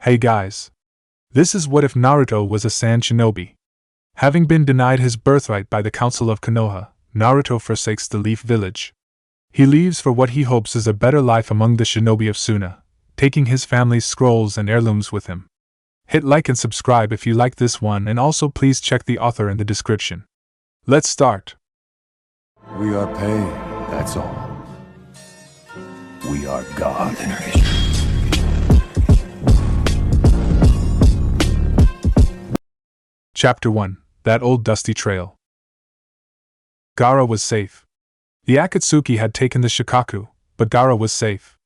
Hey guys. This is what if Naruto was a sand shinobi. Having been denied his birthright by the Council of Konoha, Naruto forsakes the Leaf Village. He leaves for what he hopes is a better life among the shinobi of Suna, taking his family's scrolls and heirlooms with him. Hit like and subscribe if you like this one, and also please check the author in the description. Let's start. We are paid, that's all. We are God. Chapter 1: That Old Dusty Trail. Gaara was safe. The Akatsuki had taken the Shikaku, but Gaara was safe.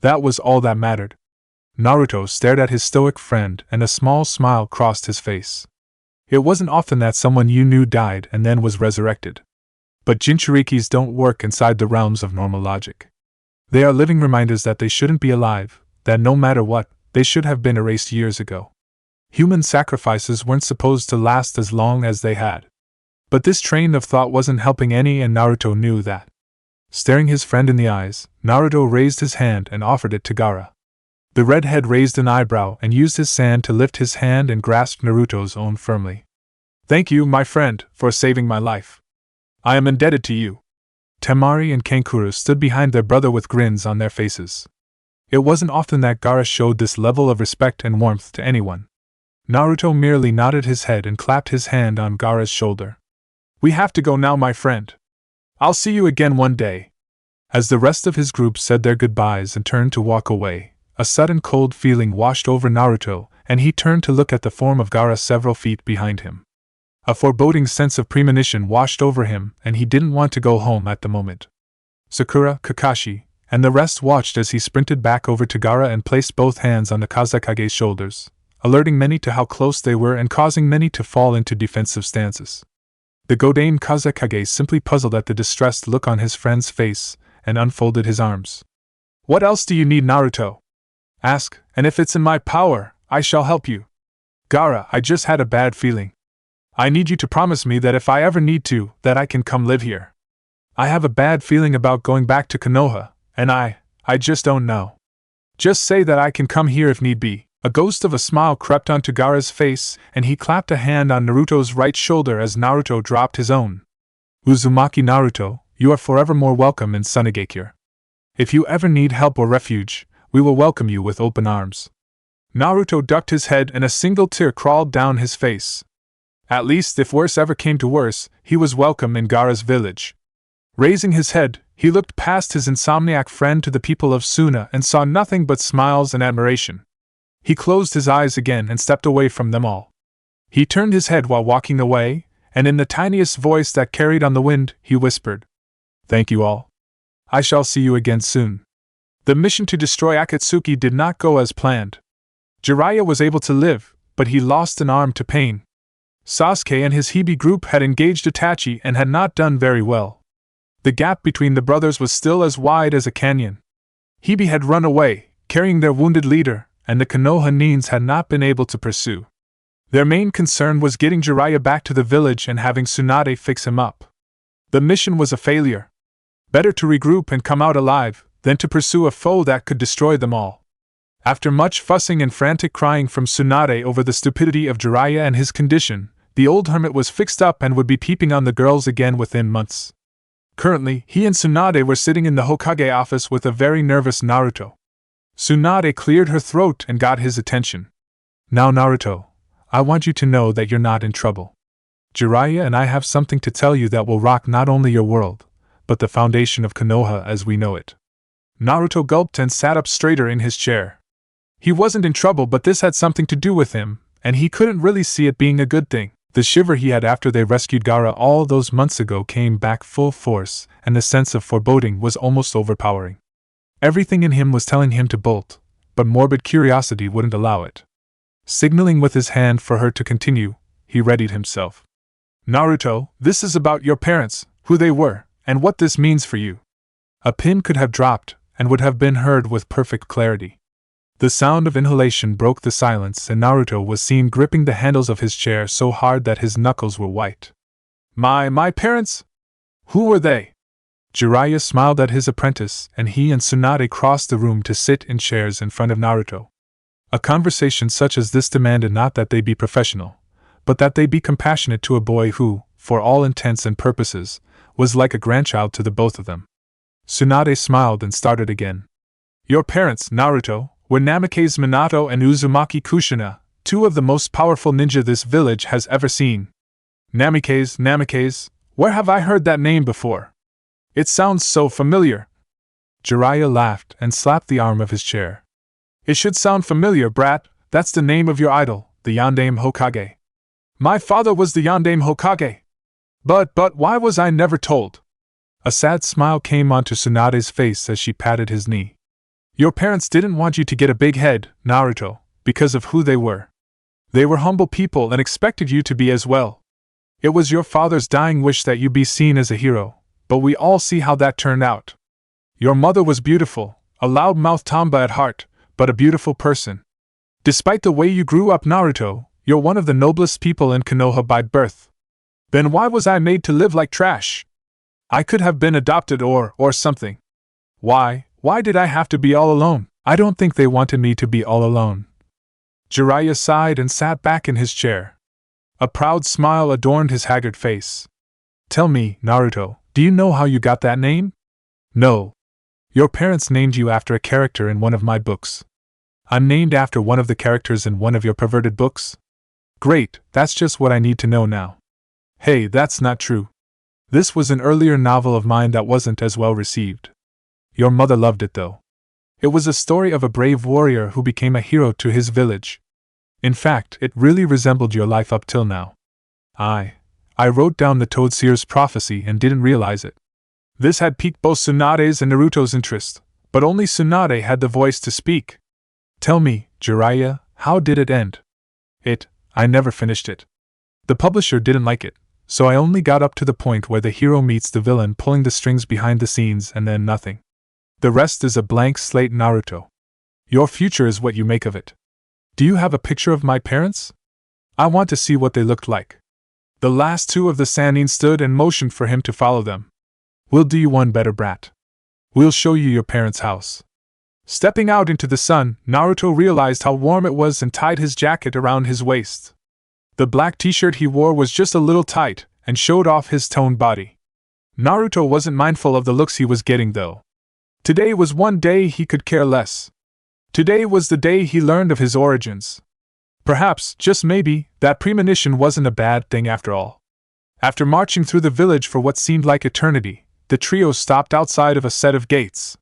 That was all that mattered. Naruto stared at his stoic friend, and a small smile crossed his face. It wasn't often that someone you knew died and then was resurrected. But Jinchurikis don't work inside the realms of normal logic. They are living reminders that they shouldn't be alive, that no matter what, they should have been erased years ago. Human sacrifices weren't supposed to last as long as they had. But this train of thought wasn't helping any, and Naruto knew that. Staring his friend in the eyes, Naruto raised his hand and offered it to Gaara. The redhead raised an eyebrow and used his sand to lift his hand and grasped Naruto's own firmly. "Thank you, my friend, for saving my life. I am indebted to you." Temari and Kankuro stood behind their brother with grins on their faces. It wasn't often that Gaara showed this level of respect and warmth to anyone. Naruto merely nodded his head and clapped his hand on Gaara's shoulder. "We have to go now, my friend. I'll see you again one day." As the rest of his group said their goodbyes and turned to walk away, a sudden cold feeling washed over Naruto, and he turned to look at the form of Gaara several feet behind him. A foreboding sense of premonition washed over him, and he didn't want to go home at the moment. Sakura, Kakashi, and the rest watched as he sprinted back over to Gaara and placed both hands on the kazekage's shoulders, alerting many to how close they were and causing many to fall into defensive stances. The Godane kazekage simply puzzled at the distressed look on his friend's face, and unfolded his arms. "What else do you need, Naruto? Ask, and if it's in my power, I shall help you. Gaara, I just had a bad feeling. I need you to promise me that if I ever need to, that I can come live here. I have a bad feeling about going back to Konoha, and I just don't know. Just say that I can come here if need be." A ghost of a smile crept onto Gaara's face, and he clapped a hand on Naruto's right shoulder as Naruto dropped his own. "Uzumaki Naruto, you are forevermore welcome in Sunagakure. If you ever need help or refuge, we will welcome you with open arms." Naruto ducked his head and a single tear crawled down his face. At least, if worse ever came to worse, he was welcome in Gaara's village. Raising his head, he looked past his insomniac friend to the people of Suna and saw nothing but smiles and admiration. He closed his eyes again and stepped away from them all. He turned his head while walking away, and in the tiniest voice that carried on the wind, he whispered, "Thank you all. I shall see you again soon." The mission to destroy Akatsuki did not go as planned. Jiraiya was able to live, but he lost an arm to pain. Sasuke and his Hibi group had engaged Itachi and had not done very well. The gap between the brothers was still as wide as a canyon. Hibi had run away, carrying their wounded leader, and the Konoha Nins had not been able to pursue. Their main concern was getting Jiraiya back to the village and having Tsunade fix him up. The mission was a failure. Better to regroup and come out alive, than to pursue a foe that could destroy them all. After much fussing and frantic crying from Tsunade over the stupidity of Jiraiya and his condition, the old hermit was fixed up and would be peeping on the girls again within months. Currently, he and Tsunade were sitting in the Hokage office with a very nervous Naruto. Tsunade cleared her throat and got his attention. "Now Naruto, I want you to know that you're not in trouble. Jiraiya and I have something to tell you that will rock not only your world, but the foundation of Konoha as we know it." Naruto gulped and sat up straighter in his chair. He wasn't in trouble, but this had something to do with him, and he couldn't really see it being a good thing. The shiver he had after they rescued Gaara all those months ago came back full force, and the sense of foreboding was almost overpowering. Everything in him was telling him to bolt, but morbid curiosity wouldn't allow it. Signaling with his hand for her to continue, he readied himself. "Naruto, this is about your parents, who they were, and what this means for you." A pin could have dropped, and would have been heard with perfect clarity. The sound of inhalation broke the silence, and Naruto was seen gripping the handles of his chair so hard that his knuckles were white. My parents? Who were they?" Jiraiya smiled at his apprentice, and he and Tsunade crossed the room to sit in chairs in front of Naruto. A conversation such as this demanded not that they be professional, but that they be compassionate to a boy who, for all intents and purposes, was like a grandchild to the both of them. Tsunade smiled and started again. Your parents, Naruto, were Namikaze Minato and Uzumaki Kushina, two of the most powerful ninja this village has ever seen. Namikaze, where have I heard that name before? It sounds so familiar. Jiraiya laughed and slapped the arm of his chair. It should sound familiar, brat. That's the name of your idol, the Yondaime Hokage. My father was the Yondaime Hokage. But why was I never told? A sad smile came onto Tsunade's face as she patted his knee. Your parents didn't want you to get a big head, Naruto, because of who they were. They were humble people and expected you to be as well. It was your father's dying wish that you be seen as a hero, but we all see how that turned out. Your mother was beautiful, a loud-mouthed tomboy at heart, but a beautiful person. Despite the way you grew up, Naruto, you're one of the noblest people in Konoha by birth. Then why was I made to live like trash? I could have been adopted or something. Why did I have to be all alone? I don't think they wanted me to be all alone. Jiraiya sighed and sat back in his chair. A proud smile adorned his haggard face. Tell me, Naruto, do you know how you got that name? No. Your parents named you after a character in one of my books. I'm named after one of the characters in one of your perverted books? Great, that's just what I need to know now. Hey, that's not true. This was an earlier novel of mine that wasn't as well received. Your mother loved it though. It was a story of a brave warrior who became a hero to his village. In fact, it really resembled your life up till now. I wrote down the Toad Seer's prophecy and didn't realize it. This had piqued both Tsunade's and Naruto's interest, but only Tsunade had the voice to speak. Tell me, Jiraiya, how did it end? I never finished it. The publisher didn't like it, so I only got up to the point where the hero meets the villain pulling the strings behind the scenes and then nothing. The rest is a blank slate, Naruto. Your future is what you make of it. Do you have a picture of my parents? I want to see what they looked like. The last two of the Sannin stood and motioned for him to follow them. We'll do you one better, brat. We'll show you your parents' house. Stepping out into the sun, Naruto realized how warm it was and tied his jacket around his waist. The black t-shirt he wore was just a little tight and showed off his toned body. Naruto wasn't mindful of the looks he was getting though. Today was one day he could care less. Today was the day he learned of his origins. Perhaps, just maybe, that premonition wasn't a bad thing after all. After marching through the village for what seemed like eternity, the trio stopped outside of a set of gates.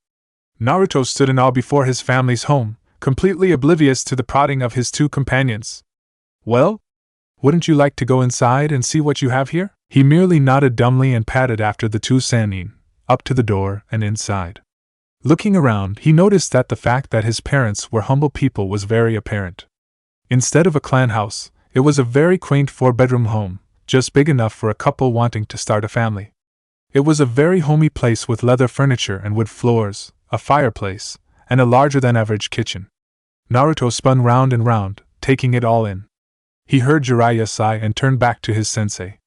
Naruto stood in awe before his family's home, completely oblivious to the prodding of his two companions. Well? Wouldn't you like to go inside and see what you have here? He merely nodded dumbly and padded after the two Sannin, up to the door and inside. Looking around, he noticed that the fact that his parents were humble people was very apparent. Instead of a clan house, it was a very quaint 4-bedroom home, just big enough for a couple wanting to start a family. It was a very homey place with leather furniture and wood floors, a fireplace, and a larger-than-average kitchen. Naruto spun round and round, taking it all in. He heard Jiraiya sigh and turned back to his sensei.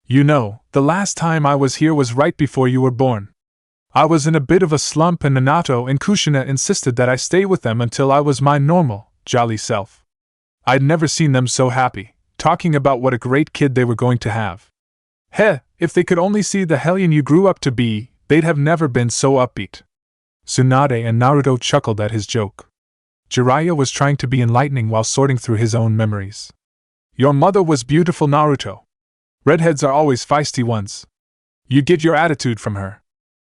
You know, the last time I was here was right before you were born. I was in a bit of a slump and Minato and Kushina insisted that I stay with them until I was my normal, jolly self. I'd never seen them so happy, talking about what a great kid they were going to have. Heh, if they could only see the hellion you grew up to be, they'd have never been so upbeat. Tsunade and Naruto chuckled at his joke. Jiraiya was trying to be enlightening while sorting through his own memories. Your mother was beautiful, Naruto. Redheads are always feisty ones. You get your attitude from her.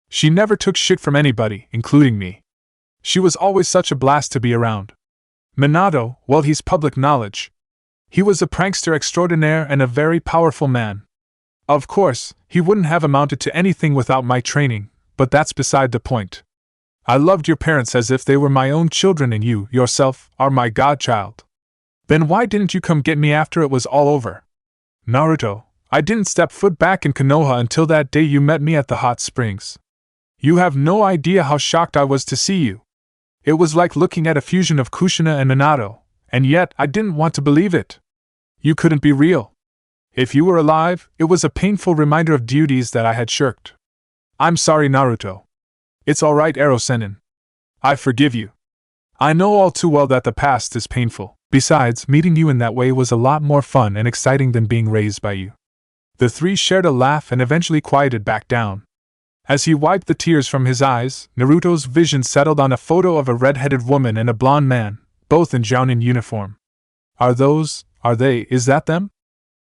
She never took shit from anybody, including me. She was always such a blast to be around. Minato, well, he's public knowledge. He was a prankster extraordinaire and a very powerful man. Of course, he wouldn't have amounted to anything without my training, but that's beside the point. I loved your parents as if they were my own children and you, yourself, are my godchild. Then why didn't you come get me after it was all over? Naruto, I didn't step foot back in Konoha until that day you met me at the hot springs. You have no idea how shocked I was to see you. It was like looking at a fusion of Kushina and Minato, and yet I didn't want to believe it. You couldn't be real. If you were alive, it was a painful reminder of duties that I had shirked. I'm sorry, Naruto. It's alright, Ero Sennin. I forgive you. I know all too well that the past is painful. Besides, meeting you in that way was a lot more fun and exciting than being raised by you. The three shared a laugh and eventually quieted back down. As he wiped the tears from his eyes, Naruto's vision settled on a photo of a red-headed woman and a blonde man, both in jounin uniform. Is that them?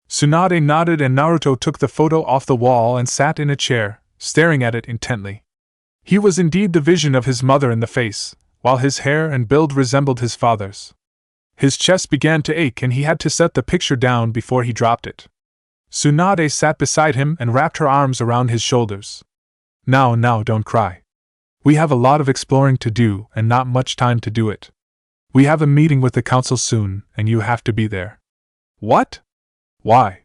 Tsunade nodded and Naruto took the photo off the wall and sat in a chair, staring at it intently. He was indeed the vision of his mother in the face, while his hair and build resembled his father's. His chest began to ache and he had to set the picture down before he dropped it. Tsunade sat beside him and wrapped her arms around his shoulders. Now, don't cry. We have a lot of exploring to do and not much time to do it. We have a meeting with the council soon, and you have to be there. What? Why?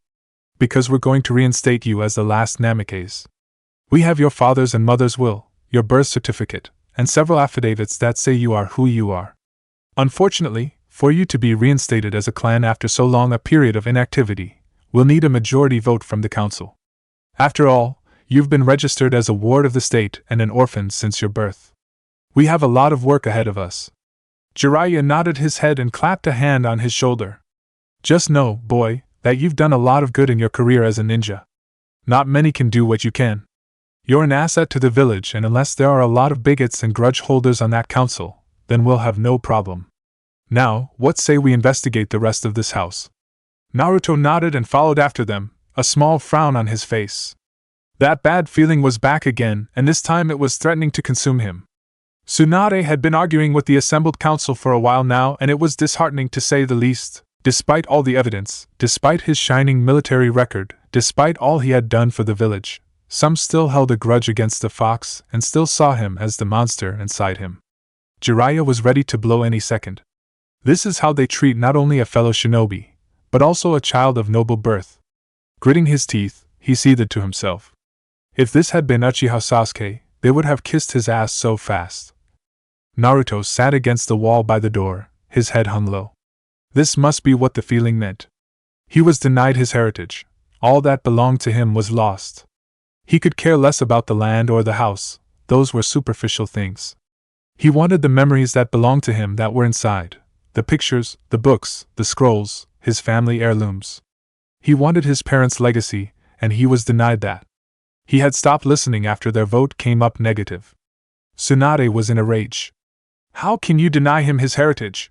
Because we're going to reinstate you as the last Namikaze. We have your father's and mother's will, your birth certificate, and several affidavits that say you are who you are. Unfortunately, for you to be reinstated as a clan after so long a period of inactivity, we'll need a majority vote from the council. After all, you've been registered as a ward of the state and an orphan since your birth. We have a lot of work ahead of us. Jiraiya nodded his head and clapped a hand on his shoulder. Just know, boy, that you've done a lot of good in your career as a ninja. Not many can do what you can. You're an asset to the village, and unless there are a lot of bigots and grudge holders on that council, then we'll have no problem. Now, what say we investigate the rest of this house? Naruto nodded and followed after them, a small frown on his face. That bad feeling was back again, and this time it was threatening to consume him. Tsunade had been arguing with the assembled council for a while now, and it was disheartening to say the least. Despite all the evidence, despite his shining military record, despite all he had done for the village, some still held a grudge against the fox and still saw him as the monster inside him. Jiraiya was ready to blow any second. This is how they treat not only a fellow shinobi, but also a child of noble birth. Gritting his teeth, he seethed to himself. If this had been Uchiha Sasuke, they would have kissed his ass so fast. Naruto sat against the wall by the door, his head hung low. This must be what the feeling meant. He was denied his heritage. All that belonged to him was lost. He could care less about the land or the house, those were superficial things. He wanted the memories that belonged to him that were inside, the pictures, the books, the scrolls, his family heirlooms. He wanted his parents' legacy, and he was denied that. He had stopped listening after their vote came up negative. Tsunade was in a rage. How can you deny him his heritage?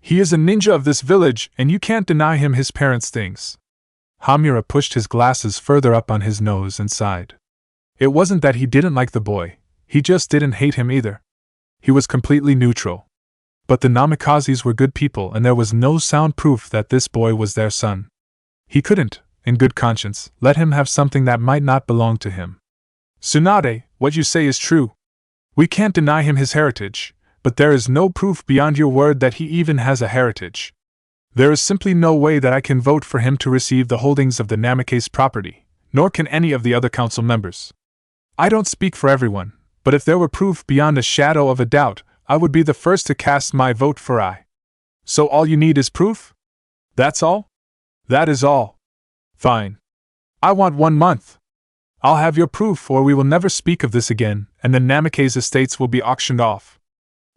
He is a ninja of this village, and you can't deny him his parents' things. Hamura pushed his glasses further up on his nose and sighed. It wasn't that he didn't like the boy, he just didn't hate him either. He was completely neutral. But the Namikazes were good people, and there was no sound proof that this boy was their son. He couldn't, in good conscience, let him have something that might not belong to him. Tsunade, what you say is true. We can't deny him his heritage, but there is no proof beyond your word that he even has a heritage. There is simply no way that I can vote for him to receive the holdings of the Namikaze property, nor can any of the other council members. I don't speak for everyone, but if there were proof beyond a shadow of a doubt, I would be the first to cast my vote for I. So all you need is proof? That's all? That is all. Fine. I want 1 month. I'll have your proof or we will never speak of this again, and the Namikaze estates will be auctioned off.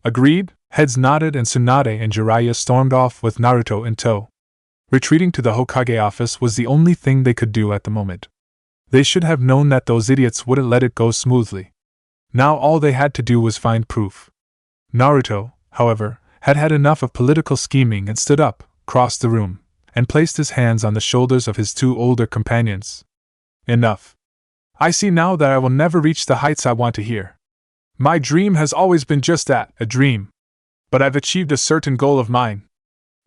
Agreed? Heads nodded and Tsunade and Jiraiya stormed off with Naruto in tow. Retreating to the Hokage office was the only thing they could do at the moment. They should have known that those idiots wouldn't let it go smoothly. Now all they had to do was find proof. Naruto, however, had had enough of political scheming and stood up, crossed the room, and placed his hands on the shoulders of his 2 older companions. Enough. I see now that I will never reach the heights I want to hear. My dream has always been just that, a dream. But I've achieved a certain goal of mine.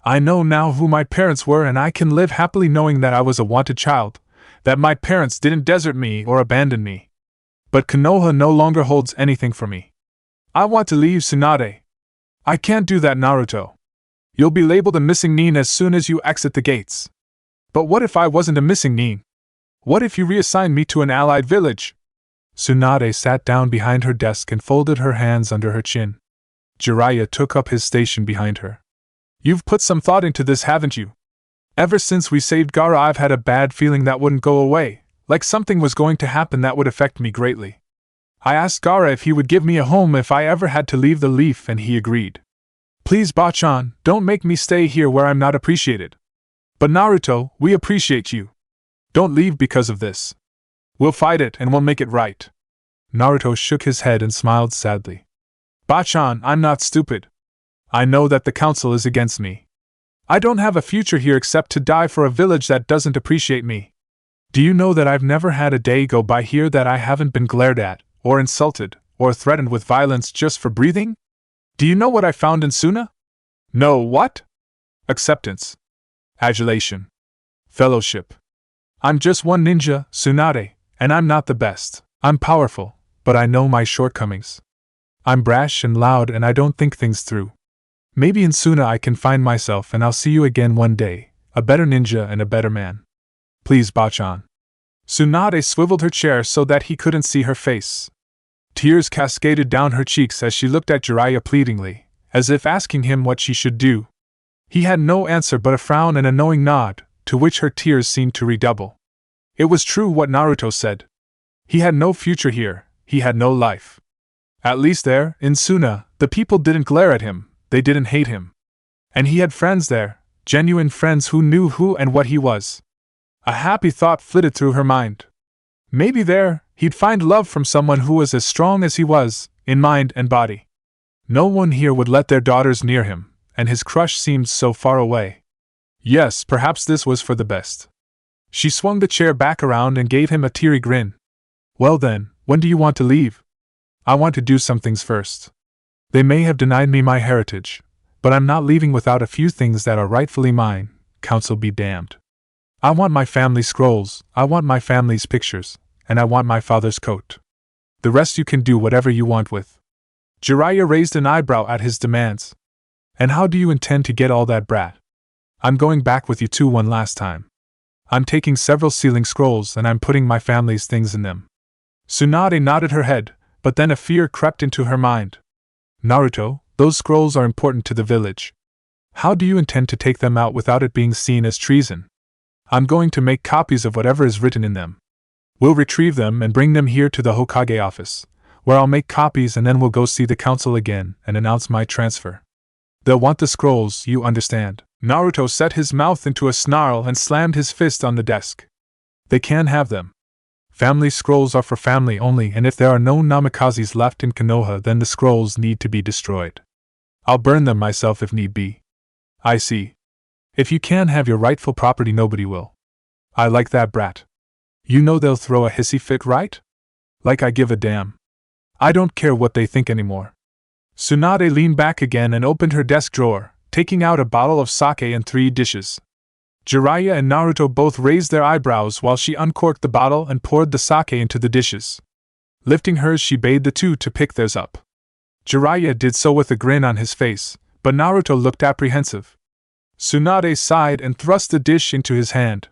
I know now who my parents were, and I can live happily knowing that I was a wanted child, that my parents didn't desert me or abandon me. But Konoha no longer holds anything for me. I want to leave Tsunade. I can't do that, Naruto. You'll be labeled a missing nin as soon as you exit the gates. But what if I wasn't a missing nin? What if you reassigned me to an allied village? Tsunade sat down behind her desk and folded her hands under her chin. Jiraiya took up his station behind her. You've put some thought into this, haven't you? Ever since we saved Gaara, I've had a bad feeling that wouldn't go away, like something was going to happen that would affect me greatly. I asked Gaara if he would give me a home if I ever had to leave the Leaf, and he agreed. Please, Bachan, don't make me stay here where I'm not appreciated. But Naruto, we appreciate you. Don't leave because of this. We'll fight it and we'll make it right. Naruto shook his head and smiled sadly. Bachan, I'm not stupid. I know that the council is against me. I don't have a future here except to die for a village that doesn't appreciate me. Do you know that I've never had a day go by here that I haven't been glared at, or insulted, or threatened with violence just for breathing? Do you know what I found in Suna? No, what? Acceptance. Adulation. Fellowship. I'm just one ninja, Tsunade, and I'm not the best. I'm powerful, but I know my shortcomings. I'm brash and loud and I don't think things through. Maybe in Suna I can find myself and I'll see you again one day, a better ninja and a better man. Please, Bachan. Tsunade swiveled her chair so that he couldn't see her face. Tears cascaded down her cheeks as she looked at Jiraiya pleadingly, as if asking him what she should do. He had no answer but a frown and a knowing nod, to which her tears seemed to redouble. It was true what Naruto said. He had no future here, he had no life. At least there, in Suna, the people didn't glare at him, they didn't hate him. And he had friends there, genuine friends who knew who and what he was. A happy thought flitted through her mind. Maybe there, he'd find love from someone who was as strong as he was, in mind and body. No one here would let their daughters near him, and his crush seemed so far away. Yes, perhaps this was for the best. She swung the chair back around and gave him a teary grin. Well then, when do you want to leave? I want to do some things first. They may have denied me my heritage, but I'm not leaving without a few things that are rightfully mine, council be damned. I want my family's scrolls, I want my family's pictures, and I want my father's coat. The rest you can do whatever you want with. Jiraiya raised an eyebrow at his demands. And how do you intend to get all that brat? I'm going back with you too one last time. I'm taking several sealing scrolls and I'm putting my family's things in them. Tsunade nodded her head, but then a fear crept into her mind. Naruto, those scrolls are important to the village. How do you intend to take them out without it being seen as treason? I'm going to make copies of whatever is written in them. We'll retrieve them and bring them here to the Hokage office, where I'll make copies and then we'll go see the council again and announce my transfer. They'll want the scrolls, you understand. Naruto set his mouth into a snarl and slammed his fist on the desk. They can't have them. Family scrolls are for family only, and if there are no Namikazes left in Konoha, then the scrolls need to be destroyed. I'll burn them myself if need be. I see. If you can't have your rightful property, nobody will. I like that brat. You know they'll throw a hissy fit, right? Like I give a damn. I don't care what they think anymore. Tsunade leaned back again and opened her desk drawer, taking out a bottle of sake and 3 dishes. Jiraiya and Naruto both raised their eyebrows while she uncorked the bottle and poured the sake into the dishes. Lifting hers, she bade the two to pick theirs up. Jiraiya did so with a grin on his face, but Naruto looked apprehensive. Tsunade sighed and thrust the dish into his hand.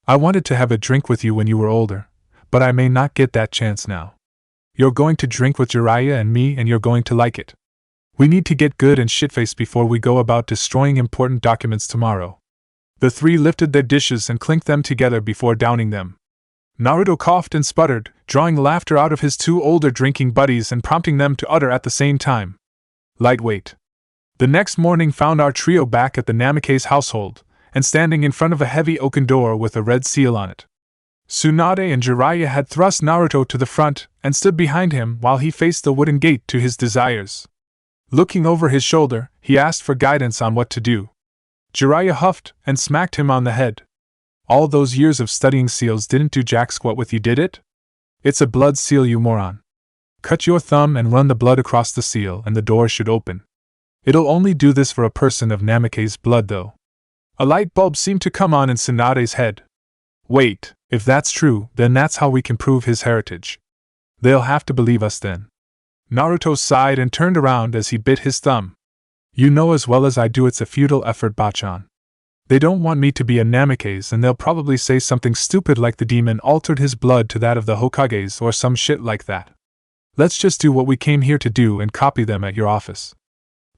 I wanted to have a drink with you when you were older, but I may not get that chance now. You're going to drink with Jiraiya and me and you're going to like it. We need to get good and shitfaced before we go about destroying important documents tomorrow. The 3 lifted their dishes and clinked them together before downing them. Naruto coughed and sputtered, drawing laughter out of his 2 older drinking buddies and prompting them to utter at the same time. Lightweight. The next morning found our trio back at the Namikaze household, and standing in front of a heavy oaken door with a red seal on it. Tsunade and Jiraiya had thrust Naruto to the front and stood behind him while he faced the wooden gate to his desires. Looking over his shoulder, he asked for guidance on what to do. Jiraiya huffed and smacked him on the head. All those years of studying seals didn't do jack squat with you, did it? It's a blood seal, you moron. Cut your thumb and run the blood across the seal and the door should open. It'll only do this for a person of Namikaze blood though. A light bulb seemed to come on in Tsunade's head. Wait, if that's true, then that's how we can prove his heritage. They'll have to believe us then. Naruto sighed and turned around as he bit his thumb. You know as well as I do it's a futile effort, Bachan. They don't want me to be a Namikaze and they'll probably say something stupid like the demon altered his blood to that of the Hokages or some shit like that. Let's just do what we came here to do and copy them at your office.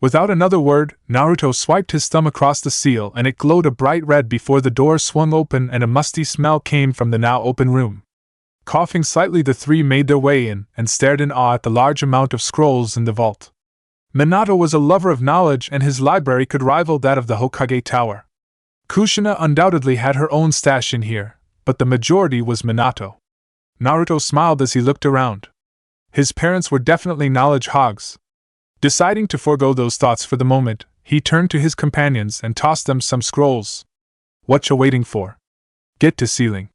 Without another word, Naruto swiped his thumb across the seal and it glowed a bright red before the door swung open and a musty smell came from the now open room. Coughing slightly, the 3 made their way in and stared in awe at the large amount of scrolls in the vault. Minato was a lover of knowledge and his library could rival that of the Hokage Tower. Kushina undoubtedly had her own stash in here, but the majority was Minato. Naruto smiled as he looked around. His parents were definitely knowledge hogs. Deciding to forego those thoughts for the moment, he turned to his companions and tossed them some scrolls. What you waiting for? Get to sealing.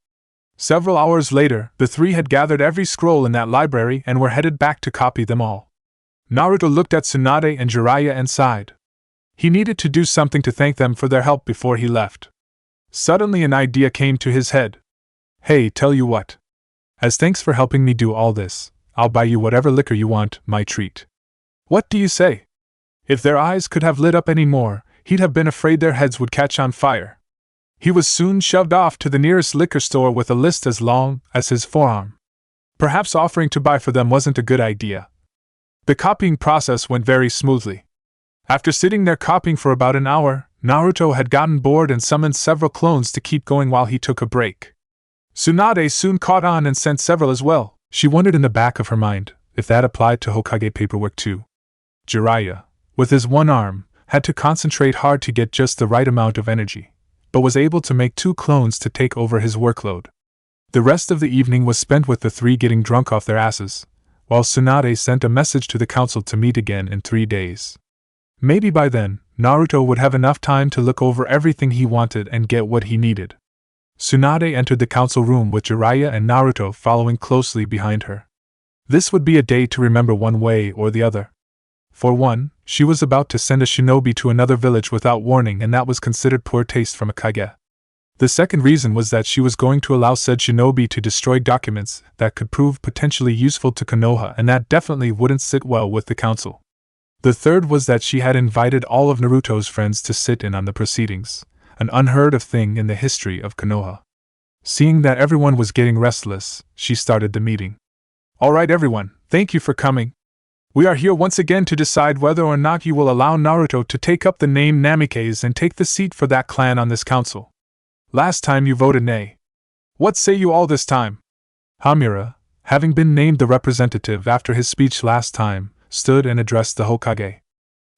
Several hours later, the three had gathered every scroll in that library and were headed back to copy them all. Naruto looked at Tsunade and Jiraiya and sighed. He needed to do something to thank them for their help before he left. Suddenly an idea came to his head. Hey, tell you what. As thanks for helping me do all this, I'll buy you whatever liquor you want, my treat. What do you say? If their eyes could have lit up any more, he'd have been afraid their heads would catch on fire. He was soon shoved off to the nearest liquor store with a list as long as his forearm. Perhaps offering to buy for them wasn't a good idea. The copying process went very smoothly. After sitting there copying for about an hour, Naruto had gotten bored and summoned several clones to keep going while he took a break. Tsunade soon caught on and sent several as well. She wondered in the back of her mind if that applied to Hokage paperwork too. Jiraiya, with his one arm, had to concentrate hard to get just the right amount of energy, but was able to make 2 clones to take over his workload. The rest of the evening was spent with the three getting drunk off their asses, while Tsunade sent a message to the council to meet again in 3 days. Maybe by then, Naruto would have enough time to look over everything he wanted and get what he needed. Tsunade entered the council room with Jiraiya and Naruto following closely behind her. This would be a day to remember one way or the other. For one, she was about to send a shinobi to another village without warning, and that was considered poor taste from a kage. The second reason was that she was going to allow said shinobi to destroy documents that could prove potentially useful to Konoha, and that definitely wouldn't sit well with the council. The third was that she had invited all of Naruto's friends to sit in on the proceedings, an unheard of thing in the history of Konoha. Seeing that everyone was getting restless, she started the meeting. All right everyone, thank you for coming. We are here once again to decide whether or not you will allow Naruto to take up the name Namikaze and take the seat for that clan on this council. Last time you voted nay. What say you all this time? Hamura, having been named the representative after his speech last time, stood and addressed the Hokage.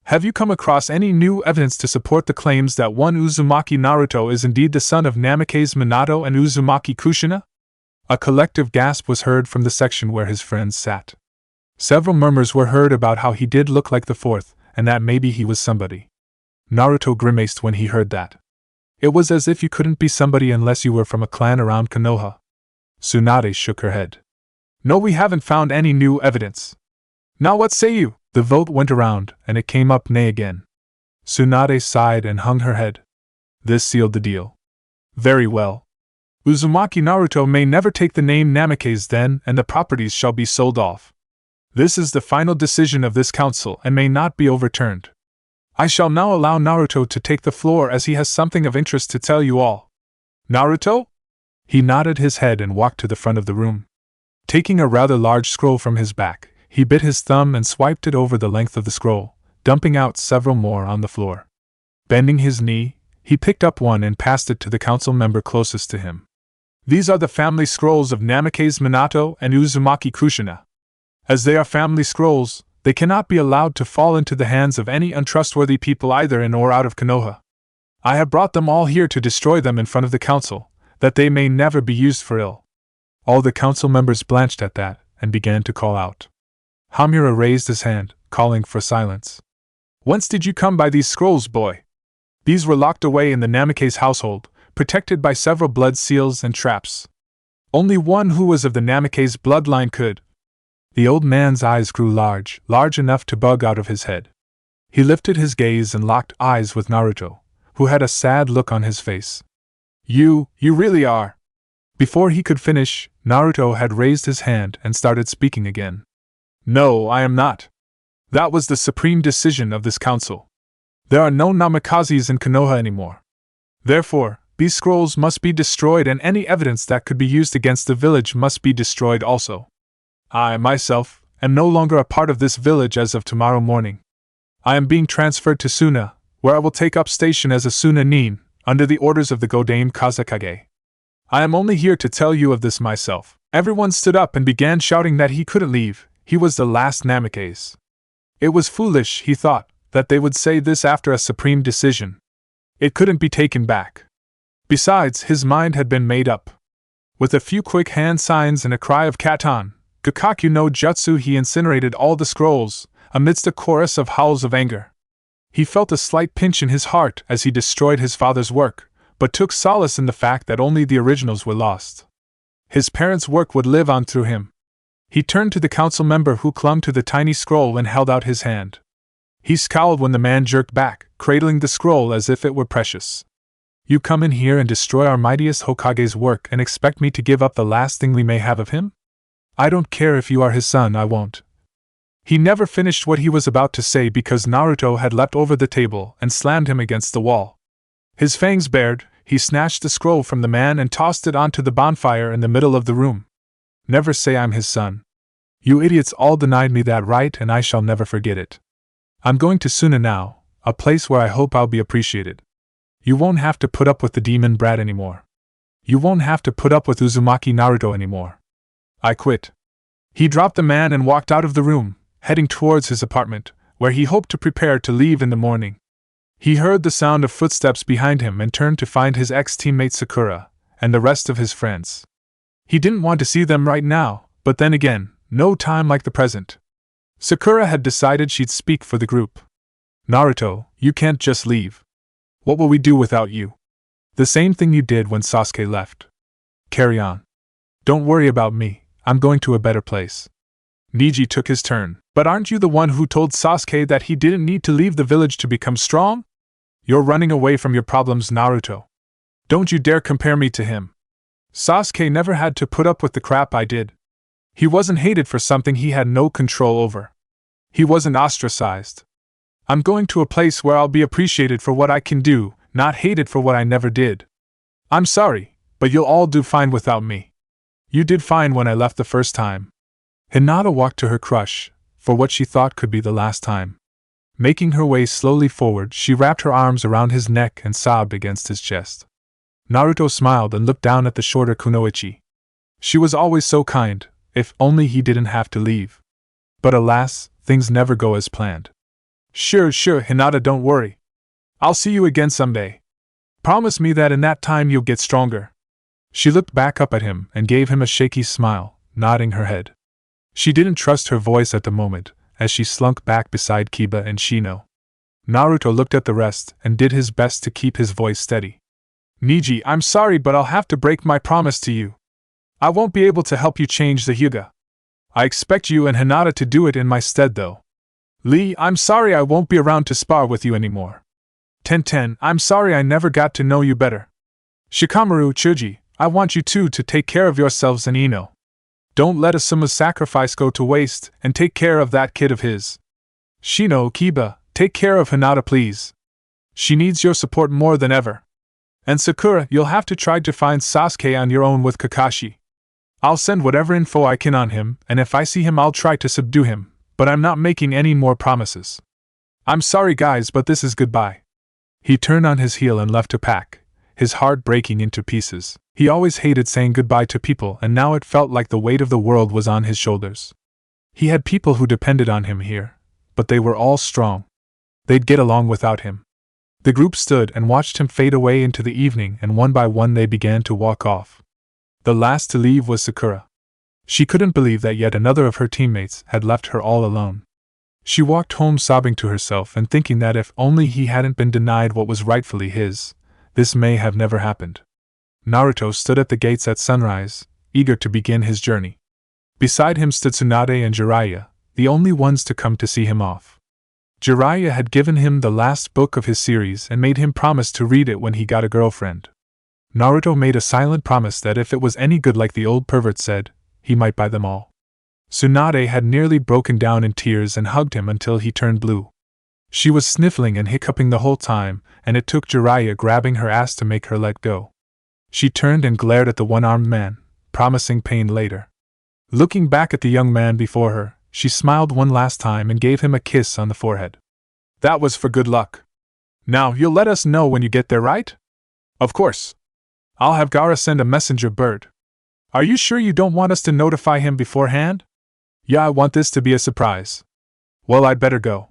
Have you come across any new evidence to support the claims that one Uzumaki Naruto is indeed the son of Namikaze Minato and Uzumaki Kushina? A collective gasp was heard from the section where his friends sat. Several murmurs were heard about how he did look like the fourth, and that maybe he was somebody. Naruto grimaced when he heard that. It was as if you couldn't be somebody unless you were from a clan around Konoha. Tsunade shook her head. No, we haven't found any new evidence. Now what say you? The vote went around, and it came up nay again. Tsunade sighed and hung her head. This sealed the deal. Very well. Uzumaki Naruto may never take the name Namikaze then, and the properties shall be sold off. This is the final decision of this council and may not be overturned. I shall now allow Naruto to take the floor as he has something of interest to tell you all. Naruto? He nodded his head and walked to the front of the room. Taking a rather large scroll from his back, he bit his thumb and swiped it over the length of the scroll, dumping out several more on the floor. Bending his knee, he picked up one and passed it to the council member closest to him. These are the family scrolls of Namikaze Minato and Uzumaki Kushina. As they are family scrolls, they cannot be allowed to fall into the hands of any untrustworthy people either in or out of Konoha. I have brought them all here to destroy them in front of the council, that they may never be used for ill. All the council members blanched at that, and began to call out. Hamura raised his hand, calling for silence. Whence did you come by these scrolls, boy? These were locked away in the Namikaze household, protected by several blood seals and traps. Only one who was of the Namikaze bloodline could. The old man's eyes grew large enough to bug out of his head. He lifted his gaze and locked eyes with Naruto, who had a sad look on his face. You really are. Before he could finish, Naruto had raised his hand and started speaking again. No, I am not. That was the supreme decision of this council. There are no Namikazes in Konoha anymore. Therefore, these scrolls must be destroyed and any evidence that could be used against the village must be destroyed also. I, myself, am no longer a part of this village as of tomorrow morning. I am being transferred to Suna, where I will take up station as a Suna nin, under the orders of the Godame Kazekage. I am only here to tell you of this myself. Everyone stood up and began shouting that he couldn't leave, he was the last Namikaze. It was foolish, he thought, that they would say this after a supreme decision. It couldn't be taken back. Besides, his mind had been made up. With a few quick hand signs and a cry of Katan, Gakkaku no Jutsu, he incinerated all the scrolls, amidst a chorus of howls of anger. He felt a slight pinch in his heart as he destroyed his father's work, but took solace in the fact that only the originals were lost. His parents' work would live on through him. He turned to the council member who clung to the tiny scroll and held out his hand. He scowled when the man jerked back, cradling the scroll as if it were precious. You come in here and destroy our mightiest Hokage's work and expect me to give up the last thing we may have of him? I don't care if you are his son, I won't. He never finished what he was about to say because Naruto had leapt over the table and slammed him against the wall. His fangs bared, he snatched the scroll from the man and tossed it onto the bonfire in the middle of the room. Never say I'm his son. You idiots all denied me that right and I shall never forget it. I'm going to Suna now, a place where I hope I'll be appreciated. You won't have to put up with the demon brat anymore. You won't have to put up with Uzumaki Naruto anymore. I quit. He dropped the man and walked out of the room, heading towards his apartment, where he hoped to prepare to leave in the morning. He heard the sound of footsteps behind him and turned to find his ex-teammate Sakura, and the rest of his friends. He didn't want to see them right now, but then again, no time like the present. Sakura had decided she'd speak for the group. Naruto, you can't just leave. What will we do without you? The same thing you did when Sasuke left. Carry on. Don't worry about me, I'm going to a better place. Neji took his turn. But aren't you the one who told Sasuke that he didn't need to leave the village to become strong? You're running away from your problems, Naruto. Don't you dare compare me to him. Sasuke never had to put up with the crap I did. He wasn't hated for something he had no control over. He wasn't ostracized. I'm going to a place where I'll be appreciated for what I can do, not hated for what I never did. I'm sorry, but you'll all do fine without me. You did fine when I left the first time. Hinata walked to her crush, for what she thought could be the last time. Making her way slowly forward, she wrapped her arms around his neck and sobbed against his chest. Naruto smiled and looked down at the shorter Kunoichi. She was always so kind, if only he didn't have to leave. But alas, things never go as planned. Sure, Hinata, don't worry. I'll see you again someday. Promise me that in that time you'll get stronger. She looked back up at him and gave him a shaky smile, nodding her head. She didn't trust her voice at the moment, as she slunk back beside Kiba and Shino. Naruto looked at the rest and did his best to keep his voice steady. Neji, I'm sorry, but I'll have to break my promise to you. I won't be able to help you change the Hyuga. I expect you and Hinata to do it in my stead though. Lee, I'm sorry I won't be around to spar with you anymore. Tenten, I'm sorry I never got to know you better. Shikamaru, Chuji, I want you two to take care of yourselves and Ino. Don't let Asuma's sacrifice go to waste, and take care of that kid of his. Shino, Kiba, take care of Hinata please. She needs your support more than ever. And Sakura, you'll have to try to find Sasuke on your own with Kakashi. I'll send whatever info I can on him, and if I see him I'll try to subdue him, but I'm not making any more promises. I'm sorry guys, but this is goodbye. He turned on his heel and left to pack, his heart breaking into pieces. He always hated saying goodbye to people, and now it felt like the weight of the world was on his shoulders. He had people who depended on him here, but they were all strong. They'd get along without him. The group stood and watched him fade away into the evening, and one by one they began to walk off. The last to leave was Sakura. She couldn't believe that yet another of her teammates had left her all alone. She walked home sobbing to herself and thinking that if only he hadn't been denied what was rightfully his, this may have never happened. Naruto stood at the gates at sunrise, eager to begin his journey. Beside him stood Tsunade and Jiraiya, the only ones to come to see him off. Jiraiya had given him the last book of his series and made him promise to read it when he got a girlfriend. Naruto made a silent promise that if it was any good like the old pervert said, he might buy them all. Tsunade had nearly broken down in tears and hugged him until he turned blue. She was sniffling and hiccuping the whole time, and it took Jiraiya grabbing her ass to make her let go. She turned and glared at the one-armed man, promising pain later. Looking back at the young man before her, she smiled one last time and gave him a kiss on the forehead. That was for good luck. Now you'll let us know when you get there, right? Of course. I'll have Gaara send a messenger bird. Are you sure you don't want us to notify him beforehand? Yeah, I want this to be a surprise. Well, I'd better go.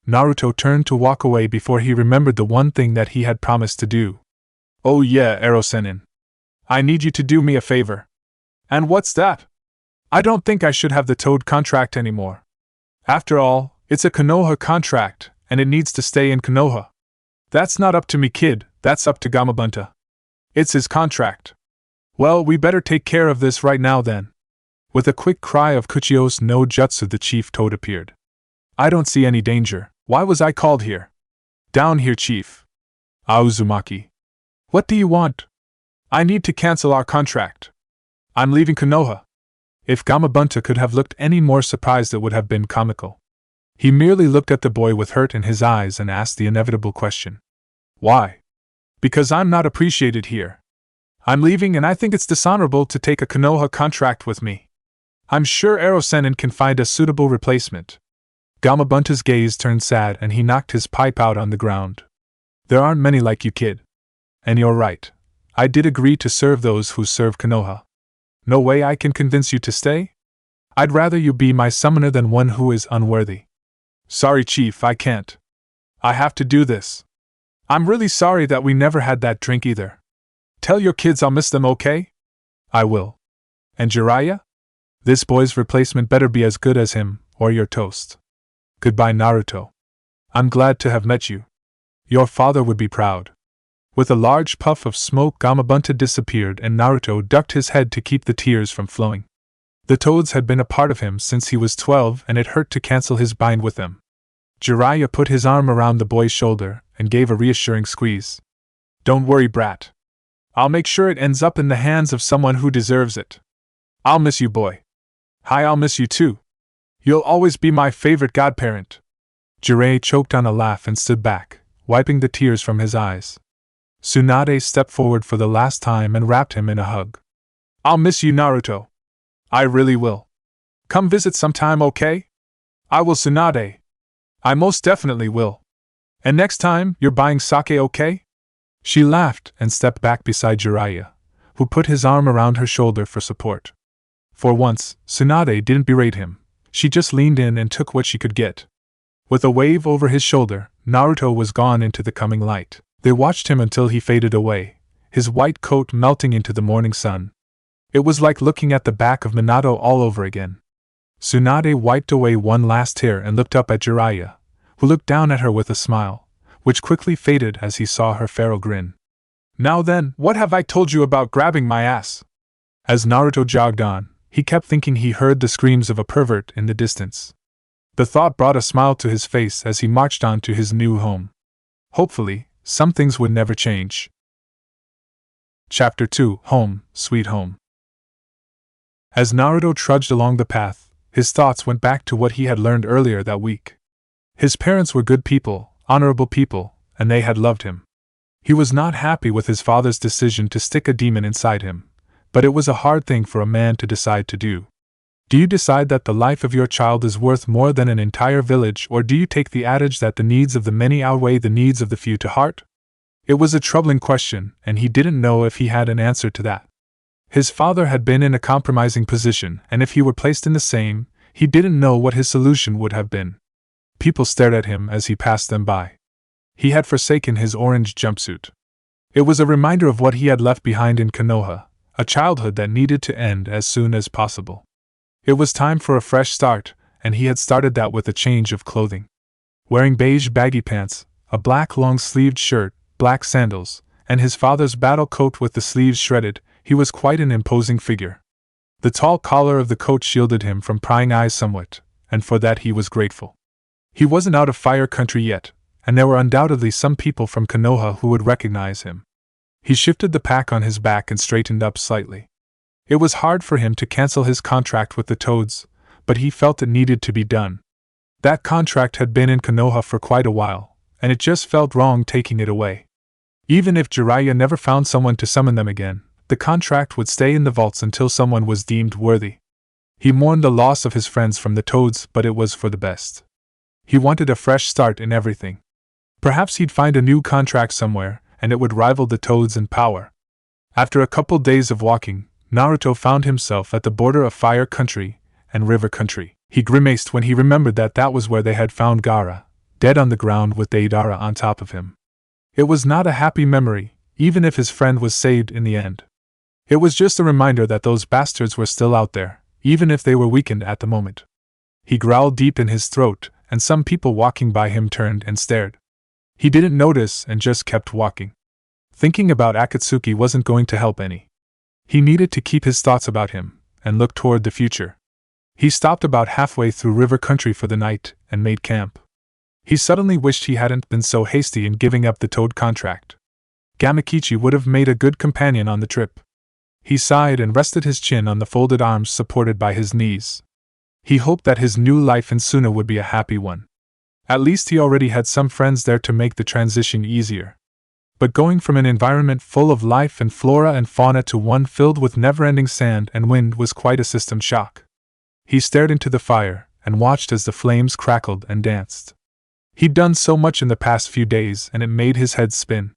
Naruto turned to walk away before he remembered the one thing that he had promised to do. Oh yeah, Ero-sennin. I need you to do me a favor. And what's that? I don't think I should have the Toad contract anymore. After all, it's a Konoha contract, and it needs to stay in Konoha. That's not up to me, kid, that's up to Gamabunta. It's his contract. Well, we better take care of this right now then. With a quick cry of Kuchio's no jutsu, the chief Toad appeared. I don't see any danger. Why was I called here? Down here, chief. Uzumaki. What do you want? I need to cancel our contract. I'm leaving Konoha. If Gamabunta could have looked any more surprised, it would have been comical. He merely looked at the boy with hurt in his eyes and asked the inevitable question. Why? Because I'm not appreciated here. I'm leaving, and I think it's dishonorable to take a Konoha contract with me. I'm sure Ero-sennin can find a suitable replacement. Gamabunta's gaze turned sad and he knocked his pipe out on the ground. There aren't many like you, kid. And you're right. I did agree to serve those who serve Konoha. No way I can convince you to stay? I'd rather you be my summoner than one who is unworthy. Sorry, chief, I can't. I have to do this. I'm really sorry that we never had that drink either. Tell your kids I'll miss them, okay? I will. And Jiraiya? This boy's replacement better be as good as him, or you're toast. Goodbye, Naruto. I'm glad to have met you. Your father would be proud. With a large puff of smoke, Gamabunta disappeared and Naruto ducked his head to keep the tears from flowing. The Toads had been a part of him since he was 12 and it hurt to cancel his bind with them. Jiraiya put his arm around the boy's shoulder and gave a reassuring squeeze. Don't worry, brat. I'll make sure it ends up in the hands of someone who deserves it. I'll miss you, boy. Hi, I'll miss you too. You'll always be my favorite godparent. Jiraiya choked on a laugh and stood back, wiping the tears from his eyes. Tsunade stepped forward for the last time and wrapped him in a hug. I'll miss you, Naruto. I really will. Come visit sometime, okay? I will, Tsunade. I most definitely will. And next time, you're buying sake, okay? She laughed and stepped back beside Jiraiya, who put his arm around her shoulder for support. For once, Tsunade didn't berate him. She just leaned in and took what she could get. With a wave over his shoulder, Naruto was gone into the coming light. They watched him until he faded away, his white coat melting into the morning sun. It was like looking at the back of Minato all over again. Tsunade wiped away one last tear and looked up at Jiraiya, who looked down at her with a smile, which quickly faded as he saw her feral grin. Now then, what have I told you about grabbing my ass? As Naruto jogged on, he kept thinking he heard the screams of a pervert in the distance. The thought brought a smile to his face as he marched on to his new home. Hopefully, some things would never change. Chapter 2: Home, Sweet Home. As Naruto trudged along the path, his thoughts went back to what he had learned earlier that week. His parents were good people, honorable people, and they had loved him. He was not happy with his father's decision to stick a demon inside him, but it was a hard thing for a man to decide to do. Do you decide that the life of your child is worth more than an entire village, or do you take the adage that the needs of the many outweigh the needs of the few to heart? It was a troubling question, and he didn't know if he had an answer to that. His father had been in a compromising position, and if he were placed in the same, he didn't know what his solution would have been. People stared at him as he passed them by. He had forsaken his orange jumpsuit. It was a reminder of what he had left behind in Konoha, a childhood that needed to end as soon as possible. It was time for a fresh start, and he had started that with a change of clothing. Wearing beige baggy pants, a black long-sleeved shirt, black sandals, and his father's battle coat with the sleeves shredded, he was quite an imposing figure. The tall collar of the coat shielded him from prying eyes somewhat, and for that he was grateful. He wasn't out of Fire Country yet, and there were undoubtedly some people from Konoha who would recognize him. He shifted the pack on his back and straightened up slightly. It was hard for him to cancel his contract with the Toads, but he felt it needed to be done. That contract had been in Konoha for quite a while, and it just felt wrong taking it away. Even if Jiraiya never found someone to summon them again, the contract would stay in the vaults until someone was deemed worthy. He mourned the loss of his friends from the Toads, but it was for the best. He wanted a fresh start in everything. Perhaps he'd find a new contract somewhere, and it would rival the Toads in power. After a couple days of walking, Naruto found himself at the border of Fire Country and River Country. He grimaced when he remembered that that was where they had found Gaara, dead on the ground with Deidara on top of him. It was not a happy memory, even if his friend was saved in the end. It was just a reminder that those bastards were still out there, even if they were weakened at the moment. He growled deep in his throat, and some people walking by him turned and stared. He didn't notice and just kept walking. Thinking about Akatsuki wasn't going to help any. He needed to keep his thoughts about him, and look toward the future. He stopped about halfway through river country for the night, and made camp. He suddenly wished he hadn't been so hasty in giving up the Toad contract. Gamakichi would have made a good companion on the trip. He sighed and rested his chin on the folded arms supported by his knees. He hoped that his new life in Suna would be a happy one. At least he already had some friends there to make the transition easier. But going from an environment full of life and flora and fauna to one filled with never-ending sand and wind was quite a system shock. He stared into the fire and watched as the flames crackled and danced. He'd done so much in the past few days and it made his head spin.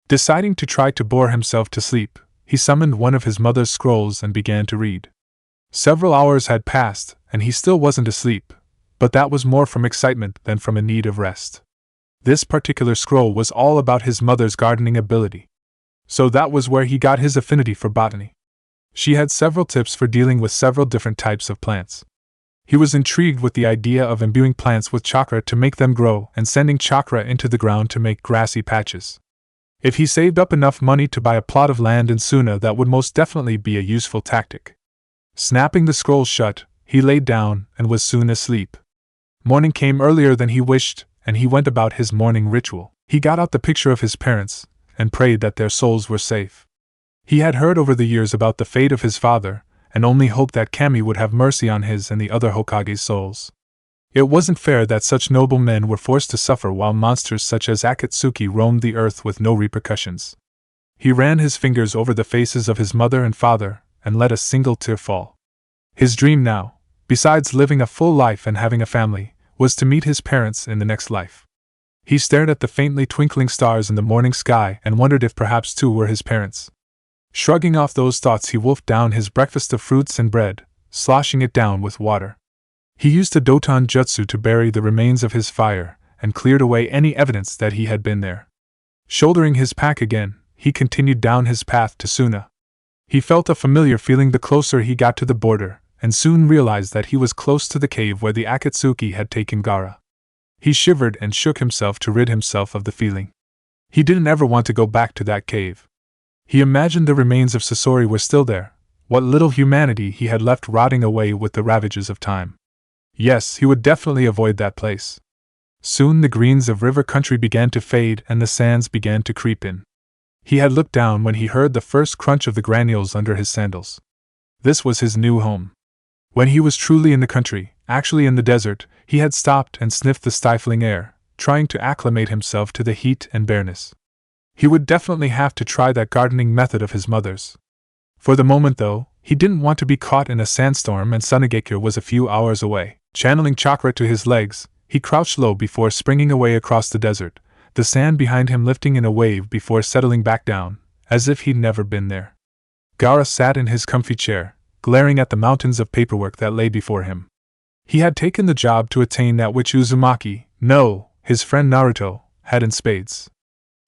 Deciding to try to bore himself to sleep, he summoned one of his mother's scrolls and began to read. Several hours had passed, and he still wasn't asleep, but that was more from excitement than from a need of rest. This particular scroll was all about his mother's gardening ability. So that was where he got his affinity for botany. She had several tips for dealing with several different types of plants. He was intrigued with the idea of imbuing plants with chakra to make them grow and sending chakra into the ground to make grassy patches. If he saved up enough money to buy a plot of land in Suna, that would most definitely be a useful tactic. Snapping the scroll shut, he laid down and was soon asleep. Morning came earlier than he wished, and he went about his morning ritual. He got out the picture of his parents and prayed that their souls were safe. He had heard over the years about the fate of his father, and only hoped that Kami would have mercy on his and the other Hokage's souls. It wasn't fair that such noble men were forced to suffer while monsters such as Akatsuki roamed the earth with no repercussions. He ran his fingers over the faces of his mother and father, and let a single tear fall. His dream now, besides living a full life and having a family, was to meet his parents in the next life. He stared at the faintly twinkling stars in the morning sky and wondered if perhaps two were his parents. Shrugging off those thoughts, he wolfed down his breakfast of fruits and bread, sloshing it down with water. He used a Doton jutsu to bury the remains of his fire, and cleared away any evidence that he had been there. Shouldering his pack again, he continued down his path to Suna. He felt a familiar feeling the closer he got to the border, and soon realized that he was close to the cave where the Akatsuki had taken Gaara. He shivered and shook himself to rid himself of the feeling. He didn't ever want to go back to that cave. He imagined the remains of Sasori were still there, what little humanity he had left rotting away with the ravages of time. Yes, he would definitely avoid that place. Soon the greens of river country began to fade and the sands began to creep in. He had looked down when he heard the first crunch of the granules under his sandals. This was his new home. When he was truly in the country, actually in the desert, he had stopped and sniffed the stifling air, trying to acclimate himself to the heat and bareness. He would definitely have to try that gardening method of his mother's. For the moment, though, he didn't want to be caught in a sandstorm, and Sunagekyo was a few hours away. Channeling chakra to his legs, he crouched low before springing away across the desert, the sand behind him lifting in a wave before settling back down, as if he'd never been there. Gaara sat in his comfy chair, glaring at the mountains of paperwork that lay before him. He had taken the job to attain that which Uzumaki, no, his friend Naruto, had in spades.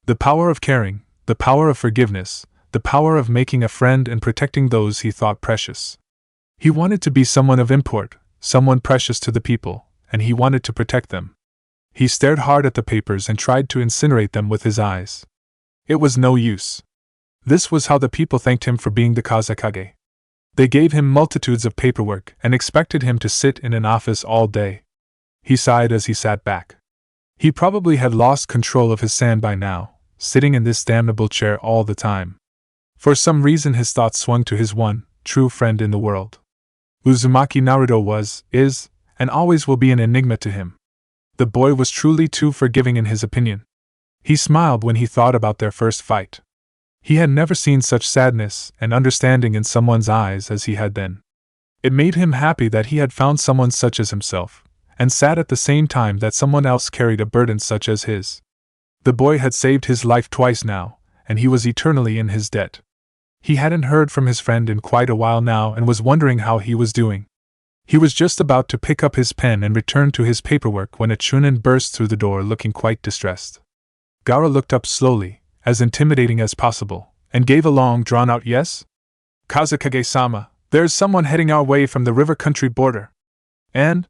The power of caring, the power of forgiveness, the power of making a friend and protecting those he thought precious. He wanted to be someone of import, someone precious to the people, and he wanted to protect them. He stared hard at the papers and tried to incinerate them with his eyes. It was no use. This was how the people thanked him for being the kazekage. They gave him multitudes of paperwork and expected him to sit in an office all day. He sighed as he sat back. He probably had lost control of his sand by now, sitting in this damnable chair all the time. For some reason his thoughts swung to his one, true friend in the world. Uzumaki Naruto was, is, and always will be an enigma to him. The boy was truly too forgiving in his opinion. He smiled when he thought about their first fight. He had never seen such sadness and understanding in someone's eyes as he had then. It made him happy that he had found someone such as himself, and sad at the same time that someone else carried a burden such as his. The boy had saved his life twice now, and he was eternally in his debt. He hadn't heard from his friend in quite a while now and was wondering how he was doing. He was just about to pick up his pen and return to his paperwork when a Chunin burst through the door looking quite distressed. Gaara looked up slowly, as intimidating as possible, and gave a long drawn-out yes? Kazekage-sama, there's someone heading our way from the river country border. And?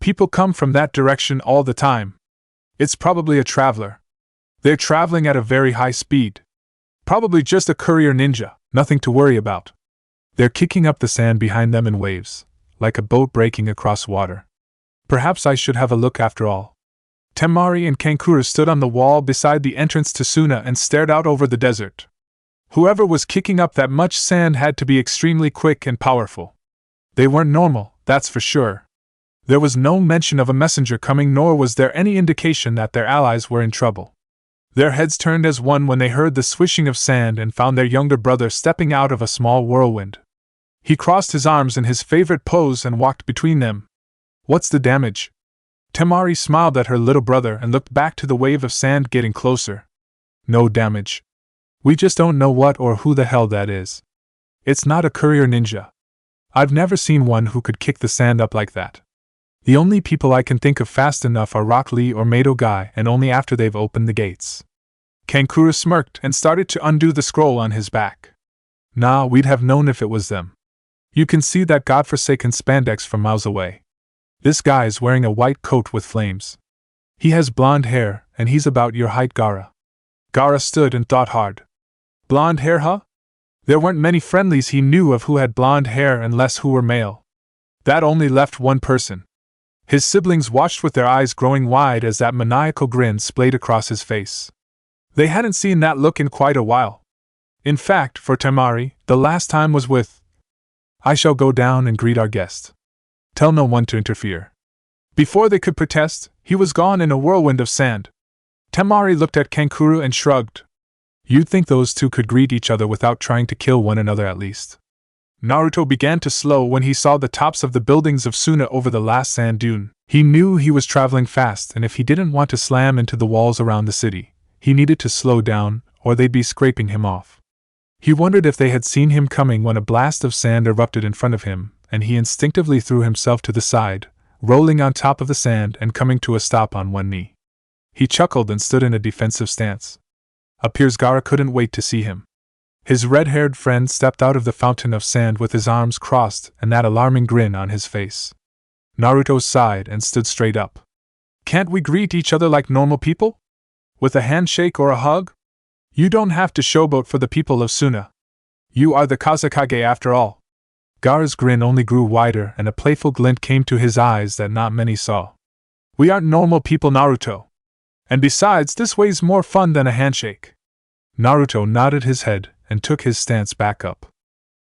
People come from that direction all the time. It's probably a traveler. They're traveling at a very high speed. Probably just a courier ninja, nothing to worry about. They're kicking up the sand behind them in waves, like a boat breaking across water. Perhaps I should have a look after all. Temari and Kankura stood on the wall beside the entrance to Suna and stared out over the desert. Whoever was kicking up that much sand had to be extremely quick and powerful. They weren't normal, that's for sure. There was no mention of a messenger coming, nor was there any indication that their allies were in trouble. Their heads turned as one when they heard the swishing of sand and found their younger brother stepping out of a small whirlwind. He crossed his arms in his favorite pose and walked between them. What's the damage? Temari smiled at her little brother and looked back to the wave of sand getting closer. No damage. We just don't know what or who the hell that is. It's not a courier ninja. I've never seen one who could kick the sand up like that. The only people I can think of fast enough are Rock Lee or Mado Guy, and only after they've opened the gates. Kankura smirked and started to undo the scroll on his back. Nah, we'd have known if it was them. You can see that godforsaken spandex from miles away. This guy's wearing a white coat with flames. He has blonde hair, and he's about your height, Gaara. Gaara stood and thought hard. Blonde hair, huh? There weren't many friendlies he knew of who had blonde hair unless who were male. That only left one person. His siblings watched with their eyes growing wide as that maniacal grin splayed across his face. They hadn't seen that look in quite a while. In fact, for Temari, the last time was with, I shall go down and greet our guest. Tell no one to interfere. Before they could protest, he was gone in a whirlwind of sand. Temari looked at Kankura and shrugged. You'd think those two could greet each other without trying to kill one another at least. Naruto began to slow when he saw the tops of the buildings of Suna over the last sand dune. He knew he was traveling fast, and if he didn't want to slam into the walls around the city, he needed to slow down, or they'd be scraping him off. He wondered if they had seen him coming when a blast of sand erupted in front of him, and he instinctively threw himself to the side, rolling on top of the sand and coming to a stop on one knee. He chuckled and stood in a defensive stance. Appears Gaara couldn't wait to see him. His red-haired friend stepped out of the fountain of sand with his arms crossed and that alarming grin on his face. Naruto sighed and stood straight up. Can't we greet each other like normal people? With a handshake or a hug? You don't have to showboat for the people of Suna. You are the kazekage after all. Gaara's grin only grew wider and a playful glint came to his eyes that not many saw. We aren't normal people, Naruto. And besides, this way's more fun than a handshake. Naruto nodded his head and took his stance back up.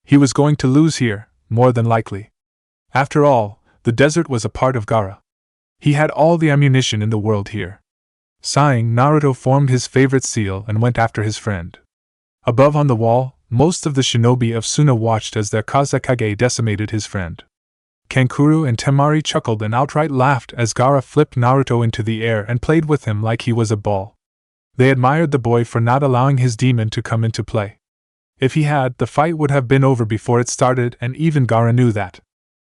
He was going to lose here, more than likely. After all, the desert was a part of Gaara. He had all the ammunition in the world here. Sighing, Naruto formed his favorite seal and went after his friend. Above on the wall, most of the shinobi of Suna watched as their kazekage decimated his friend. Kankura and Temari chuckled and outright laughed as Gaara flipped Naruto into the air and played with him like he was a ball. They admired the boy for not allowing his demon to come into play. If he had, the fight would have been over before it started, and even Gaara knew that.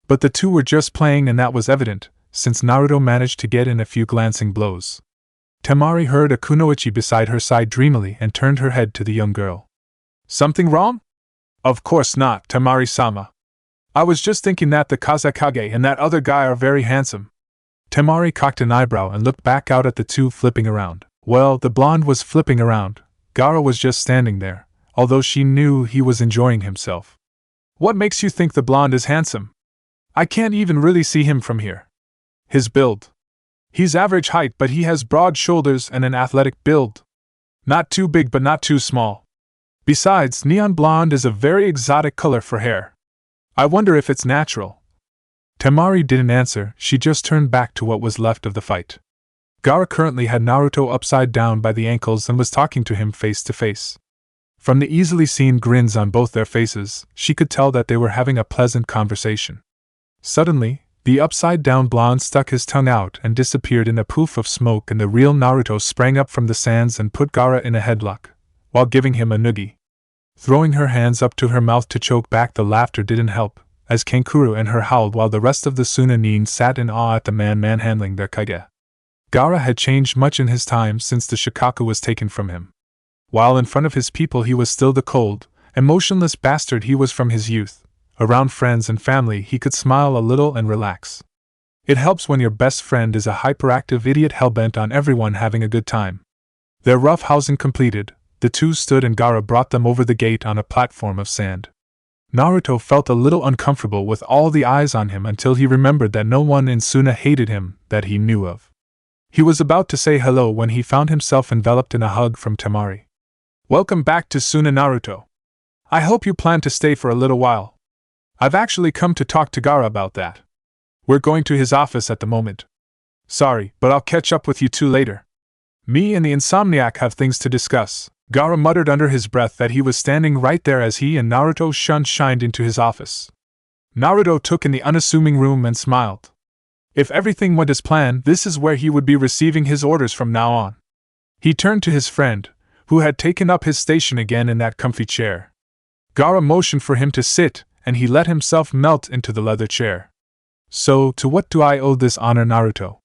But the two were just playing, and that was evident, since Naruto managed to get in a few glancing blows. Temari heard a kunoichi beside her side dreamily and turned her head to the young girl. Something wrong? Of course not, Temari-sama. I was just thinking that the kazekage and that other guy are very handsome. Temari cocked an eyebrow and looked back out at the two flipping around. Well, the blonde was flipping around. Gaara was just standing there, although she knew he was enjoying himself. What makes you think the blonde is handsome? I can't even really see him from here. His build. He's average height, but he has broad shoulders and an athletic build. Not too big but not too small. Besides, neon blonde is a very exotic color for hair. I wonder if it's natural. Temari didn't answer, she just turned back to what was left of the fight. Gaara currently had Naruto upside down by the ankles and was talking to him face to face. From the easily seen grins on both their faces, she could tell that they were having a pleasant conversation. Suddenly, the upside-down blonde stuck his tongue out and disappeared in a poof of smoke, and the real Naruto sprang up from the sands and put Gaara in a headlock, while giving him a noogie. Throwing her hands up to her mouth to choke back the laughter didn't help, as Kankuro and her howled while the rest of the Suna nin sat in awe at the man manhandling their kage. Gaara had changed much in his time since the shikaku was taken from him. While in front of his people he was still the cold, emotionless bastard he was from his youth, around friends and family he could smile a little and relax. It helps when your best friend is a hyperactive idiot hellbent on everyone having a good time. Their rough housing completed, the two stood and Gaara brought them over the gate on a platform of sand. Naruto felt a little uncomfortable with all the eyes on him until he remembered that no one in Suna hated him that he knew of. He was about to say hello when he found himself enveloped in a hug from Temari. "Welcome back to Suna, Naruto. I hope you plan to stay for a little while. I've actually come to talk to Gaara about that. We're going to his office at the moment. Sorry, but I'll catch up with you two later. Me and the Insomniac have things to discuss." Gaara muttered under his breath that he was standing right there as he and Naruto shined into his office. Naruto took in the unassuming room and smiled. If everything went as planned, this is where he would be receiving his orders from now on. He turned to his friend, who had taken up his station again in that comfy chair. Gaara motioned for him to sit, and he let himself melt into the leather chair. "So, to what do I owe this honor, Naruto?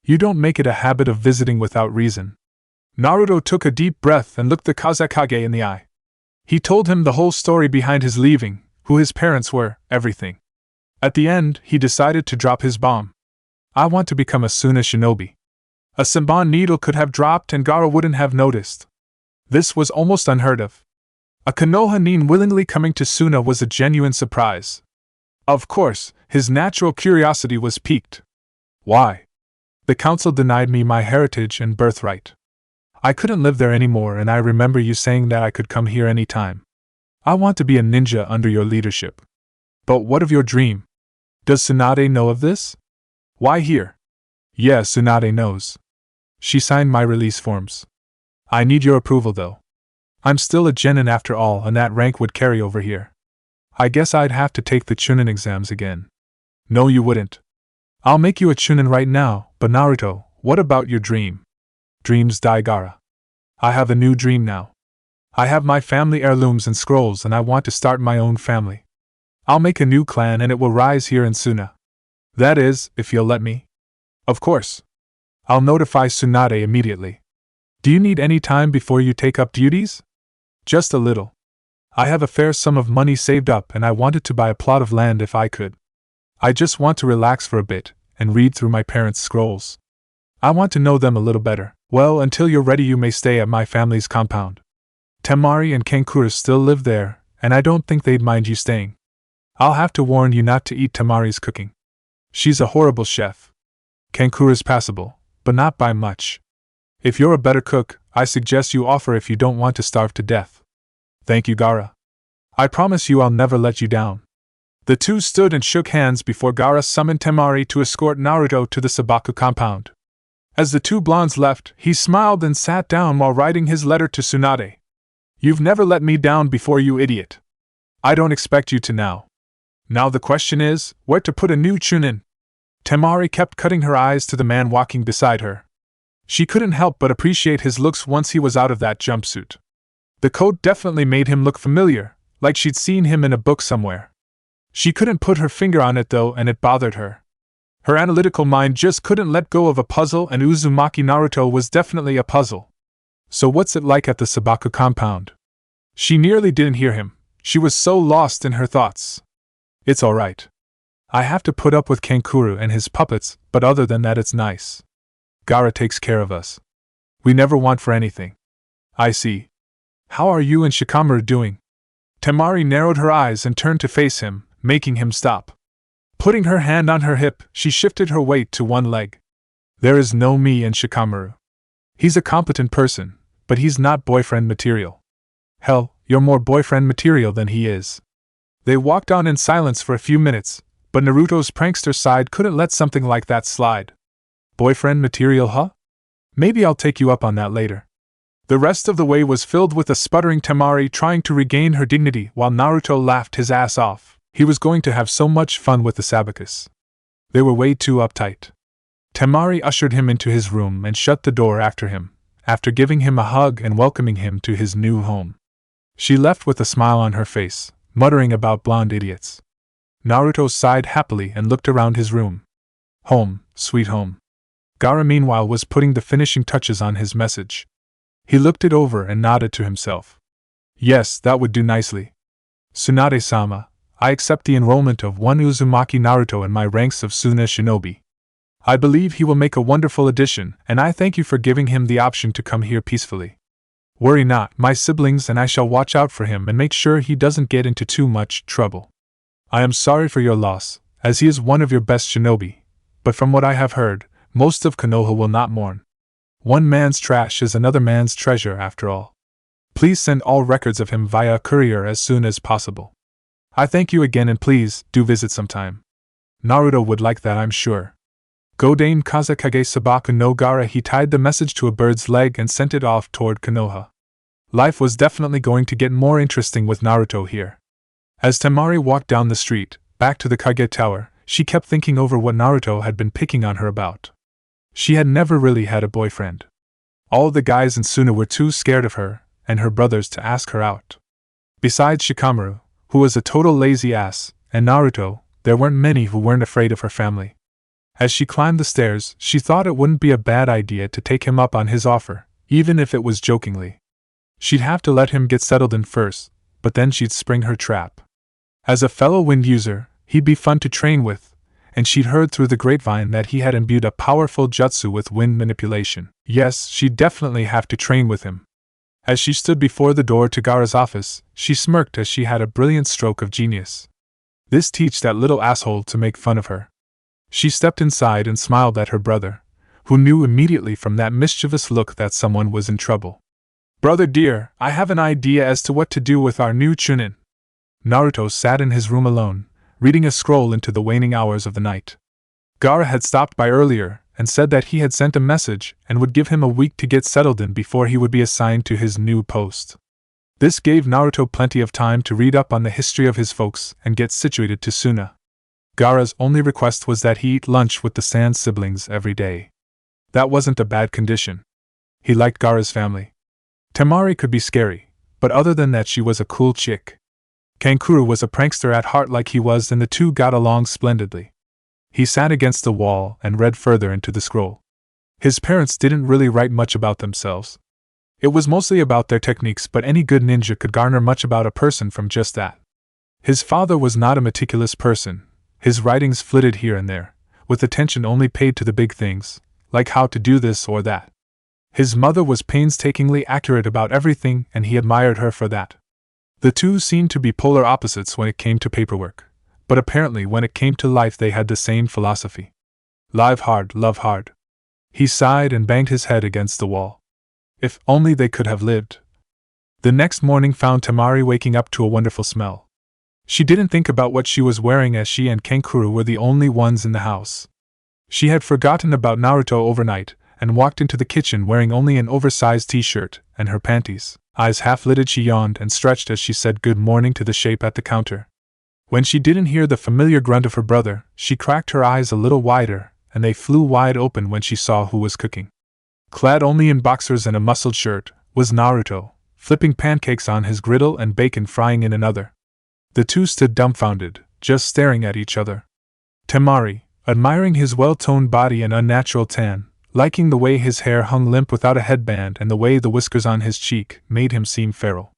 You don't make it a habit of visiting without reason." Naruto took a deep breath and looked the kazekage in the eye. He told him the whole story behind his leaving, who his parents were, everything. At the end, he decided to drop his bomb. "I want to become a Suna shinobi." A Senbon needle could have dropped and Gaara wouldn't have noticed. This was almost unheard of. A Konoha nin willingly coming to Suna was a genuine surprise. Of course, his natural curiosity was piqued. "Why?" "The council denied me my heritage and birthright. I couldn't live there anymore, and I remember you saying that I could come here any time. I want to be a ninja under your leadership." "But what of your dream? Does Tsunade know of this?" "Why here?" "Yeah, Tsunade knows. She signed my release forms. I need your approval though. I'm still a genin after all, and that rank would carry over here. I guess I'd have to take the Chunin exams again." "No, you wouldn't. I'll make you a Chunin right now, but Naruto, what about your dream?" "Dreams die, Gaara. I have a new dream now. I have my family heirlooms and scrolls, and I want to start my own family. I'll make a new clan and it will rise here in Suna. That is, if you'll let me." "Of course. I'll notify Tsunade immediately. Do you need any time before you take up duties?" "Just a little. I have a fair sum of money saved up and I wanted to buy a plot of land if I could. I just want to relax for a bit and read through my parents' scrolls. I want to know them a little better. Well, until you're ready you may stay at my family's compound. Temari and Kankuro still live there, and I don't think they'd mind you staying. I'll have to warn you not to eat Temari's cooking. She's a horrible chef. Kankuro's passable, but not by much. If you're a better cook, I suggest you offer if you don't want to starve to death." "Thank you, Gaara. I promise you I'll never let you down." The two stood and shook hands before Gaara summoned Temari to escort Naruto to the Sabaku compound. As the two blondes left, he smiled and sat down while writing his letter to Tsunade. "You've never let me down before, you idiot. I don't expect you to now. Now the question is, where to put a new Chunin?" Temari kept cutting her eyes to the man walking beside her. She couldn't help but appreciate his looks once he was out of that jumpsuit. The coat definitely made him look familiar, like she'd seen him in a book somewhere. She couldn't put her finger on it though, and it bothered her. Her analytical mind just couldn't let go of a puzzle, and Uzumaki Naruto was definitely a puzzle. "So what's it like at the Sabaku compound?" She nearly didn't hear him. She was so lost in her thoughts. "It's alright. I have to put up with Kankuro and his puppets, but other than that it's nice. Gaara takes care of us. We never want for anything." "I see. How are you and Shikamaru doing?" Temari narrowed her eyes and turned to face him, making him stop. Putting her hand on her hip, she shifted her weight to one leg. "There is no me and Shikamaru. He's a competent person, but he's not boyfriend material. Hell, you're more boyfriend material than he is." They walked on in silence for a few minutes, but Naruto's prankster side couldn't let something like that slide. "Boyfriend material, huh? Maybe I'll take you up on that later." The rest of the way was filled with a sputtering Temari trying to regain her dignity while Naruto laughed his ass off. He was going to have so much fun with the Sabacus. They were way too uptight. Temari ushered him into his room and shut the door after him, after giving him a hug and welcoming him to his new home. She left with a smile on her face, muttering about blonde idiots. Naruto sighed happily and looked around his room. Home, sweet home. Gaara meanwhile was putting the finishing touches on his message. He looked it over and nodded to himself. Yes, that would do nicely. Tsunade-sama, I accept the enrollment of one Uzumaki Naruto in my ranks of Suna Shinobi. I believe he will make a wonderful addition, and I thank you for giving him the option to come here peacefully. Worry not, my siblings and I shall watch out for him and make sure he doesn't get into too much trouble. I am sorry for your loss, as he is one of your best shinobi, but from what I have heard, most of Konoha will not mourn. One man's trash is another man's treasure after all. Please send all records of him via a courier as soon as possible. I thank you again and please, do visit sometime. Naruto would like that, I'm sure. Godane kazekage sabaku no gaara. He tied the message to a bird's leg and sent it off toward Konoha. Life was definitely going to get more interesting with Naruto here. As Temari walked down the street, back to the Kage Tower, she kept thinking over what Naruto had been picking on her about. She had never really had a boyfriend. All the guys in Suna were too scared of her and her brothers to ask her out. Besides Shikamaru, who was a total lazy ass, and Naruto, there weren't many who weren't afraid of her family. As she climbed the stairs, she thought it wouldn't be a bad idea to take him up on his offer, even if it was jokingly. She'd have to let him get settled in first, but then she'd spring her trap. As a fellow wind user, he'd be fun to train with, and she'd heard through the grapevine that he had imbued a powerful jutsu with wind manipulation. Yes, she'd definitely have to train with him. As she stood before the door to Gaara's office, she smirked as she had a brilliant stroke of genius. This teach that little asshole to make fun of her. She stepped inside and smiled at her brother, who knew immediately from that mischievous look that someone was in trouble. Brother dear, I have an idea as to what to do with our new Chunin. Naruto sat in his room alone, reading a scroll into the waning hours of the night. Gaara had stopped by earlier and said that he had sent a message and would give him a week to get settled in before he would be assigned to his new post. This gave Naruto plenty of time to read up on the history of his folks and get situated to Suna. Gaara's only request was that he eat lunch with the Sand siblings every day. That wasn't a bad condition. He liked Gaara's family. Temari could be scary, but other than that she was a cool chick. Kankuro was a prankster at heart like he was, and the two got along splendidly. He sat against the wall and read further into the scroll. His parents didn't really write much about themselves. It was mostly about their techniques, but any good ninja could garner much about a person from just that. His father was not a meticulous person. His writings flitted here and there, with attention only paid to the big things, like how to do this or that. His mother was painstakingly accurate about everything, and he admired her for that. The two seemed to be polar opposites when it came to paperwork, but apparently when it came to life they had the same philosophy. Live hard, love hard. He sighed and banged his head against the wall. If only they could have lived. The next morning found Temari waking up to a wonderful smell. She didn't think about what she was wearing, as she and Kankuro were the only ones in the house. She had forgotten about Naruto overnight, and walked into the kitchen wearing only an oversized t-shirt and her panties. Eyes half-lidded, she yawned and stretched as she said good morning to the shape at the counter. When she didn't hear the familiar grunt of her brother, she cracked her eyes a little wider, and they flew wide open when she saw who was cooking. Clad only in boxers and a muscled shirt, was Naruto, flipping pancakes on his griddle and bacon frying in another. The two stood dumbfounded, just staring at each other. Temari, admiring his well-toned body and unnatural tan, liking the way his hair hung limp without a headband and the way the whiskers on his cheek made him seem feral.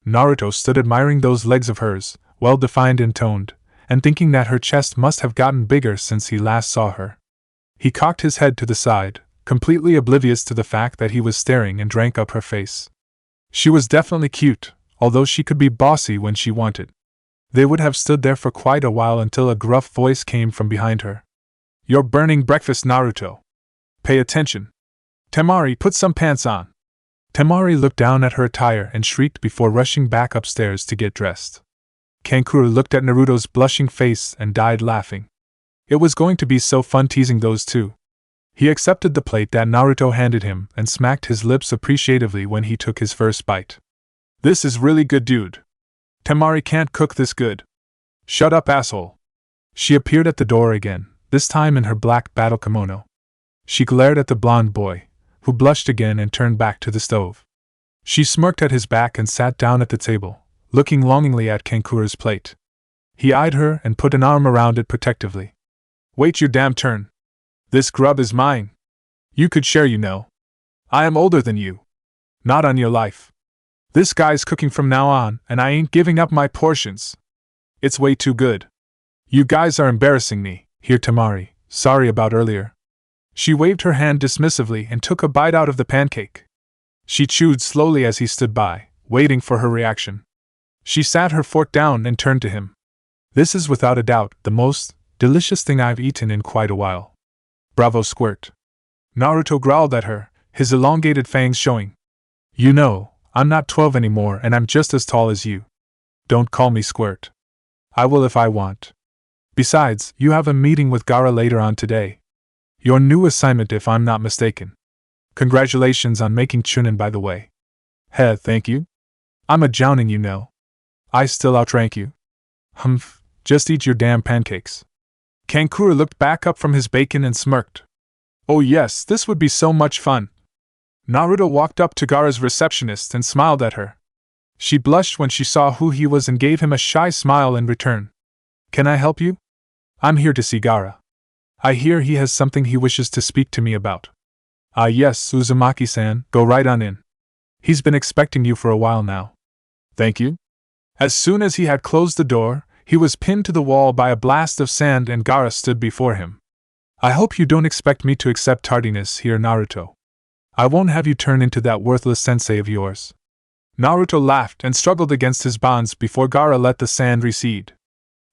Naruto stood admiring those legs of hers, well-defined and toned, and thinking that her chest must have gotten bigger since he last saw her. He cocked his head to the side, completely oblivious to the fact that he was staring, and drank up her face. She was definitely cute, although she could be bossy when she wanted. They would have stood there for quite a while until a gruff voice came from behind her. You're burning breakfast, Naruto. Pay attention. Temari, put some pants on. Temari looked down at her attire and shrieked before rushing back upstairs to get dressed. Kankuro looked at Naruto's blushing face and died laughing. It was going to be so fun teasing those two. He accepted the plate that Naruto handed him and smacked his lips appreciatively when he took his first bite. This is really good, dude. Temari can't cook this good. Shut up, asshole. She appeared at the door again, this time in her black battle kimono. She glared at the blonde boy, who blushed again and turned back to the stove. She smirked at his back and sat down at the table, looking longingly at Kankuro's plate. He eyed her and put an arm around it protectively. Wait your damn turn. This grub is mine. You could share, you know. I am older than you. Not on your life. This guy's cooking from now on, and I ain't giving up my portions. It's way too good. You guys are embarrassing me. Here, Tamari. Sorry about earlier. She waved her hand dismissively and took a bite out of the pancake. She chewed slowly as he stood by, waiting for her reaction. She sat her fork down and turned to him. This is without a doubt the most delicious thing I've eaten in quite a while. Bravo, Squirt. Naruto growled at her, his elongated fangs showing. You know, I'm not 12 anymore and I'm just as tall as you. Don't call me Squirt. I will if I want. Besides, you have a meeting with Gaara later on today. Your new assignment, if I'm not mistaken. Congratulations on making Chunin, by the way. Heh, thank you. I'm a Jounin, you know. I still outrank you. Humph, just eat your damn pancakes. Kankura looked back up from his bacon and smirked. Oh yes, this would be so much fun. Naruto walked up to Gaara's receptionist and smiled at her. She blushed when she saw who he was and gave him a shy smile in return. Can I help you? I'm here to see Gaara. I hear he has something he wishes to speak to me about. Ah yes, Uzumaki-san, go right on in. He's been expecting you for a while now. Thank you. As soon as he had closed the door, he was pinned to the wall by a blast of sand and Gaara stood before him. I hope you don't expect me to accept tardiness here, Naruto. I won't have you turn into that worthless sensei of yours. Naruto laughed and struggled against his bonds before Gaara let the sand recede.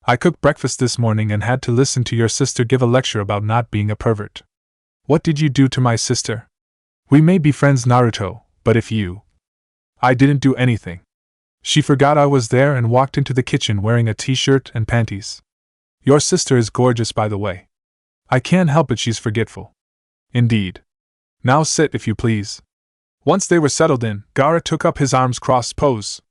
I cooked breakfast this morning and had to listen to your sister give a lecture about not being a pervert. What did you do to my sister? We may be friends, Naruto, but if you... I didn't do anything. She forgot I was there and walked into the kitchen wearing a t-shirt and panties. Your sister is gorgeous, by the way. I can't help it, she's forgetful. Indeed. Now sit, if you please. Once they were settled in, Gaara took up his arms crossed pose.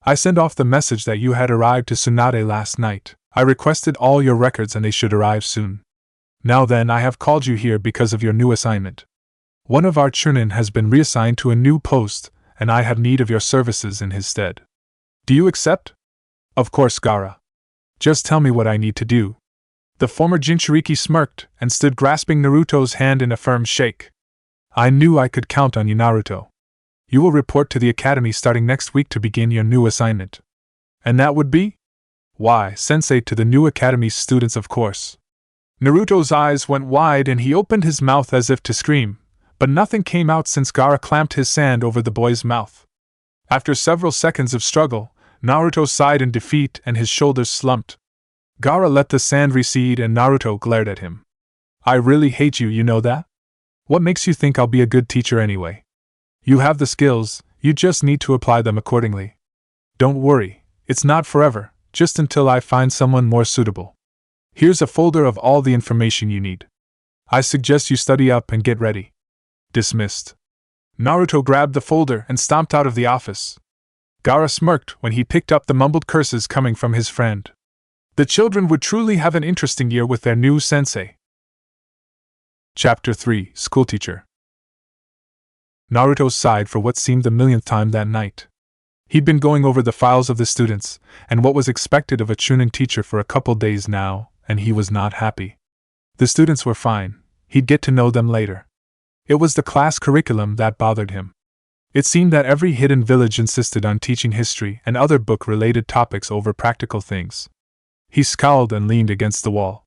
I sent off the message that you had arrived to Tsunade last night. I requested all your records and they should arrive soon. Now then, I have called you here because of your new assignment. One of our Chunin has been reassigned to a new post, and I have need of your services in his stead. Do you accept? Of course, Gaara. Just tell me what I need to do. The former Jinchuriki smirked and stood grasping Naruto's hand in a firm shake. I knew I could count on you, Naruto. You will report to the academy starting next week to begin your new assignment. And that would be? Why, sensei to the new academy's students, of course. Naruto's eyes went wide and he opened his mouth as if to scream, but nothing came out since Gaara clamped his hand over the boy's mouth. After several seconds of struggle, Naruto sighed in defeat and his shoulders slumped. Gaara let the sand recede and Naruto glared at him. I really hate you, you know that? What makes you think I'll be a good teacher anyway? You have the skills, you just need to apply them accordingly. Don't worry, it's not forever, just until I find someone more suitable. Here's a folder of all the information you need. I suggest you study up and get ready. Dismissed. Naruto grabbed the folder and stomped out of the office. Gaara smirked when he picked up the mumbled curses coming from his friend. The children would truly have an interesting year with their new sensei. Chapter 3: Schoolteacher. Naruto sighed for what seemed the millionth time that night. He'd been going over the files of the students, and what was expected of a Chunin teacher for a couple days now, and he was not happy. The students were fine, he'd get to know them later. It was the class curriculum that bothered him. It seemed that every hidden village insisted on teaching history and other book-related topics over practical things. He scowled and leaned against the wall.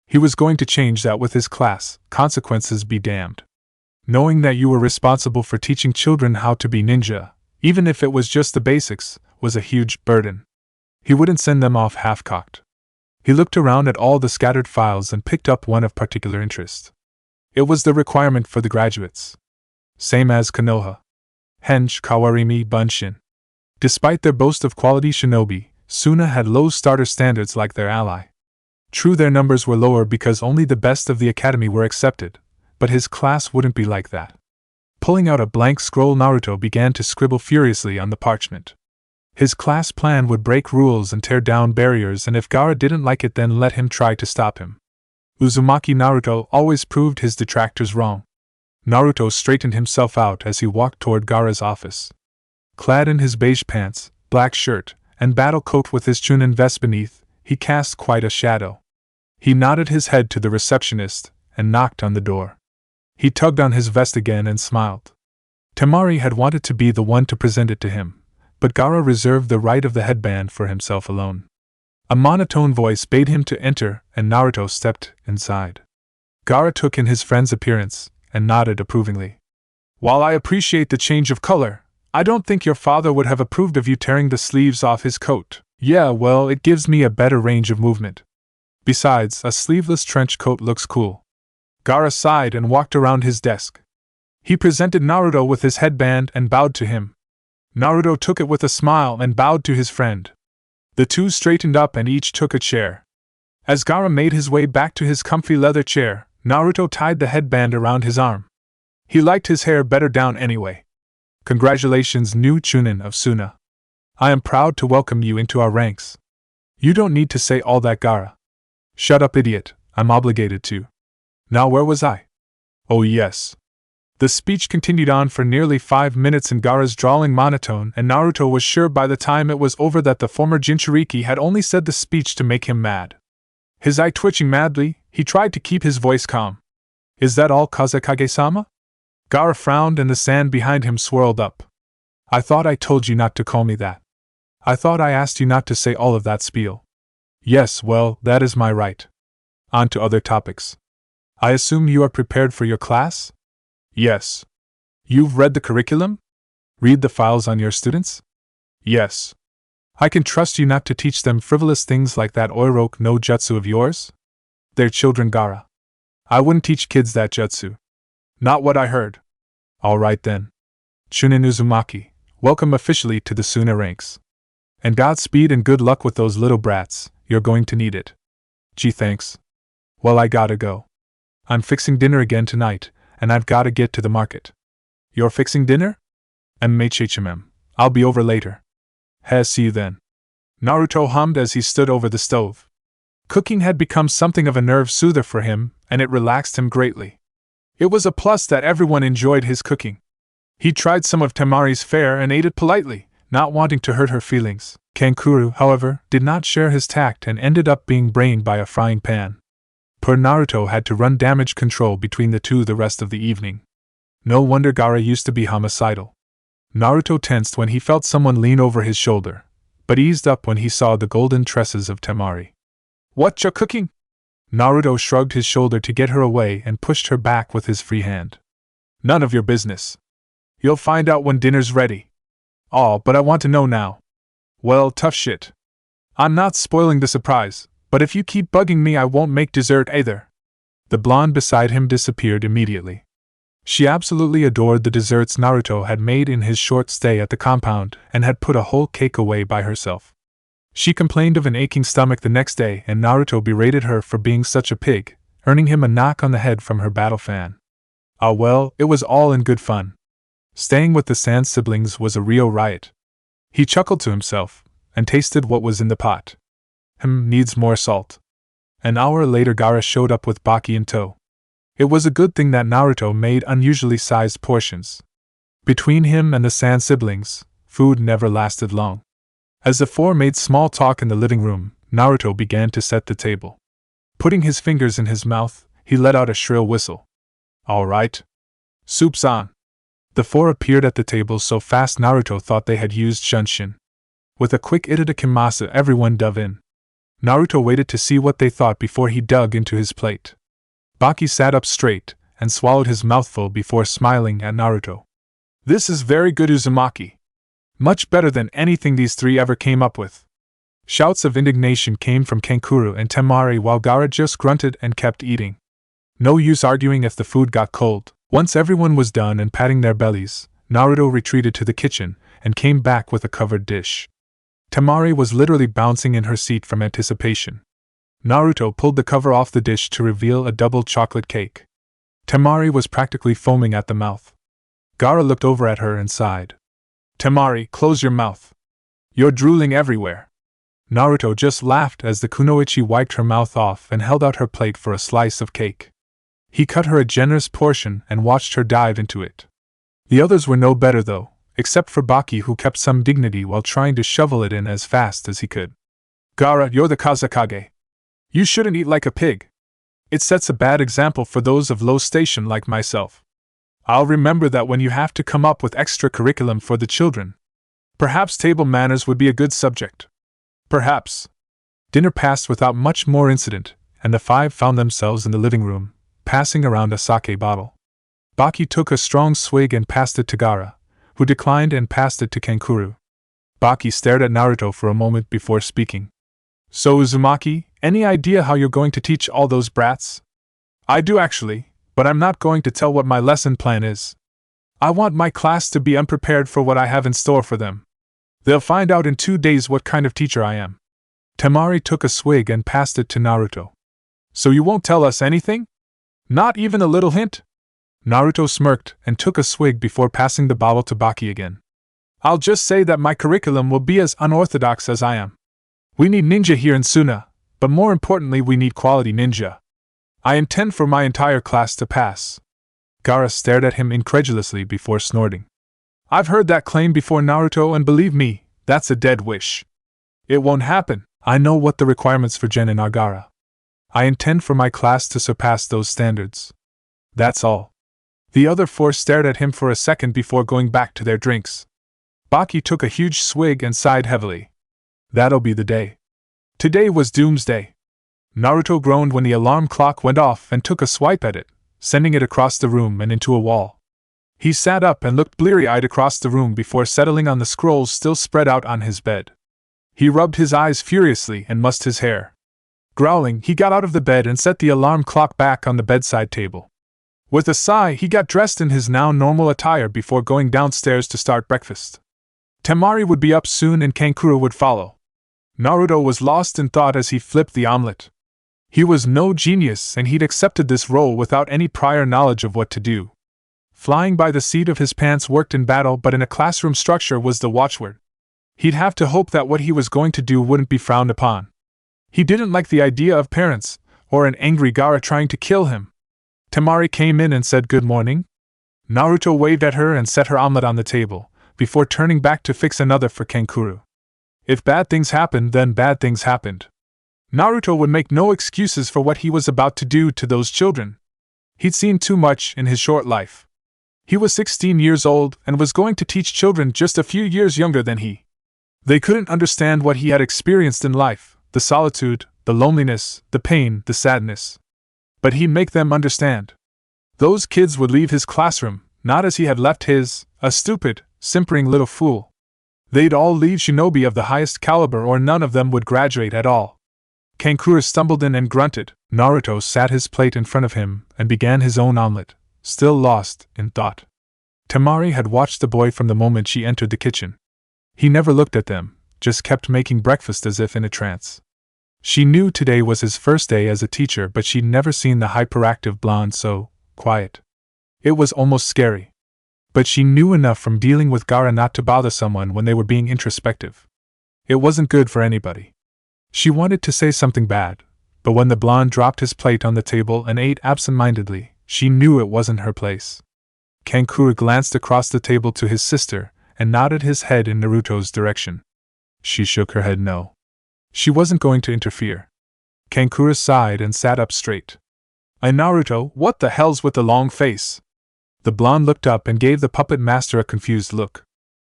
He was going to change that with his class, consequences be damned. Knowing that you were responsible for teaching children how to be ninja, even if it was just the basics, was a huge burden. He wouldn't send them off half-cocked. He looked around at all the scattered files and picked up one of particular interest. It was the requirement for the graduates. Same as Konoha. Hench Kawarimi Bunshin. Despite their boast of quality shinobi, Suna had low starter standards like their ally. True, their numbers were lower because only the best of the academy were accepted, but his class wouldn't be like that. Pulling out a blank scroll, Naruto began to scribble furiously on the parchment. His class plan would break rules and tear down barriers, and if Gaara didn't like it, then let him try to stop him. Uzumaki Naruto always proved his detractors wrong. Naruto straightened himself out as he walked toward Gaara's office. Clad in his beige pants, black shirt, and battle coat with his Chunin vest beneath, he cast quite a shadow. He nodded his head to the receptionist and knocked on the door. He tugged on his vest again and smiled. Temari had wanted to be the one to present it to him, but Gaara reserved the right of the headband for himself alone. A monotone voice bade him to enter, and Naruto stepped inside. Gaara took in his friend's appearance and nodded approvingly. While I appreciate the change of color, I don't think your father would have approved of you tearing the sleeves off his coat. Yeah, well, it gives me a better range of movement. Besides, a sleeveless trench coat looks cool. Gaara sighed and walked around his desk. He presented Naruto with his headband and bowed to him. Naruto took it with a smile and bowed to his friend. The two straightened up and each took a chair. As Gaara made his way back to his comfy leather chair, Naruto tied the headband around his arm. He liked his hair better down anyway. Congratulations, new Chunin of Suna. I am proud to welcome you into our ranks. You don't need to say all that, Gaara. Shut up, idiot, I'm obligated to. Now where was I? Oh yes. The speech continued on for nearly 5 minutes in Gaara's drawling monotone, and Naruto was sure by the time it was over that the former Jinchuriki had only said the speech to make him mad. His eye twitching madly, he tried to keep his voice calm. Is that all, Kazekage-sama? Gaara frowned and the sand behind him swirled up. I thought I told you not to call me that. I thought I asked you not to say all of that spiel. Yes, well, that is my right. On to other topics. I assume you are prepared for your class? Yes. You've read the curriculum? Read the files on your students? Yes. I can trust you not to teach them frivolous things like that Oiroke no jutsu of yours? They're children, Gaara. I wouldn't teach kids that jutsu. Not what I heard. All right then. Chunin Uzumaki, welcome officially to the Suna ranks. And Godspeed and good luck with those little brats, you're going to need it. Gee, thanks. Well, I gotta go. I'm fixing dinner again tonight, and I've gotta get to the market. You're fixing dinner? I'll be over later. See you then. Naruto hummed as he stood over the stove. Cooking had become something of a nerve soother for him, and it relaxed him greatly. It was a plus that everyone enjoyed his cooking. He tried some of Temari's fare and ate it politely, not wanting to hurt her feelings. Kankuro, however, did not share his tact and ended up being brained by a frying pan. Poor Naruto had to run damage control between the two the rest of the evening. No wonder Gaara used to be homicidal. Naruto tensed when he felt someone lean over his shoulder, but eased up when he saw the golden tresses of Temari. What you cooking? Naruto shrugged his shoulder to get her away and pushed her back with his free hand. None of your business. You'll find out when dinner's ready. Aw, but I want to know now. Well, tough shit. I'm not spoiling the surprise, but if you keep bugging me I won't make dessert either. The blonde beside him disappeared immediately. She absolutely adored the desserts Naruto had made in his short stay at the compound and had put a whole cake away by herself. She complained of an aching stomach the next day and Naruto berated her for being such a pig, earning him a knock on the head from her battle fan. Ah well, it was all in good fun. Staying with the Sand siblings was a real riot. He chuckled to himself and tasted what was in the pot. Needs more salt. An hour later Gaara showed up with Baki in tow. It was a good thing that Naruto made unusually sized portions. Between him and the Sand siblings, food never lasted long. As the four made small talk in the living room, Naruto began to set the table. Putting his fingers in his mouth, he let out a shrill whistle. All right. Soup's on. The four appeared at the table so fast Naruto thought they had used Shunshin. With a quick itadakimasa everyone dove in. Naruto waited to see what they thought before he dug into his plate. Baki sat up straight and swallowed his mouthful before smiling at Naruto. This is very good Uzumaki. Much better than anything these three ever came up with. Shouts of indignation came from Kankuro and Temari while Gaara just grunted and kept eating. No use arguing if the food got cold. Once everyone was done and patting their bellies, Naruto retreated to the kitchen and came back with a covered dish. Temari was literally bouncing in her seat from anticipation. Naruto pulled the cover off the dish to reveal a double chocolate cake. Temari was practically foaming at the mouth. Gaara looked over at her and sighed. Temari, close your mouth. You're drooling everywhere. Naruto just laughed as the kunoichi wiped her mouth off and held out her plate for a slice of cake. He cut her a generous portion and watched her dive into it. The others were no better though, except for Baki who kept some dignity while trying to shovel it in as fast as he could. Gaara, you're the kazekage. You shouldn't eat like a pig. It sets a bad example for those of low station like myself. I'll remember that when you have to come up with extra curriculum for the children. Perhaps table manners would be a good subject. Perhaps. Dinner passed without much more incident, and the five found themselves in the living room, passing around a sake bottle. Baki took a strong swig and passed it to Gaara, who declined and passed it to Kankuro. Baki stared at Naruto for a moment before speaking. So Uzumaki, any idea how you're going to teach all those brats? I do actually, but I'm not going to tell what my lesson plan is. I want my class to be unprepared for what I have in store for them. They'll find out in 2 days what kind of teacher I am. Temari took a swig and passed it to Naruto. So you won't tell us anything? Not even a little hint? Naruto smirked and took a swig before passing the bottle to Baki again. I'll just say that my curriculum will be as unorthodox as I am. We need ninja here in Suna, but more importantly we need quality ninja. I intend for my entire class to pass. Gaara stared at him incredulously before snorting. I've heard that claim before, Naruto, and believe me, that's a dead wish. It won't happen. I know what the requirements for Genin are, Gaara. I intend for my class to surpass those standards. That's all. The other four stared at him for a second before going back to their drinks. Baki took a huge swig and sighed heavily. That'll be the day. Today was doomsday. Naruto groaned when the alarm clock went off and took a swipe at it, sending it across the room and into a wall. He sat up and looked bleary-eyed across the room before settling on the scrolls still spread out on his bed. He rubbed his eyes furiously and mussed his hair. Growling, he got out of the bed and set the alarm clock back on the bedside table. With a sigh, he got dressed in his now normal attire before going downstairs to start breakfast. Temari would be up soon and Kankuro would follow. Naruto was lost in thought as he flipped the omelet. He was no genius and he'd accepted this role without any prior knowledge of what to do. Flying by the seat of his pants worked in battle, but in a classroom structure was the watchword. He'd have to hope that what he was going to do wouldn't be frowned upon. He didn't like the idea of parents, or an angry Gaara trying to kill him. Temari came in and said good morning. Naruto waved at her and set her omelet on the table, before turning back to fix another for Kankuro. If bad things happened, then bad things happened. Naruto would make no excuses for what he was about to do to those children. He'd seen too much in his short life. He was 16 years old and was going to teach children just a few years younger than he. They couldn't understand what he had experienced in life, the solitude, the loneliness, the pain, the sadness. But he'd make them understand. Those kids would leave his classroom, not as he had left his, a stupid, simpering little fool. They'd all leave Shinobi of the highest caliber, or none of them would graduate at all. Kankuro stumbled in and grunted. Naruto sat his plate in front of him and began his own omelet, still lost in thought. Temari had watched the boy from the moment she entered the kitchen. He never looked at them, just kept making breakfast as if in a trance. She knew today was his first day as a teacher, but she'd never seen the hyperactive blonde so quiet. It was almost scary. But she knew enough from dealing with Gaara not to bother someone when they were being introspective. It wasn't good for anybody. She wanted to say something bad, but when the blonde dropped his plate on the table and ate absent-mindedly, she knew it wasn't her place. Kankuro glanced across the table to his sister and nodded his head in Naruto's direction. She shook her head no. She wasn't going to interfere. Kankuro sighed and sat up straight. Naruto, what the hell's with the long face? The blonde looked up and gave the puppet master a confused look.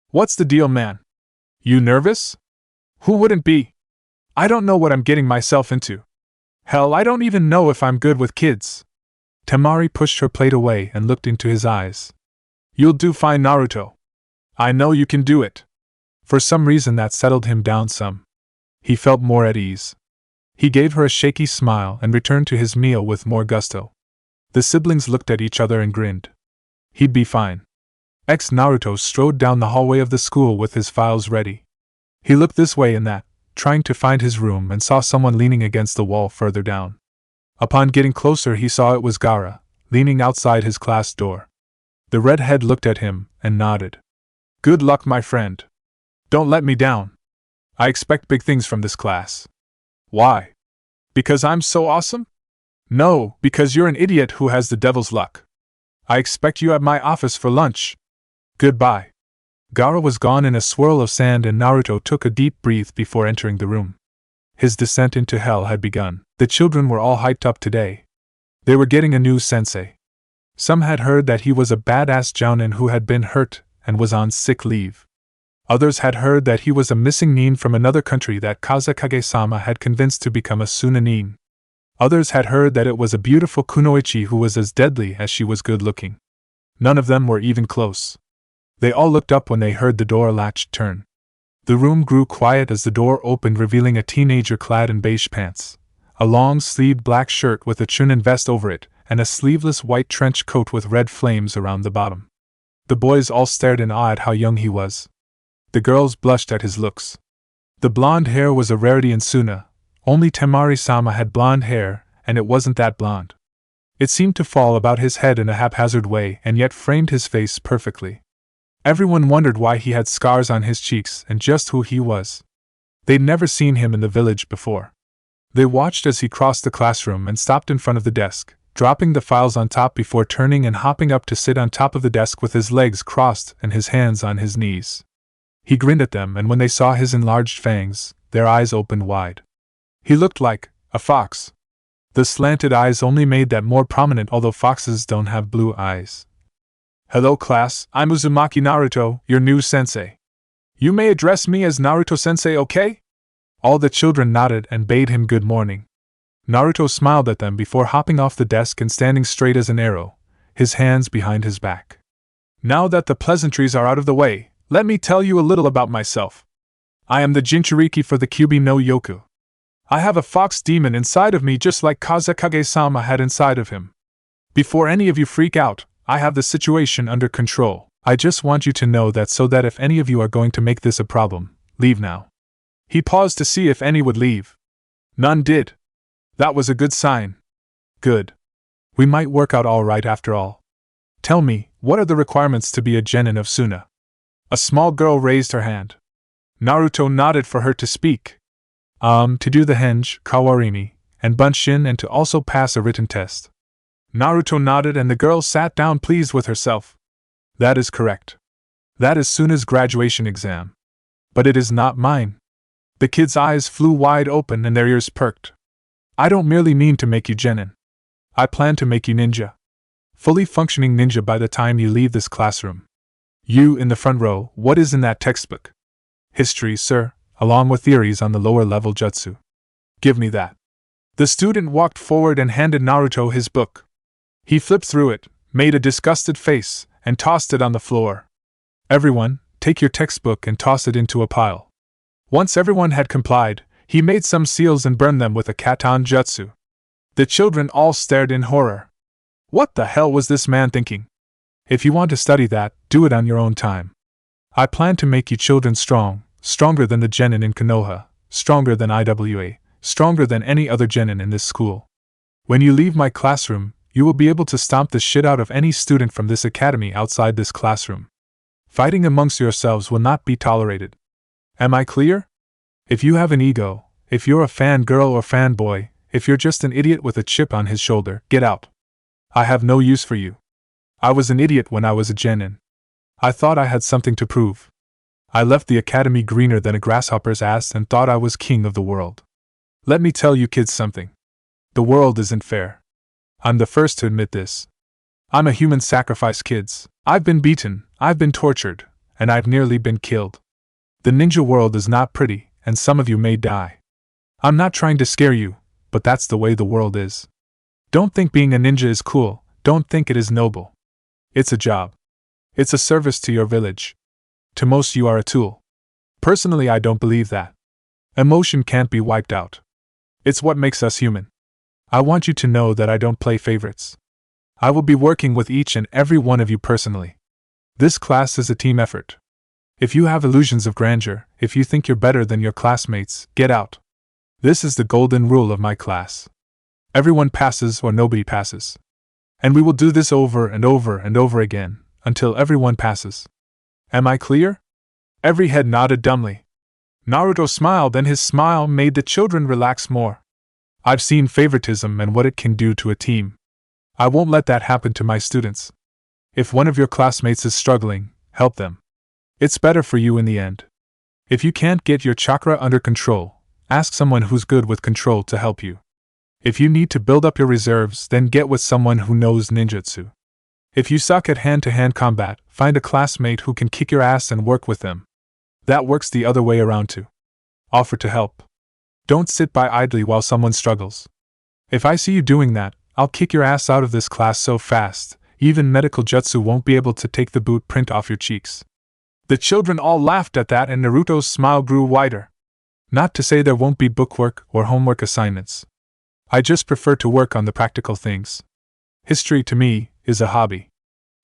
What's the deal, man? You nervous? Who wouldn't be? I don't know what I'm getting myself into. Hell, I don't even know if I'm good with kids. Temari pushed her plate away and looked into his eyes. You'll do fine, Naruto. I know you can do it. For some reason that settled him down some. He felt more at ease. He gave her a shaky smile and returned to his meal with more gusto. The siblings looked at each other and grinned. He'd be fine. Naruto strode down the hallway of the school with his files ready. He looked this way and that, trying to find his room, and saw someone leaning against the wall further down. Upon getting closer, he saw it was Gaara, leaning outside his class door. The redhead looked at him and nodded. Good luck, my friend. Don't let me down. I expect big things from this class. Why? Because I'm so awesome? No, because you're an idiot who has the devil's luck. I expect you at my office for lunch. Goodbye. Gaara was gone in a swirl of sand and Naruto took a deep breath before entering the room. His descent into hell had begun. The children were all hyped up today. They were getting a new sensei. Some had heard that he was a badass jounin who had been hurt and was on sick leave. Others had heard that he was a missing nin from another country that Kazekage-sama had convinced to become a Suna nin. Others had heard that it was a beautiful kunoichi who was as deadly as she was good-looking. None of them were even close. They all looked up when they heard the door latch turn. The room grew quiet as the door opened, revealing a teenager clad in beige pants, a long-sleeved black shirt with a chunin vest over it, and a sleeveless white trench coat with red flames around the bottom. The boys all stared in awe at how young he was. The girls blushed at his looks. The blonde hair was a rarity in Suna. Only Temari-sama had blonde hair, and it wasn't that blonde. It seemed to fall about his head in a haphazard way and yet framed his face perfectly. Everyone wondered why he had scars on his cheeks and just who he was. They'd never seen him in the village before. They watched as he crossed the classroom and stopped in front of the desk, dropping the files on top before turning and hopping up to sit on top of the desk with his legs crossed and his hands on his knees. He grinned at them, and when they saw his enlarged fangs, their eyes opened wide. He looked like a fox. The slanted eyes only made that more prominent, although foxes don't have blue eyes. "Hello class, I'm Uzumaki Naruto, your new sensei. You may address me as Naruto-sensei, okay?" All the children nodded and bade him good morning. Naruto smiled at them before hopping off the desk and standing straight as an arrow, his hands behind his back. "Now that the pleasantries are out of the way, let me tell you a little about myself. I am the Jinchuriki for the Kyubi no Yoku. I have a fox demon inside of me just like Kazekage-sama had inside of him. Before any of you freak out, I have the situation under control. I just want you to know that so that if any of you are going to make this a problem, leave now." He paused to see if any would leave. None did. That was a good sign. Good. We might work out all right after all. Tell me, what are the requirements to be a genin of Suna? A small girl raised her hand. Naruto nodded for her to speak. To do the henge, kawarimi, and bunshin, and to also pass a written test. Naruto nodded and the girl sat down pleased with herself. That is correct. That is Suna's graduation exam. But it is not mine. The kid's eyes flew wide open and their ears perked. I don't merely mean to make you genin. I plan to make you ninja. Fully functioning ninja by the time you leave this classroom. You in the front row, what is in that textbook? History, sir, along with theories on the lower level jutsu. Give me that. The student walked forward and handed Naruto his book. He flipped through it, made a disgusted face, and tossed it on the floor. Everyone, take your textbook and toss it into a pile. Once everyone had complied, he made some seals and burned them with a katon jutsu. The children all stared in horror. What the hell was this man thinking? If you want to study that, do it on your own time. I plan to make you children strong, stronger than the genin in Konoha, stronger than IWA, stronger than any other genin in this school. When you leave my classroom, you will be able to stomp the shit out of any student from this academy outside this classroom. Fighting amongst yourselves will not be tolerated. Am I clear? If you have an ego, if you're a fangirl or fanboy, if you're just an idiot with a chip on his shoulder, get out. I have no use for you. I was an idiot when I was a genin. I thought I had something to prove. I left the academy greener than a grasshopper's ass and thought I was king of the world. Let me tell you kids something. The world isn't fair. I'm the first to admit this. I'm a human sacrifice, kids. I've been beaten, I've been tortured, and I've nearly been killed. The ninja world is not pretty, and some of you may die. I'm not trying to scare you, but that's the way the world is. Don't think being a ninja is cool, don't think it is noble. It's a job. It's a service to your village. To most you are a tool. Personally, I don't believe that. Emotion can't be wiped out. It's what makes us human. I want you to know that I don't play favorites. I will be working with each and every one of you personally. This class is a team effort. If you have illusions of grandeur, if you think you're better than your classmates, get out. This is the golden rule of my class. Everyone passes or nobody passes. And we will do this over and over and over again, until everyone passes. Am I clear? Every head nodded dumbly. Naruto smiled and his smile made the children relax more. I've seen favoritism and what it can do to a team. I won't let that happen to my students. If one of your classmates is struggling, help them. It's better for you in the end. If you can't get your chakra under control, Ask someone who's good with control to help you. If you need to build up your reserves, then get with someone who knows ninjutsu. If you suck at hand-to-hand combat, find a classmate who can kick your ass and work with them. That works the other way around too. Offer to help. Don't sit by idly while someone struggles. If I see you doing that, I'll kick your ass out of this class so fast, even medical jutsu won't be able to take the boot print off your cheeks. The children all laughed at that and Naruto's smile grew wider. Not to say there won't be bookwork or homework assignments. I just prefer to work on the practical things. History, to me, is a hobby.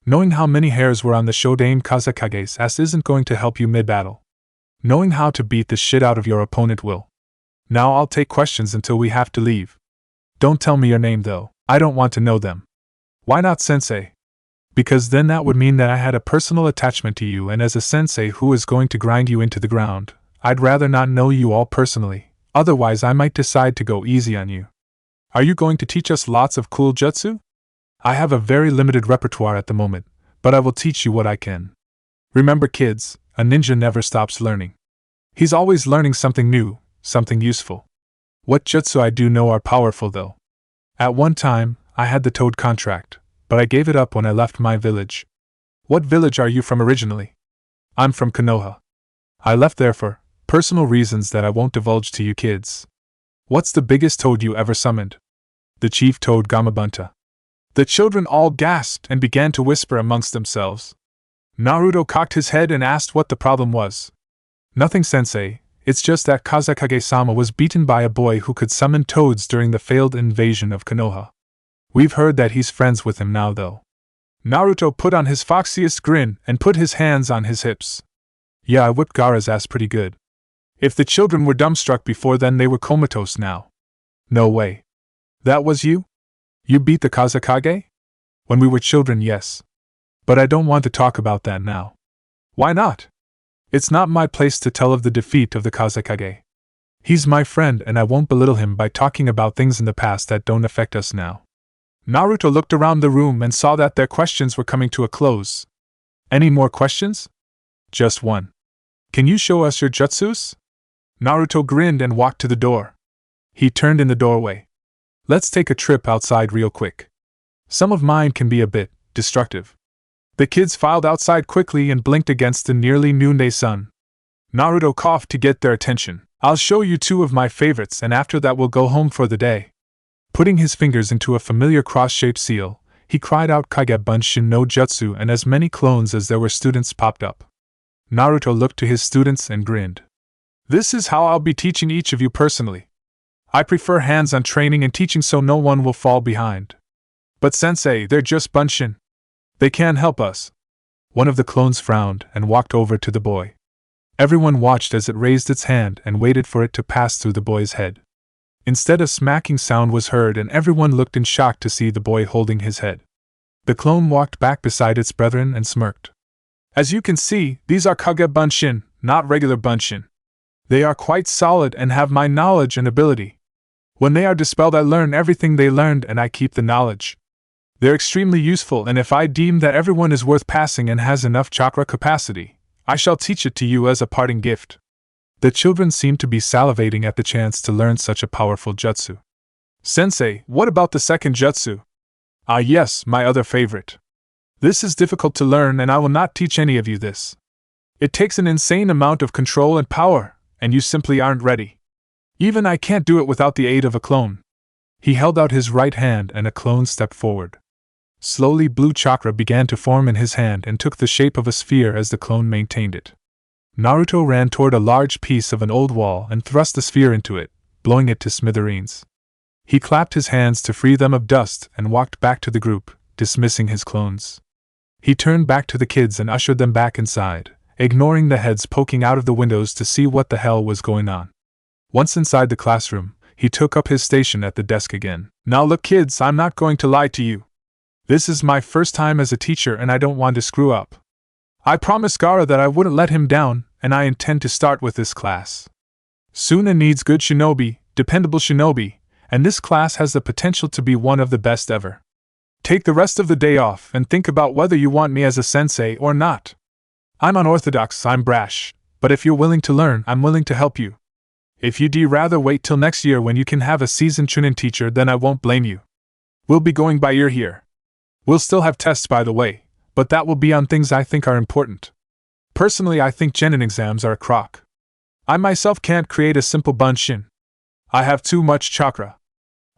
Knowing how many hairs were on the Shodaime Kazekage's ass isn't going to help you mid-battle. Knowing how to beat the shit out of your opponent will. Now I'll take questions until we have to leave. Don't tell me your name though, I don't want to know them. Why not sensei? Because then that would mean that I had a personal attachment to you, and as a sensei who is going to grind you into the ground, I'd rather not know you all personally, otherwise I might decide to go easy on you. Are you going to teach us lots of cool jutsu? I have a very limited repertoire at the moment, but I will teach you what I can. Remember kids, a ninja never stops learning. He's always learning something new, something useful. What jutsu I do know are powerful though. At one time, I had the Toad contract, but I gave it up when I left my village. What village are you from originally? I'm from Konoha. I left there for personal reasons that I won't divulge to you kids. What's the biggest toad you ever summoned? The chief toad Gamabunta. The children all gasped and began to whisper amongst themselves. Naruto cocked his head and asked what the problem was. Nothing, sensei, it's just that Kazekage-sama was beaten by a boy who could summon toads during the failed invasion of Konoha. We've heard that he's friends with him now though. Naruto put on his foxiest grin and put his hands on his hips. Yeah, I whipped Gaara's ass pretty good. If the children were dumbstruck before then, they were comatose now. No way. That was you? You beat the Kazekage? When we were children, yes. But I don't want to talk about that now. Why not? It's not my place to tell of the defeat of the Kazekage. He's my friend and I won't belittle him by talking about things in the past that don't affect us now. Naruto looked around the room and saw that their questions were coming to a close. Any more questions? Just one. Can you show us your jutsus? Naruto grinned and walked to the door. He turned in the doorway. Let's take a trip outside real quick. Some of mine can be a bit destructive. The kids filed outside quickly and blinked against the nearly noonday sun. Naruto coughed to get their attention. I'll show you two of my favorites and after that we'll go home for the day. Putting his fingers into a familiar cross-shaped seal, he cried out Kage Bunshin no Jutsu and as many clones as there were students popped up. Naruto looked to his students and grinned. This is how I'll be teaching each of you personally. I prefer hands-on training and teaching so no one will fall behind. But sensei, they're just Bunshin. They can't help us. One of the clones frowned and walked over to the boy. Everyone watched as it raised its hand and waited for it to pass through the boy's head. Instead, a smacking sound was heard and everyone looked in shock to see the boy holding his head. The clone walked back beside its brethren and smirked. As you can see, these are Kage Bunshin, not regular Bunshin. They are quite solid and have my knowledge and ability. When they are dispelled, I learn everything they learned and I keep the knowledge. They're extremely useful, and if I deem that everyone is worth passing and has enough chakra capacity, I shall teach it to you as a parting gift. The children seemed to be salivating at the chance to learn such a powerful jutsu. Sensei, what about the second jutsu? Ah yes, my other favorite. This is difficult to learn and I will not teach any of you this. It takes an insane amount of control and power, and you simply aren't ready. Even I can't do it without the aid of a clone. He held out his right hand and a clone stepped forward. Slowly blue chakra began to form in his hand and took the shape of a sphere as the clone maintained it. Naruto ran toward a large piece of an old wall and thrust the sphere into it, blowing it to smithereens. He clapped his hands to free them of dust and walked back to the group, dismissing his clones. He turned back to the kids and ushered them back inside, ignoring the heads poking out of the windows to see what the hell was going on. Once inside the classroom, he took up his station at the desk again. Now look kids, I'm not going to lie to you. This is my first time as a teacher and I don't want to screw up. I promised Gaara that I wouldn't let him down, and I intend to start with this class. Suna needs good shinobi, dependable shinobi, and this class has the potential to be one of the best ever. Take the rest of the day off and think about whether you want me as a sensei or not. I'm unorthodox, I'm brash, but if you're willing to learn, I'm willing to help you. If you'd rather wait till next year when you can have a seasoned Chunin teacher, then I won't blame you. We'll be going by ear here. We'll still have tests, by the way, but that will be on things I think are important. Personally, I think genin exams are a crock. I myself can't create a simple bunshin. I have too much chakra.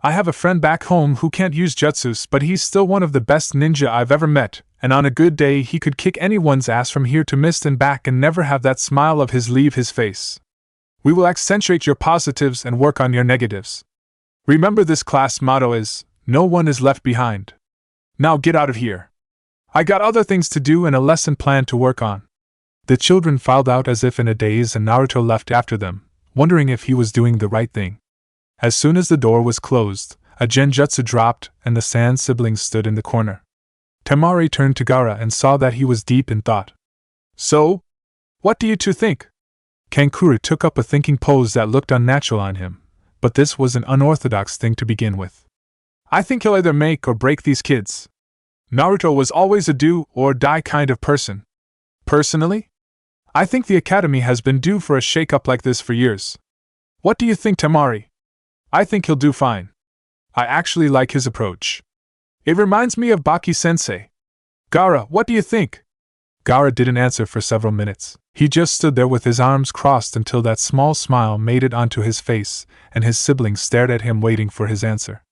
I have a friend back home who can't use jutsus, but he's still one of the best ninja I've ever met, and on a good day he could kick anyone's ass from here to mist and back and never have that smile of his leave his face. We will accentuate your positives and work on your negatives. Remember, this class motto is, no one is left behind. Now get out of here. I got other things to do and a lesson plan to work on. The children filed out as if in a daze, and Naruto left after them, wondering if he was doing the right thing. As soon as the door was closed, a genjutsu dropped and the Sand siblings stood in the corner. Temari turned to Gaara and saw that he was deep in thought. So? What do you two think? Kankuro took up a thinking pose that looked unnatural on him, but this was an unorthodox thing to begin with. I think he'll either make or break these kids. Naruto was always a do or die kind of person. Personally, I think the academy has been due for a shake-up like this for years. What do you think, Temari? I think he'll do fine. I actually like his approach. It reminds me of Baki-sensei. Gaara, what do you think? Gaara didn't answer for several minutes. He just stood there with his arms crossed until that small smile made it onto his face, and his siblings stared at him waiting for his answer.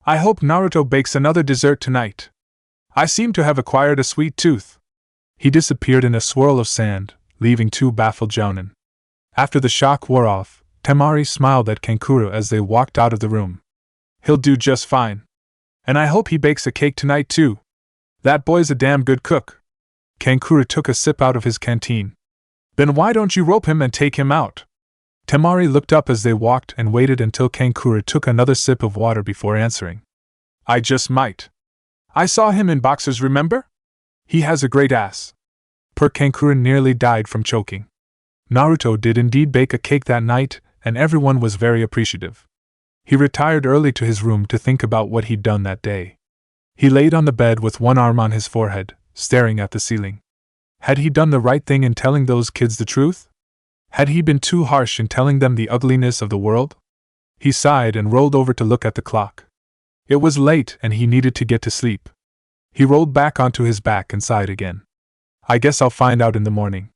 I hope Naruto bakes another dessert tonight. I seem to have acquired a sweet tooth. He disappeared in a swirl of sand, leaving two baffled jounin. After the shock wore off, Temari smiled at Kankuro as they walked out of the room. He'll do just fine. And I hope he bakes a cake tonight too. That boy's a damn good cook. Kankuro took a sip out of his canteen. Then why don't you rope him and take him out? Temari looked up as they walked and waited until Kankuro took another sip of water before answering. I just might. I saw him in boxers, remember? He has a great ass. Poor Kankuro nearly died from choking. Naruto did indeed bake a cake that night, and everyone was very appreciative. He retired early to his room to think about what he'd done that day. He laid on the bed with one arm on his forehead, staring at the ceiling. Had he done the right thing in telling those kids the truth? Had he been too harsh in telling them the ugliness of the world? He sighed and rolled over to look at the clock. It was late and he needed to get to sleep. He rolled back onto his back and sighed again. I guess I'll find out in the morning.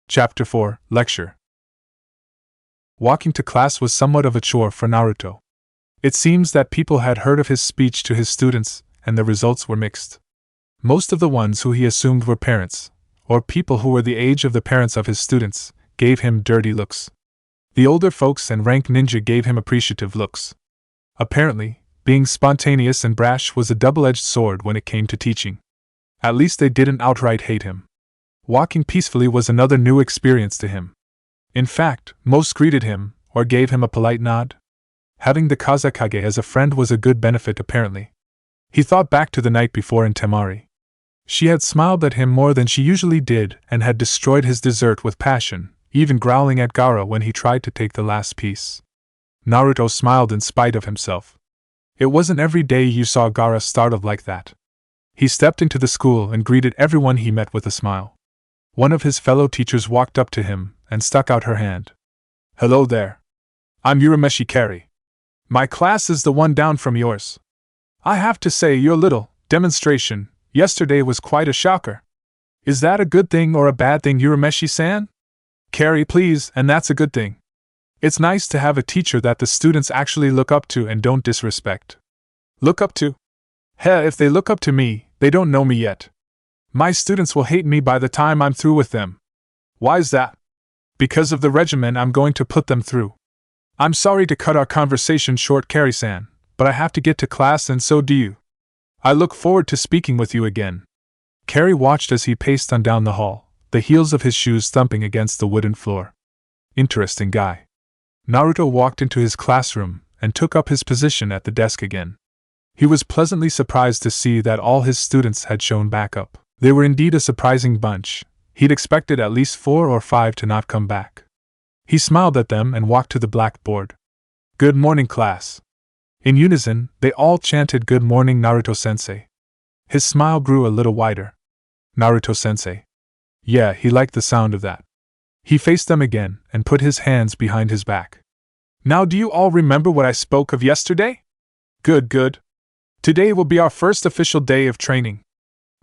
Chapter 4, Lecture. Walking to class was somewhat of a chore for Naruto. It seems that people had heard of his speech to his students, and the results were mixed. Most of the ones who he assumed were parents, or people who were the age of the parents of his students, gave him dirty looks. The older folks and rank ninja gave him appreciative looks. Apparently, being spontaneous and brash was a double-edged sword when it came to teaching. At least they didn't outright hate him. Walking peacefully was another new experience to him. In fact, most greeted him, or gave him a polite nod. Having the kazekage as a friend was a good benefit apparently. He thought back to the night before in Temari. She had smiled at him more than she usually did and had destroyed his dessert with passion, even growling at Gaara when he tried to take the last piece. Naruto smiled in spite of himself. It wasn't every day you saw Gaara startled like that. He stepped into the school and greeted everyone he met with a smile. One of his fellow teachers walked up to him and stuck out her hand. Hello there. I'm Urameshi Kari. My class is the one down from yours. I have to say your little demonstration yesterday was quite a shocker. Is that a good thing or a bad thing, Urameshi-san? Kari, please, and that's a good thing. It's nice to have a teacher that the students actually look up to and don't disrespect. Look up to? Heh, if they look up to me, they don't know me yet. My students will hate me by the time I'm through with them. Why's that? Because of the regimen I'm going to put them through. I'm sorry to cut our conversation short, Kari-san, but I have to get to class and so do you. I look forward to speaking with you again. Kari watched as he paced on down the hall, the heels of his shoes thumping against the wooden floor. Interesting guy. Naruto walked into his classroom and took up his position at the desk again. He was pleasantly surprised to see that all his students had shown back up. They were indeed a surprising bunch. He'd expected at least 4 or 5 to not come back. He smiled at them and walked to the blackboard. Good morning, class. In unison, they all chanted good morning, Naruto-sensei. His smile grew a little wider. Naruto-sensei. Yeah, he liked the sound of that. He faced them again and put his hands behind his back. Now do you all remember what I spoke of yesterday? Good, good. Today will be our first official day of training.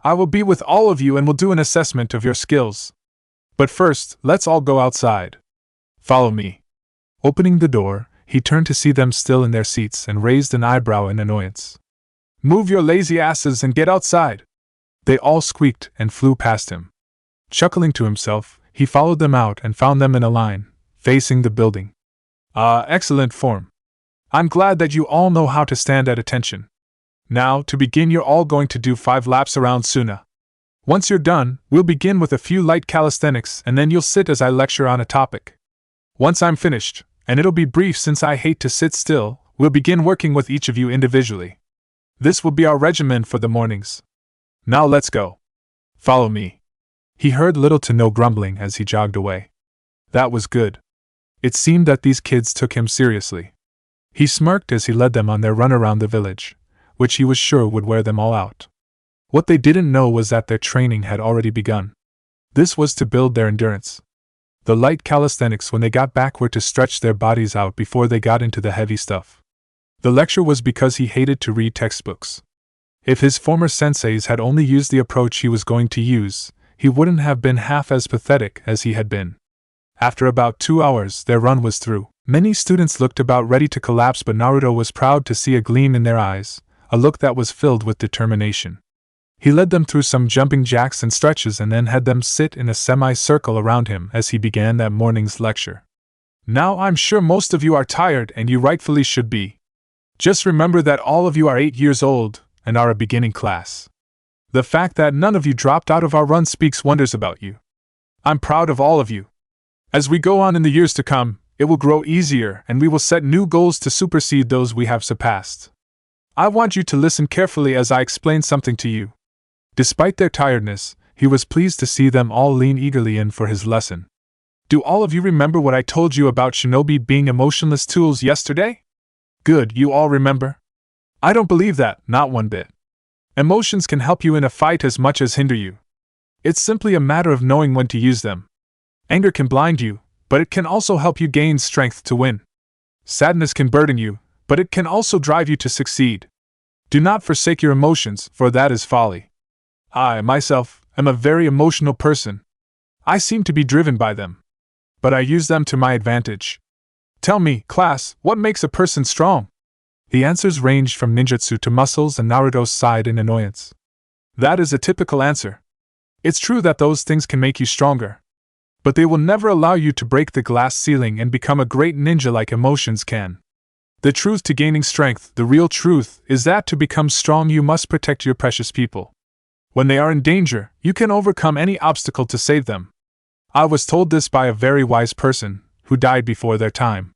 I will be with all of you and will do an assessment of your skills. But first, let's all go outside. Follow me. Opening the door, he turned to see them still in their seats and raised an eyebrow in annoyance. Move your lazy asses and get outside. They all squeaked and flew past him. Chuckling to himself, he followed them out and found them in a line, facing the building. Excellent form. I'm glad that you all know how to stand at attention. Now, to begin, you're all going to do 5 laps around Suna. Once you're done, we'll begin with a few light calisthenics and then you'll sit as I lecture on a topic. Once I'm finished, and it'll be brief since I hate to sit still, we'll begin working with each of you individually. This will be our regimen for the mornings. Now let's go. Follow me. He heard little to no grumbling as he jogged away. That was good. It seemed that these kids took him seriously. He smirked as he led them on their run around the village, which he was sure would wear them all out. What they didn't know was that their training had already begun. This was to build their endurance. The light calisthenics when they got back were to stretch their bodies out before they got into the heavy stuff. The lecture was because he hated to read textbooks. If his former senseis had only used the approach he was going to use, he wouldn't have been half as pathetic as he had been. After about 2 hours, their run was through. Many students looked about ready to collapse, but Naruto was proud to see a gleam in their eyes, a look that was filled with determination. He led them through some jumping jacks and stretches and then had them sit in a semi-circle around him as he began that morning's lecture. Now I'm sure most of you are tired and you rightfully should be. Just remember that all of you are 8 years old and are a beginning class. The fact that none of you dropped out of our run speaks wonders about you. I'm proud of all of you. As we go on in the years to come, it will grow easier and we will set new goals to supersede those we have surpassed. I want you to listen carefully as I explain something to you. Despite their tiredness, he was pleased to see them all lean eagerly in for his lesson. Do all of you remember what I told you about Shinobi being emotionless tools yesterday? Good, you all remember? I don't believe that, not one bit. Emotions can help you in a fight as much as hinder you. It's simply a matter of knowing when to use them. Anger can blind you, but it can also help you gain strength to win. Sadness can burden you, but it can also drive you to succeed. Do not forsake your emotions, for that is folly. I, myself, am a very emotional person. I seem to be driven by them. But I use them to my advantage. Tell me, class, what makes a person strong? The answers ranged from ninjutsu to muscles, and Naruto sighed in annoyance. That is a typical answer. It's true that those things can make you stronger. But they will never allow you to break the glass ceiling and become a great ninja like emotions can. The truth to gaining strength, the real truth, is that to become strong you must protect your precious people. When they are in danger, you can overcome any obstacle to save them. I was told this by a very wise person, who died before their time.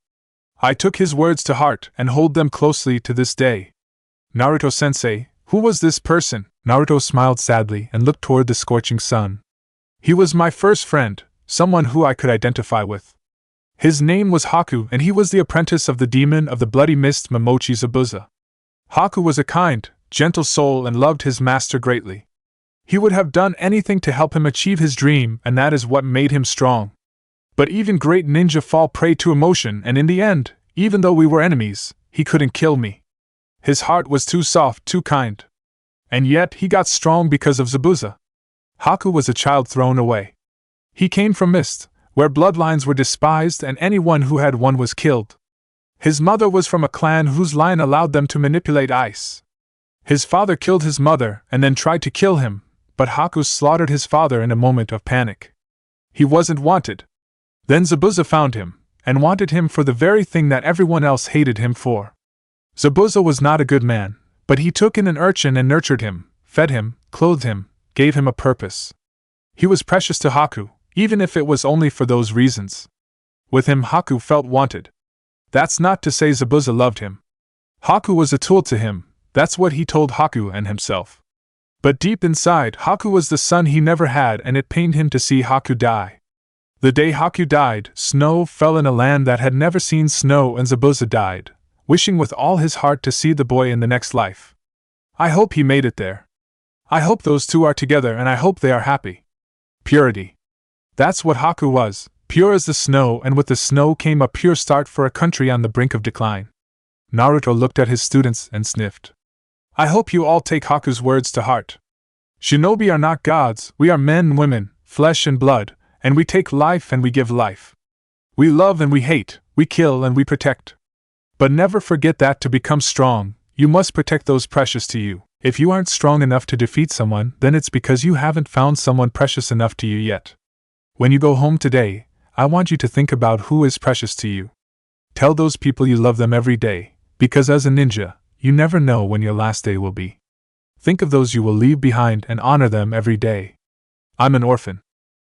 I took his words to heart and hold them closely to this day. Naruto-sensei, who was this person? Naruto smiled sadly and looked toward the scorching sun. He was my first friend, someone who I could identify with. His name was Haku and he was the apprentice of the demon of the bloody mist Momochi Zabuza. Haku was a kind, gentle soul and loved his master greatly. He would have done anything to help him achieve his dream, and that is what made him strong. But even great ninja fall prey to emotion, and in the end, even though we were enemies, he couldn't kill me. His heart was too soft, too kind. And yet he got strong because of Zabuza. Haku was a child thrown away. He came from Mist, where bloodlines were despised and anyone who had one was killed. His mother was from a clan whose line allowed them to manipulate ice. His father killed his mother and then tried to kill him, but Haku slaughtered his father in a moment of panic. He wasn't wanted. Then Zabuza found him, and wanted him for the very thing that everyone else hated him for. Zabuza was not a good man, but he took in an urchin and nurtured him, fed him, clothed him, gave him a purpose. He was precious to Haku, even if it was only for those reasons. With him Haku felt wanted. That's not to say Zabuza loved him. Haku was a tool to him, that's what he told Haku and himself. But deep inside, Haku was the son he never had and it pained him to see Haku die. The day Haku died, snow fell in a land that had never seen snow and Zabuza died, wishing with all his heart to see the boy in the next life. I hope he made it there. I hope those two are together and I hope they are happy. Purity. That's what Haku was, pure as the snow, and with the snow came a pure start for a country on the brink of decline. Naruto looked at his students and sniffed. I hope you all take Haku's words to heart. Shinobi are not gods, we are men and women, flesh and blood, and we take life and we give life. We love and we hate, we kill and we protect. But never forget that to become strong, you must protect those precious to you. If you aren't strong enough to defeat someone, then it's because you haven't found someone precious enough to you yet. When you go home today, I want you to think about who is precious to you. Tell those people you love them every day, because as a ninja, you never know when your last day will be. Think of those you will leave behind and honor them every day. I'm an orphan.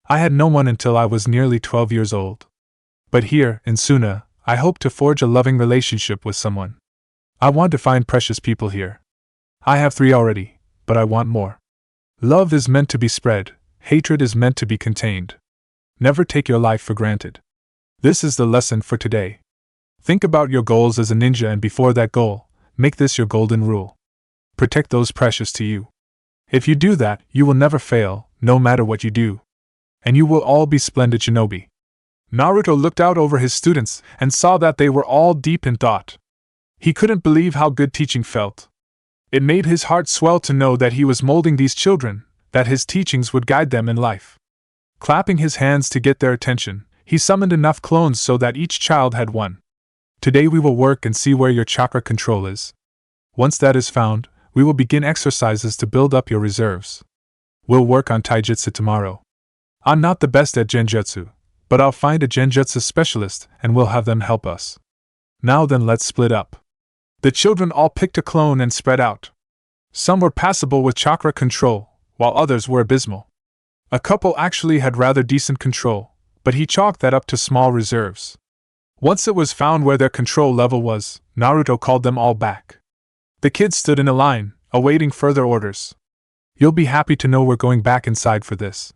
I had no one until I was nearly 12 years old. But here, in Suna, I hope to forge a loving relationship with someone. I want to find precious people here. I have 3 already, but I want more. Love is meant to be spread, hatred is meant to be contained. Never take your life for granted. This is the lesson for today. Think about your goals as a ninja, and before that goal, make this your golden rule. Protect those precious to you. If you do that, you will never fail, no matter what you do. And you will all be splendid shinobi. Naruto looked out over his students and saw that they were all deep in thought. He couldn't believe how good teaching felt. It made his heart swell to know that he was molding these children, that his teachings would guide them in life. Clapping his hands to get their attention, he summoned enough clones so that each child had one. Today we will work and see where your chakra control is. Once that is found, we will begin exercises to build up your reserves. We'll work on taijutsu tomorrow. I'm not the best at genjutsu, but I'll find a genjutsu specialist and we'll have them help us. Now then, let's split up. The children all picked a clone and spread out. Some were passable with chakra control, while others were abysmal. A couple actually had rather decent control, but he chalked that up to small reserves. Once it was found where their control level was, Naruto called them all back. The kids stood in a line, awaiting further orders. You'll be happy to know we're going back inside for this.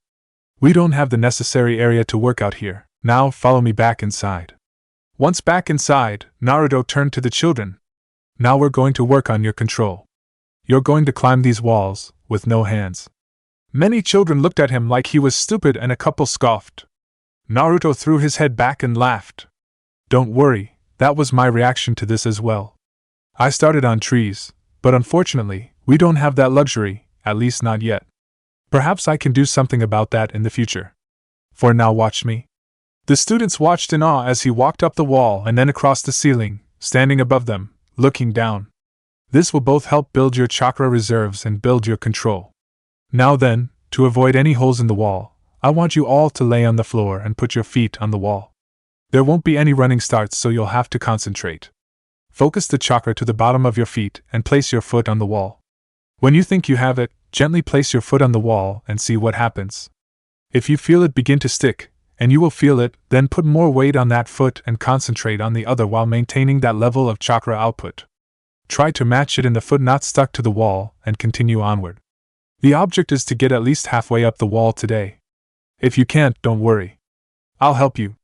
We don't have the necessary area to work out here. Now follow me back inside. Once back inside, Naruto turned to the children. Now we're going to work on your control. You're going to climb these walls, with no hands. Many children looked at him like he was stupid and a couple scoffed. Naruto threw his head back and laughed. Don't worry, that was my reaction to this as well. I started on trees, but unfortunately, we don't have that luxury, at least not yet. Perhaps I can do something about that in the future. For now, watch me. The students watched in awe as he walked up the wall and then across the ceiling, standing above them, looking down. This will both help build your chakra reserves and build your control. Now then, to avoid any holes in the wall, I want you all to lay on the floor and put your feet on the wall. There won't be any running starts, so you'll have to concentrate. Focus the chakra to the bottom of your feet and place your foot on the wall. When you think you have it, gently place your foot on the wall and see what happens. If you feel it begin to stick, and you will feel it, then put more weight on that foot and concentrate on the other while maintaining that level of chakra output. Try to match it in the foot not stuck to the wall and continue onward. The object is to get at least halfway up the wall today. If you can't, don't worry. I'll help you.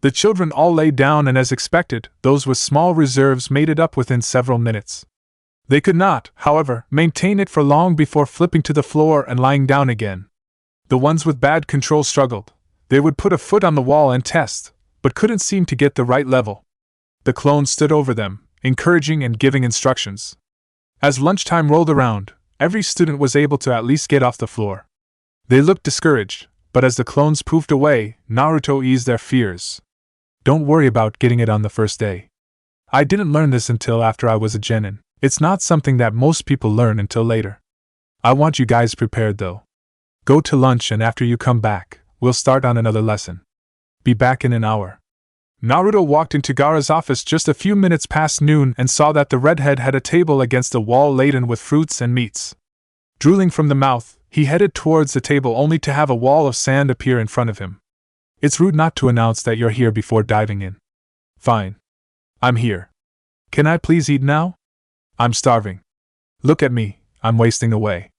The children all lay down, and as expected, those with small reserves made it up within several minutes. They could not, however, maintain it for long before flipping to the floor and lying down again. The ones with bad control struggled. They would put a foot on the wall and test, but couldn't seem to get the right level. The clone stood over them, encouraging and giving instructions. As lunchtime rolled around, every student was able to at least get off the floor. They looked discouraged, but as the clones poofed away, Naruto eased their fears. Don't worry about getting it on the first day. I didn't learn this until after I was a genin. It's not something that most people learn until later. I want you guys prepared though. Go to lunch, and after you come back, we'll start on another lesson. Be back in an hour. Naruto walked into Gaara's office just a few minutes past noon and saw that the redhead had a table against the wall laden with fruits and meats. Drooling from the mouth, he headed towards the table only to have a wall of sand appear in front of him. It's rude not to announce that you're here before diving in. Fine. I'm here. Can I please eat now? I'm starving. Look at me, I'm wasting away.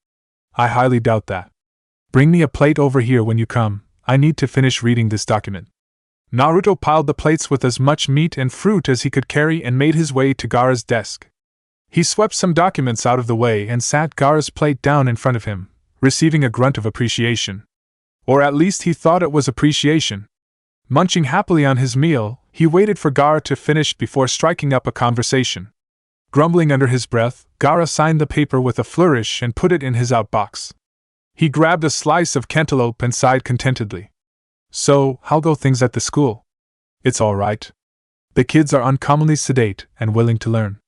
I highly doubt that. Bring me a plate over here when you come, I need to finish reading this document. Naruto piled the plates with as much meat and fruit as he could carry and made his way to Gaara's desk. He swept some documents out of the way and sat Gaara's plate down in front of him, receiving a grunt of appreciation. Or at least he thought it was appreciation. Munching happily on his meal, he waited for Gaara to finish before striking up a conversation. Grumbling under his breath, Gaara signed the paper with a flourish and put it in his outbox. He grabbed a slice of cantaloupe and sighed contentedly. So, how go things at the school? It's all right. The kids are uncommonly sedate and willing to learn.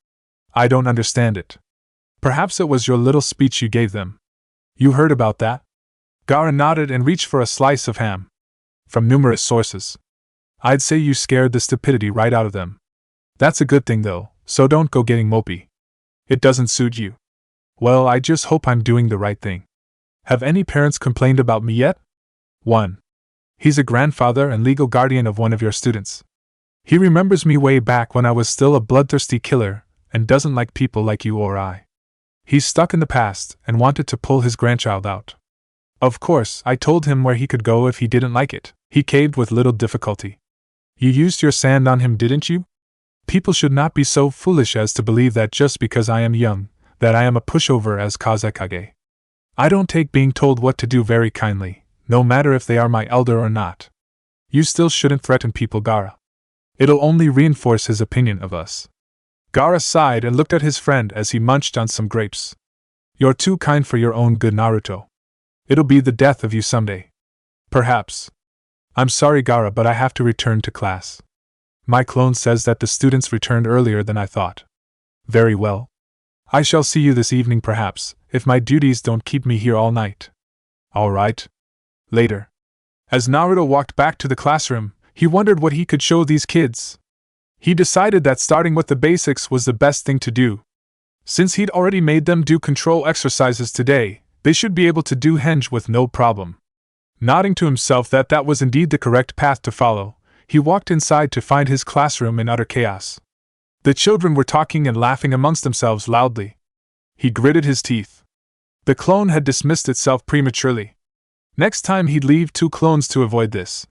I don't understand it. Perhaps it was your little speech you gave them. You heard about that? Gaara nodded and reached for a slice of ham. From numerous sources. I'd say you scared the stupidity right out of them. That's a good thing though, so don't go getting mopey. It doesn't suit you. Well, I just hope I'm doing the right thing. Have any parents complained about me yet? 1. He's a grandfather and legal guardian of one of your students. He remembers me way back when I was still a bloodthirsty killer, and doesn't like people like you or I. He's stuck in the past and wanted to pull his grandchild out. Of course, I told him where he could go if he didn't like it. He caved with little difficulty. You used your sand on him, didn't you? People should not be so foolish as to believe that just because I am young, that I am a pushover as kazekage. I don't take being told what to do very kindly, no matter if they are my elder or not. You still shouldn't threaten people, Gaara. It'll only reinforce his opinion of us. Gaara sighed and looked at his friend as he munched on some grapes. You're too kind for your own good, Naruto. It'll be the death of you someday. Perhaps. I'm sorry, Gaara, but I have to return to class. My clone says that the students returned earlier than I thought. Very well. I shall see you this evening perhaps, if my duties don't keep me here all night. All right. Later. As Naruto walked back to the classroom, he wondered what he could show these kids. He decided that starting with the basics was the best thing to do. Since he'd already made them do control exercises today, they should be able to do henge with no problem. Nodding to himself that that was indeed the correct path to follow, he walked inside to find his classroom in utter chaos. The children were talking and laughing amongst themselves loudly. He gritted his teeth. The clone had dismissed itself prematurely. Next time he'd leave 2 clones to avoid this.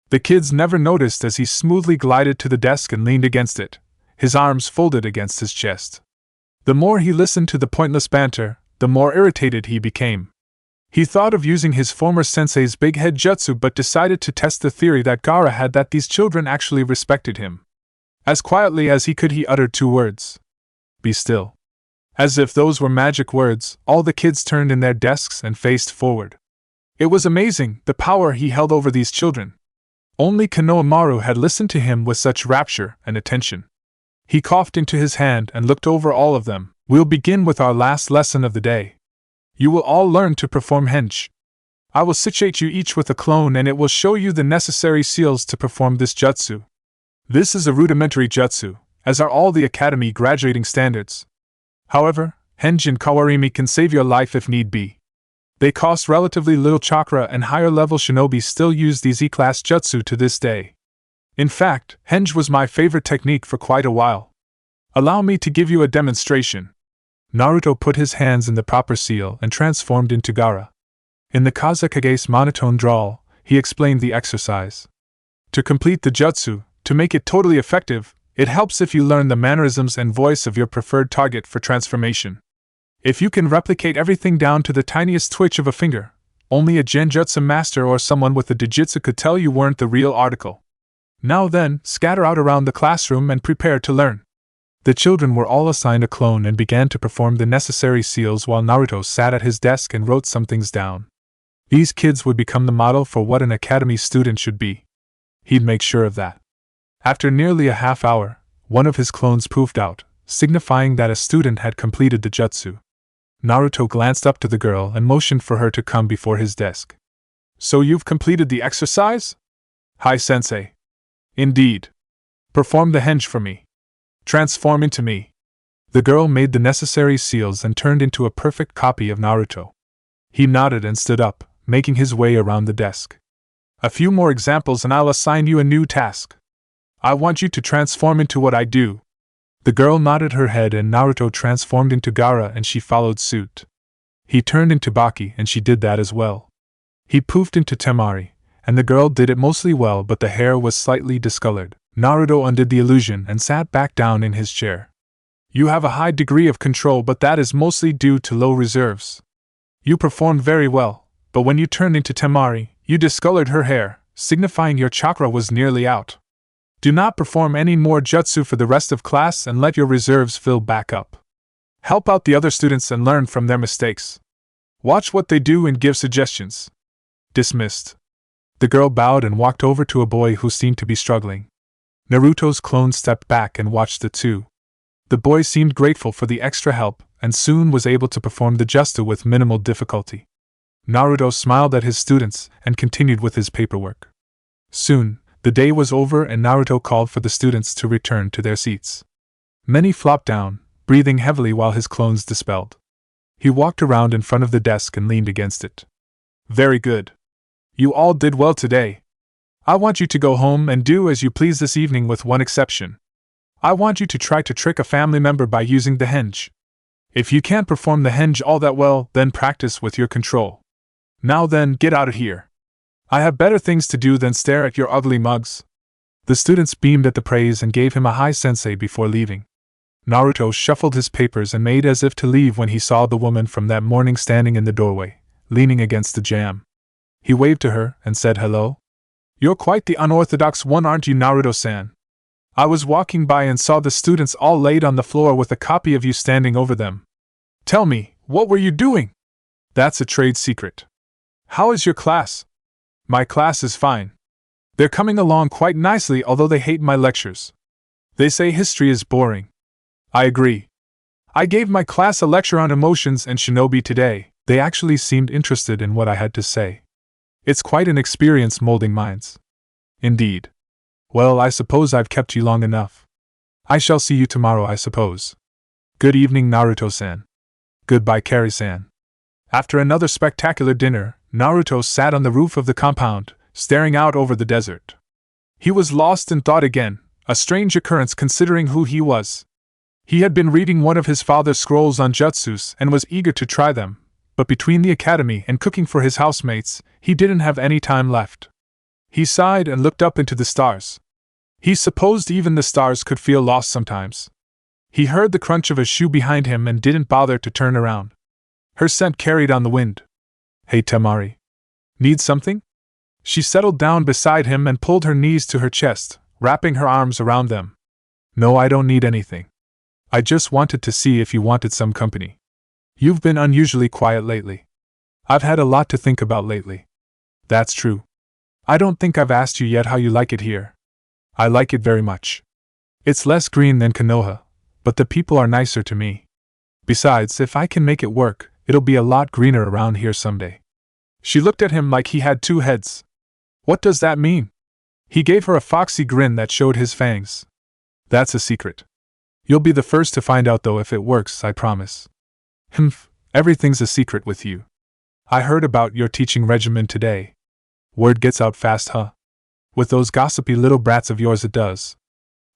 The kids never noticed as he smoothly glided to the desk and leaned against it, his arms folded against his chest. The more he listened to the pointless banter, the more irritated he became. He thought of using his former sensei's big head jutsu but decided to test the theory that Gaara had that these children actually respected him. As quietly as he could, he uttered 2 words. Be still. As if those were magic words, all the kids turned in their desks and faced forward. It was amazing, the power he held over these children. Only Konoha had listened to him with such rapture and attention. He coughed into his hand and looked over all of them. We'll begin with our last lesson of the day. You will all learn to perform henge. I will situate you each with a clone and it will show you the necessary seals to perform this jutsu. This is a rudimentary jutsu, as are all the academy graduating standards. However, henge and kawarimi can save your life if need be. They cost relatively little chakra and higher-level shinobi still use these E-class jutsu to this day. In fact, henge was my favorite technique for quite a while. Allow me to give you a demonstration. Naruto put his hands in the proper seal and transformed into Gaara. In the kazekage's monotone drawl, he explained the exercise. To complete the jutsu, to make it totally effective, it helps if you learn the mannerisms and voice of your preferred target for transformation. If you can replicate everything down to the tiniest twitch of a finger, only a genjutsu master or someone with a dijitsu could tell you weren't the real article. Now then, scatter out around the classroom and prepare to learn. The children were all assigned a clone and began to perform the necessary seals while Naruto sat at his desk and wrote some things down. These kids would become the model for what an academy student should be. He'd make sure of that. After nearly a half hour, one of his clones poofed out, signifying that a student had completed the jutsu. Naruto glanced up to the girl and motioned for her to come before his desk. So you've completed the exercise? Hi, sensei. Indeed. Perform the henge for me. Transform into me. The girl made the necessary seals and turned into a perfect copy of Naruto. He nodded and stood up, making his way around the desk. A few more examples and I'll assign you a new task. I want you to transform into what I do. The girl nodded her head and Naruto transformed into Gaara and she followed suit. He turned into Baki and she did that as well. He poofed into Temari, and the girl did it mostly well but the hair was slightly discolored. Naruto undid the illusion and sat back down in his chair. You have a high degree of control but that is mostly due to low reserves. You performed very well, but when you turned into Temari, you discolored her hair, signifying your chakra was nearly out. Do not perform any more jutsu for the rest of class and let your reserves fill back up. Help out the other students and learn from their mistakes. Watch what they do and give suggestions. Dismissed. The girl bowed and walked over to a boy who seemed to be struggling. Naruto's clone stepped back and watched the two. The boy seemed grateful for the extra help and soon was able to perform the jutsu with minimal difficulty. Naruto smiled at his students and continued with his paperwork. Soon, the day was over and Naruto called for the students to return to their seats. Many flopped down, breathing heavily while his clones dispelled. He walked around in front of the desk and leaned against it. Very good. You all did well today. I want you to go home and do as you please this evening with one exception. I want you to try to trick a family member by using the henge. If you can't perform the henge all that well, then practice with your control. Now then, get out of here. I have better things to do than stare at your ugly mugs. The students beamed at the praise and gave him a high sensei before leaving. Naruto shuffled his papers and made as if to leave when he saw the woman from that morning standing in the doorway, leaning against the jamb. He waved to her and said hello. You're quite the unorthodox one, aren't you, Naruto-san? I was walking by and saw the students all laid on the floor with a copy of you standing over them. Tell me, what were you doing? That's a trade secret. How is your class? My class is fine. They're coming along quite nicely, although they hate my lectures. They say history is boring. I agree. I gave my class a lecture on emotions and Shinobi today. They actually seemed interested in what I had to say. It's quite an experience molding minds. Indeed. Well, I suppose I've kept you long enough. I shall see you tomorrow, I suppose. Good evening, Naruto-san. Goodbye, Kari-san. After another spectacular dinner, Naruto sat on the roof of the compound, staring out over the desert. He was lost in thought again, a strange occurrence considering who he was. He had been reading one of his father's scrolls on jutsus and was eager to try them, but between the academy and cooking for his housemates, he didn't have any time left. He sighed and looked up into the stars. He supposed even the stars could feel lost sometimes. He heard the crunch of a shoe behind him and didn't bother to turn around. Her scent carried on the wind. Hey Temari. Need something? She settled down beside him and pulled her knees to her chest, wrapping her arms around them. No, I don't need anything. I just wanted to see if you wanted some company. You've been unusually quiet lately. I've had a lot to think about lately. That's true. I don't think I've asked you yet how you like it here. I like it very much. It's less green than Konoha, but the people are nicer to me. Besides, if I can make it work, it'll be a lot greener around here someday. She looked at him like he had two heads. What does that mean? He gave her a foxy grin that showed his fangs. That's a secret. You'll be the first to find out though if it works, I promise. Humph, everything's a secret with you. I heard about your teaching regimen today. Word gets out fast, huh? With those gossipy little brats of yours it does.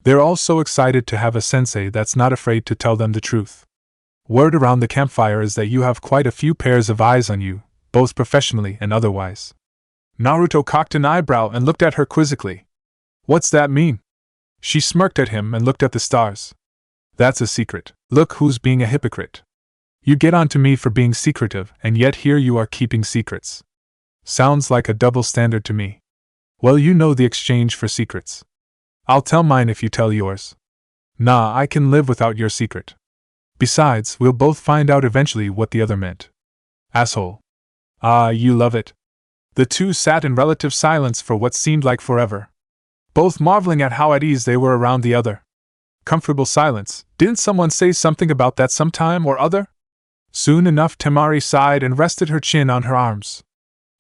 They're all so excited to have a sensei that's not afraid to tell them the truth. Word around the campfire is that you have quite a few pairs of eyes on you, both professionally and otherwise. Naruto cocked an eyebrow and looked at her quizzically. What's that mean? She smirked at him and looked at the stars. That's a secret. Look who's being a hypocrite. You get on to me for being secretive, and yet here you are keeping secrets. Sounds like a double standard to me. Well, you know the exchange for secrets. I'll tell mine if you tell yours. Nah, I can live without your secret. Besides, we'll both find out eventually what the other meant. Asshole. Ah, you love it. The two sat in relative silence for what seemed like forever, both marveling at how at ease they were around the other. Comfortable silence. Didn't someone say something about that sometime or other? Soon enough Temari sighed and rested her chin on her arms.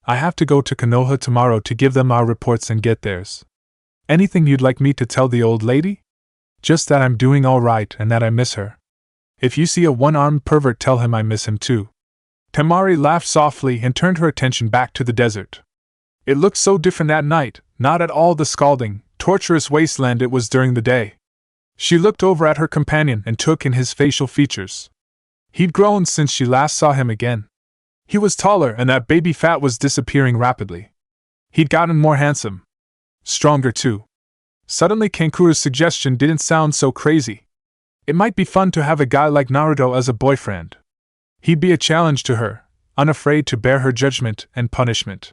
I have to go to Konoha tomorrow to give them our reports and get theirs. Anything you'd like me to tell the old lady? Just that I'm doing all right and that I miss her. If you see a one-armed pervert, tell him I miss him too. Temari laughed softly and turned her attention back to the desert. It looked so different that night, not at all the scalding, torturous wasteland it was during the day. She looked over at her companion and took in his facial features. He'd grown since she last saw him again. He was taller and that baby fat was disappearing rapidly. He'd gotten more handsome. Stronger too. Suddenly Kankuru's suggestion didn't sound so crazy. It might be fun to have a guy like Naruto as a boyfriend. He'd be a challenge to her, unafraid to bear her judgment and punishment.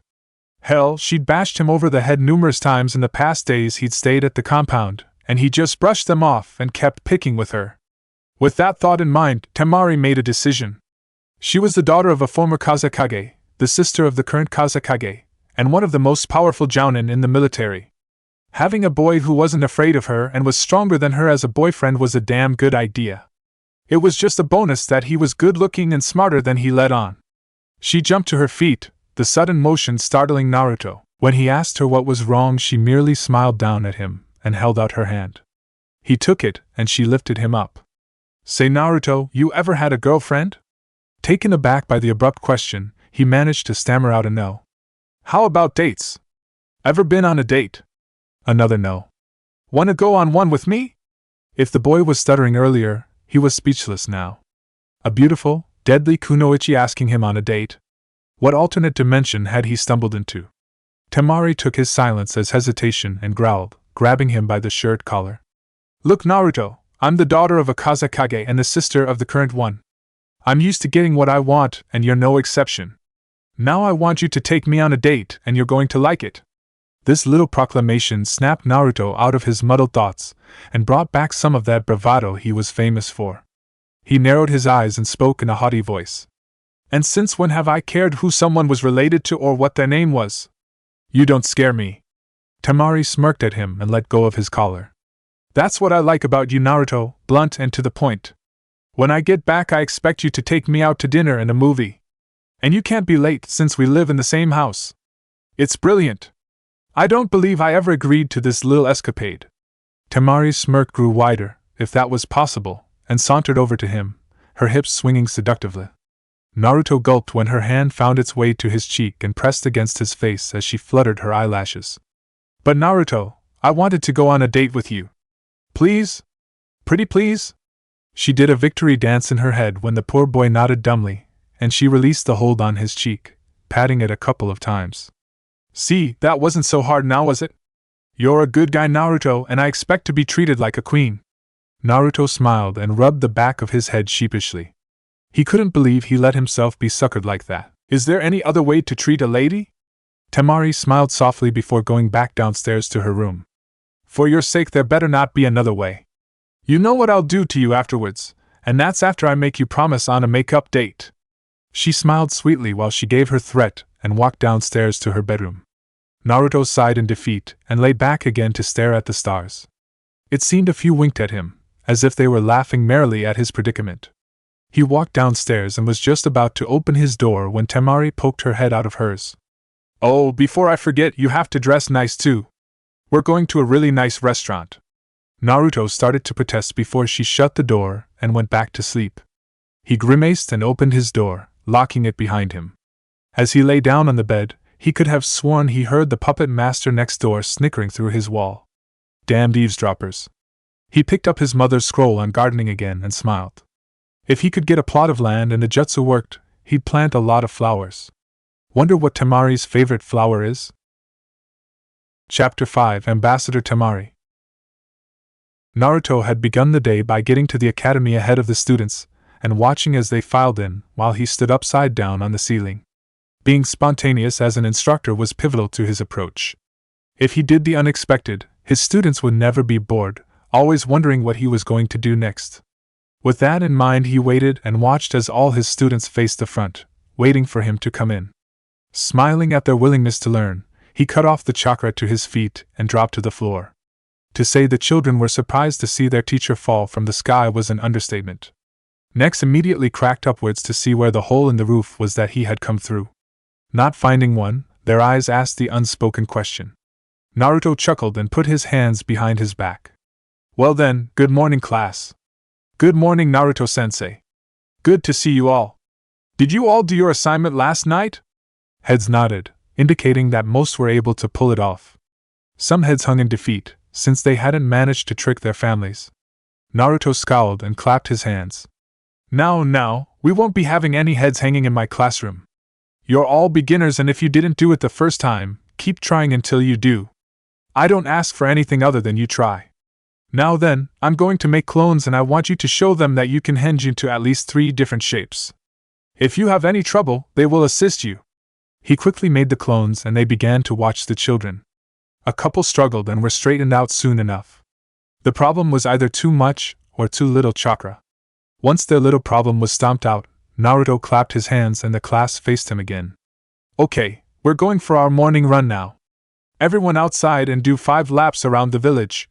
Hell, she'd bashed him over the head numerous times in the past days he'd stayed at the compound, and he just brushed them off and kept picking with her. With that thought in mind, Temari made a decision. She was the daughter of a former kazekage, the sister of the current kazekage, and one of the most powerful jounin in the military. Having a boy who wasn't afraid of her and was stronger than her as a boyfriend was a damn good idea. It was just a bonus that he was good-looking and smarter than he let on. She jumped to her feet, the sudden motion startling Naruto. When he asked her what was wrong, she merely smiled down at him and held out her hand. He took it, and she lifted him up. Say, Naruto, you ever had a girlfriend? Taken aback by the abrupt question, he managed to stammer out a no. How about dates? Ever been on a date? Another no. Wanna go on one with me? If the boy was stuttering earlier, he was speechless now. A beautiful, deadly kunoichi asking him on a date? What alternate dimension had he stumbled into? Temari took his silence as hesitation and growled, grabbing him by the shirt collar. Look, Naruto, I'm the daughter of a kazekage and the sister of the current one. I'm used to getting what I want, and you're no exception. Now I want you to take me on a date, and you're going to like it. This little proclamation snapped Naruto out of his muddled thoughts, and brought back some of that bravado he was famous for. He narrowed his eyes and spoke in a haughty voice. And since when have I cared who someone was related to or what their name was? You don't scare me. Temari smirked at him and let go of his collar. That's what I like about you, Naruto, blunt and to the point. When I get back, I expect you to take me out to dinner and a movie. And you can't be late since we live in the same house. It's brilliant. I don't believe I ever agreed to this little escapade. Temari's smirk grew wider, if that was possible, and sauntered over to him, her hips swinging seductively. Naruto gulped when her hand found its way to his cheek and pressed against his face as she fluttered her eyelashes. But Naruto, I wanted to go on a date with you. Please? Pretty please? She did a victory dance in her head when the poor boy nodded dumbly, and she released the hold on his cheek, patting it a couple of times. See, that wasn't so hard now, was it? You're a good guy, Naruto, and I expect to be treated like a queen. Naruto smiled and rubbed the back of his head sheepishly. He couldn't believe he let himself be suckered like that. Is there any other way to treat a lady? Temari smiled softly before going back downstairs to her room. For your sake, there better not be another way. You know what I'll do to you afterwards, and that's after I make you promise on a make-up date. She smiled sweetly while she gave her threat and walked downstairs to her bedroom. Naruto sighed in defeat and lay back again to stare at the stars. It seemed a few winked at him, as if they were laughing merrily at his predicament. He walked downstairs and was just about to open his door when Temari poked her head out of hers. Oh, before I forget, you have to dress nice too. We're going to a really nice restaurant. Naruto started to protest before she shut the door and went back to sleep. He grimaced and opened his door, locking it behind him. As he lay down on the bed, he could have sworn he heard the puppet master next door snickering through his wall. Damned eavesdroppers. He picked up his mother's scroll on gardening again and smiled. If he could get a plot of land and the jutsu worked, he'd plant a lot of flowers. Wonder what Temari's favorite flower is? Chapter 5 Ambassador Temari. Naruto had begun the day by getting to the academy ahead of the students, and watching as they filed in, while he stood upside down on the ceiling. Being spontaneous as an instructor was pivotal to his approach. If he did the unexpected, his students would never be bored, always wondering what he was going to do next. With that in mind, he waited and watched as all his students faced the front, waiting for him to come in. Smiling at their willingness to learn, he cut off the chakra to his feet and dropped to the floor. To say the children were surprised to see their teacher fall from the sky was an understatement. Necks immediately cracked upwards to see where the hole in the roof was that he had come through. Not finding one, their eyes asked the unspoken question. Naruto chuckled and put his hands behind his back. Well then, good morning, class. Good morning, Naruto-sensei. Good to see you all. Did you all do your assignment last night? Heads nodded, indicating that most were able to pull it off. Some heads hung in defeat, since they hadn't managed to trick their families. Naruto scowled and clapped his hands. Now, we won't be having any heads hanging in my classroom. You're all beginners, and if you didn't do it the first time, keep trying until you do. I don't ask for anything other than you try. Now then, I'm going to make clones, and I want you to show them that you can henge into at least 3 different shapes. If you have any trouble, they will assist you. He quickly made the clones and they began to watch the children. A couple struggled and were straightened out soon enough. The problem was either too much or too little chakra. Once their little problem was stomped out, Naruto clapped his hands and the class faced him again. Okay, we're going for our morning run now. Everyone outside and do 5 laps around the village.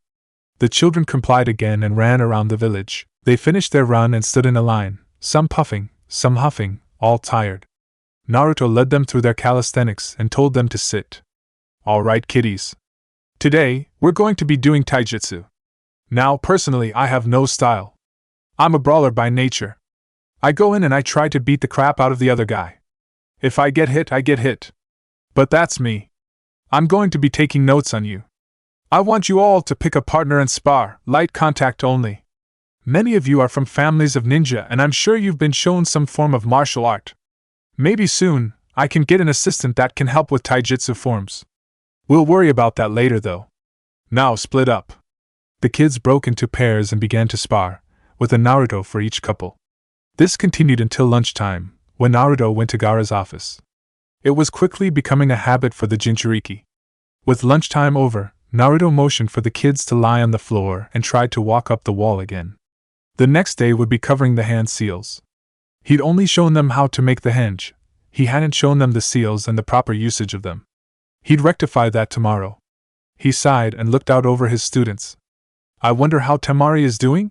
The children complied again and ran around the village. They finished their run and stood in a line, some puffing, some huffing, all tired. Naruto led them through their calisthenics and told them to sit. All right, kiddies. Today, we're going to be doing taijutsu. Now, personally, I have no style. I'm a brawler by nature. I go in and I try to beat the crap out of the other guy. If I get hit, I get hit. But that's me. I'm going to be taking notes on you. I want you all to pick a partner and spar, light contact only. Many of you are from families of ninja and I'm sure you've been shown some form of martial art. Maybe soon, I can get an assistant that can help with taijutsu forms. We'll worry about that later though. Now split up. The kids broke into pairs and began to spar, with a Naruto for each couple. This continued until lunchtime, when Naruto went to Gaara's office. It was quickly becoming a habit for the Jinchuriki. With lunchtime over, Naruto motioned for the kids to lie on the floor and tried to walk up the wall again. The next day would be covering the hand seals. He'd only shown them how to make the henge. He hadn't shown them the seals and the proper usage of them. He'd rectify that tomorrow. He sighed and looked out over his students. I wonder how Temari is doing?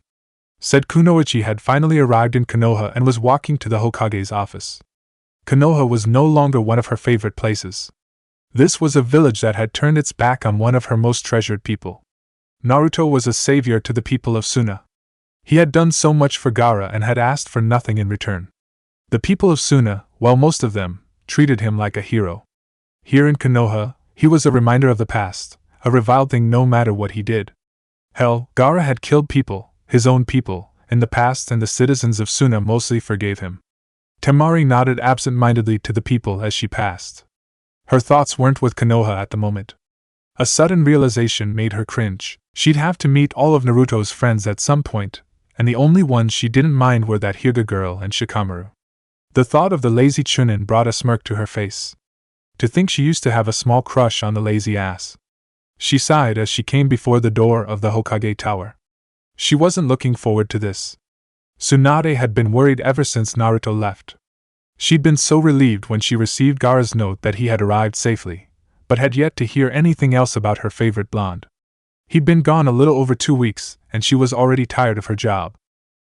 Said Kunoichi had finally arrived in Konoha and was walking to the Hokage's office. Konoha was no longer one of her favorite places. This was a village that had turned its back on one of her most treasured people. Naruto was a savior to the people of Suna. He had done so much for Gaara and had asked for nothing in return. The people of Suna, while most of them, treated him like a hero. Here in Konoha, he was a reminder of the past, a reviled thing no matter what he did. Hell, Gaara had killed people, his own people, in the past and the citizens of Suna mostly forgave him. Temari nodded absent-mindedly to the people as she passed. Her thoughts weren't with Konoha at the moment. A sudden realization made her cringe. She'd have to meet all of Naruto's friends at some point, and the only ones she didn't mind were that Hyuga girl and Shikamaru. The thought of the lazy Chunin brought a smirk to her face. To think she used to have a small crush on the lazy ass. She sighed as she came before the door of the Hokage tower. She wasn't looking forward to this. Tsunade had been worried ever since Naruto left. She'd been so relieved when she received Gaara's note that he had arrived safely, but had yet to hear anything else about her favorite blonde. He'd been gone a little over 2 weeks, and she was already tired of her job.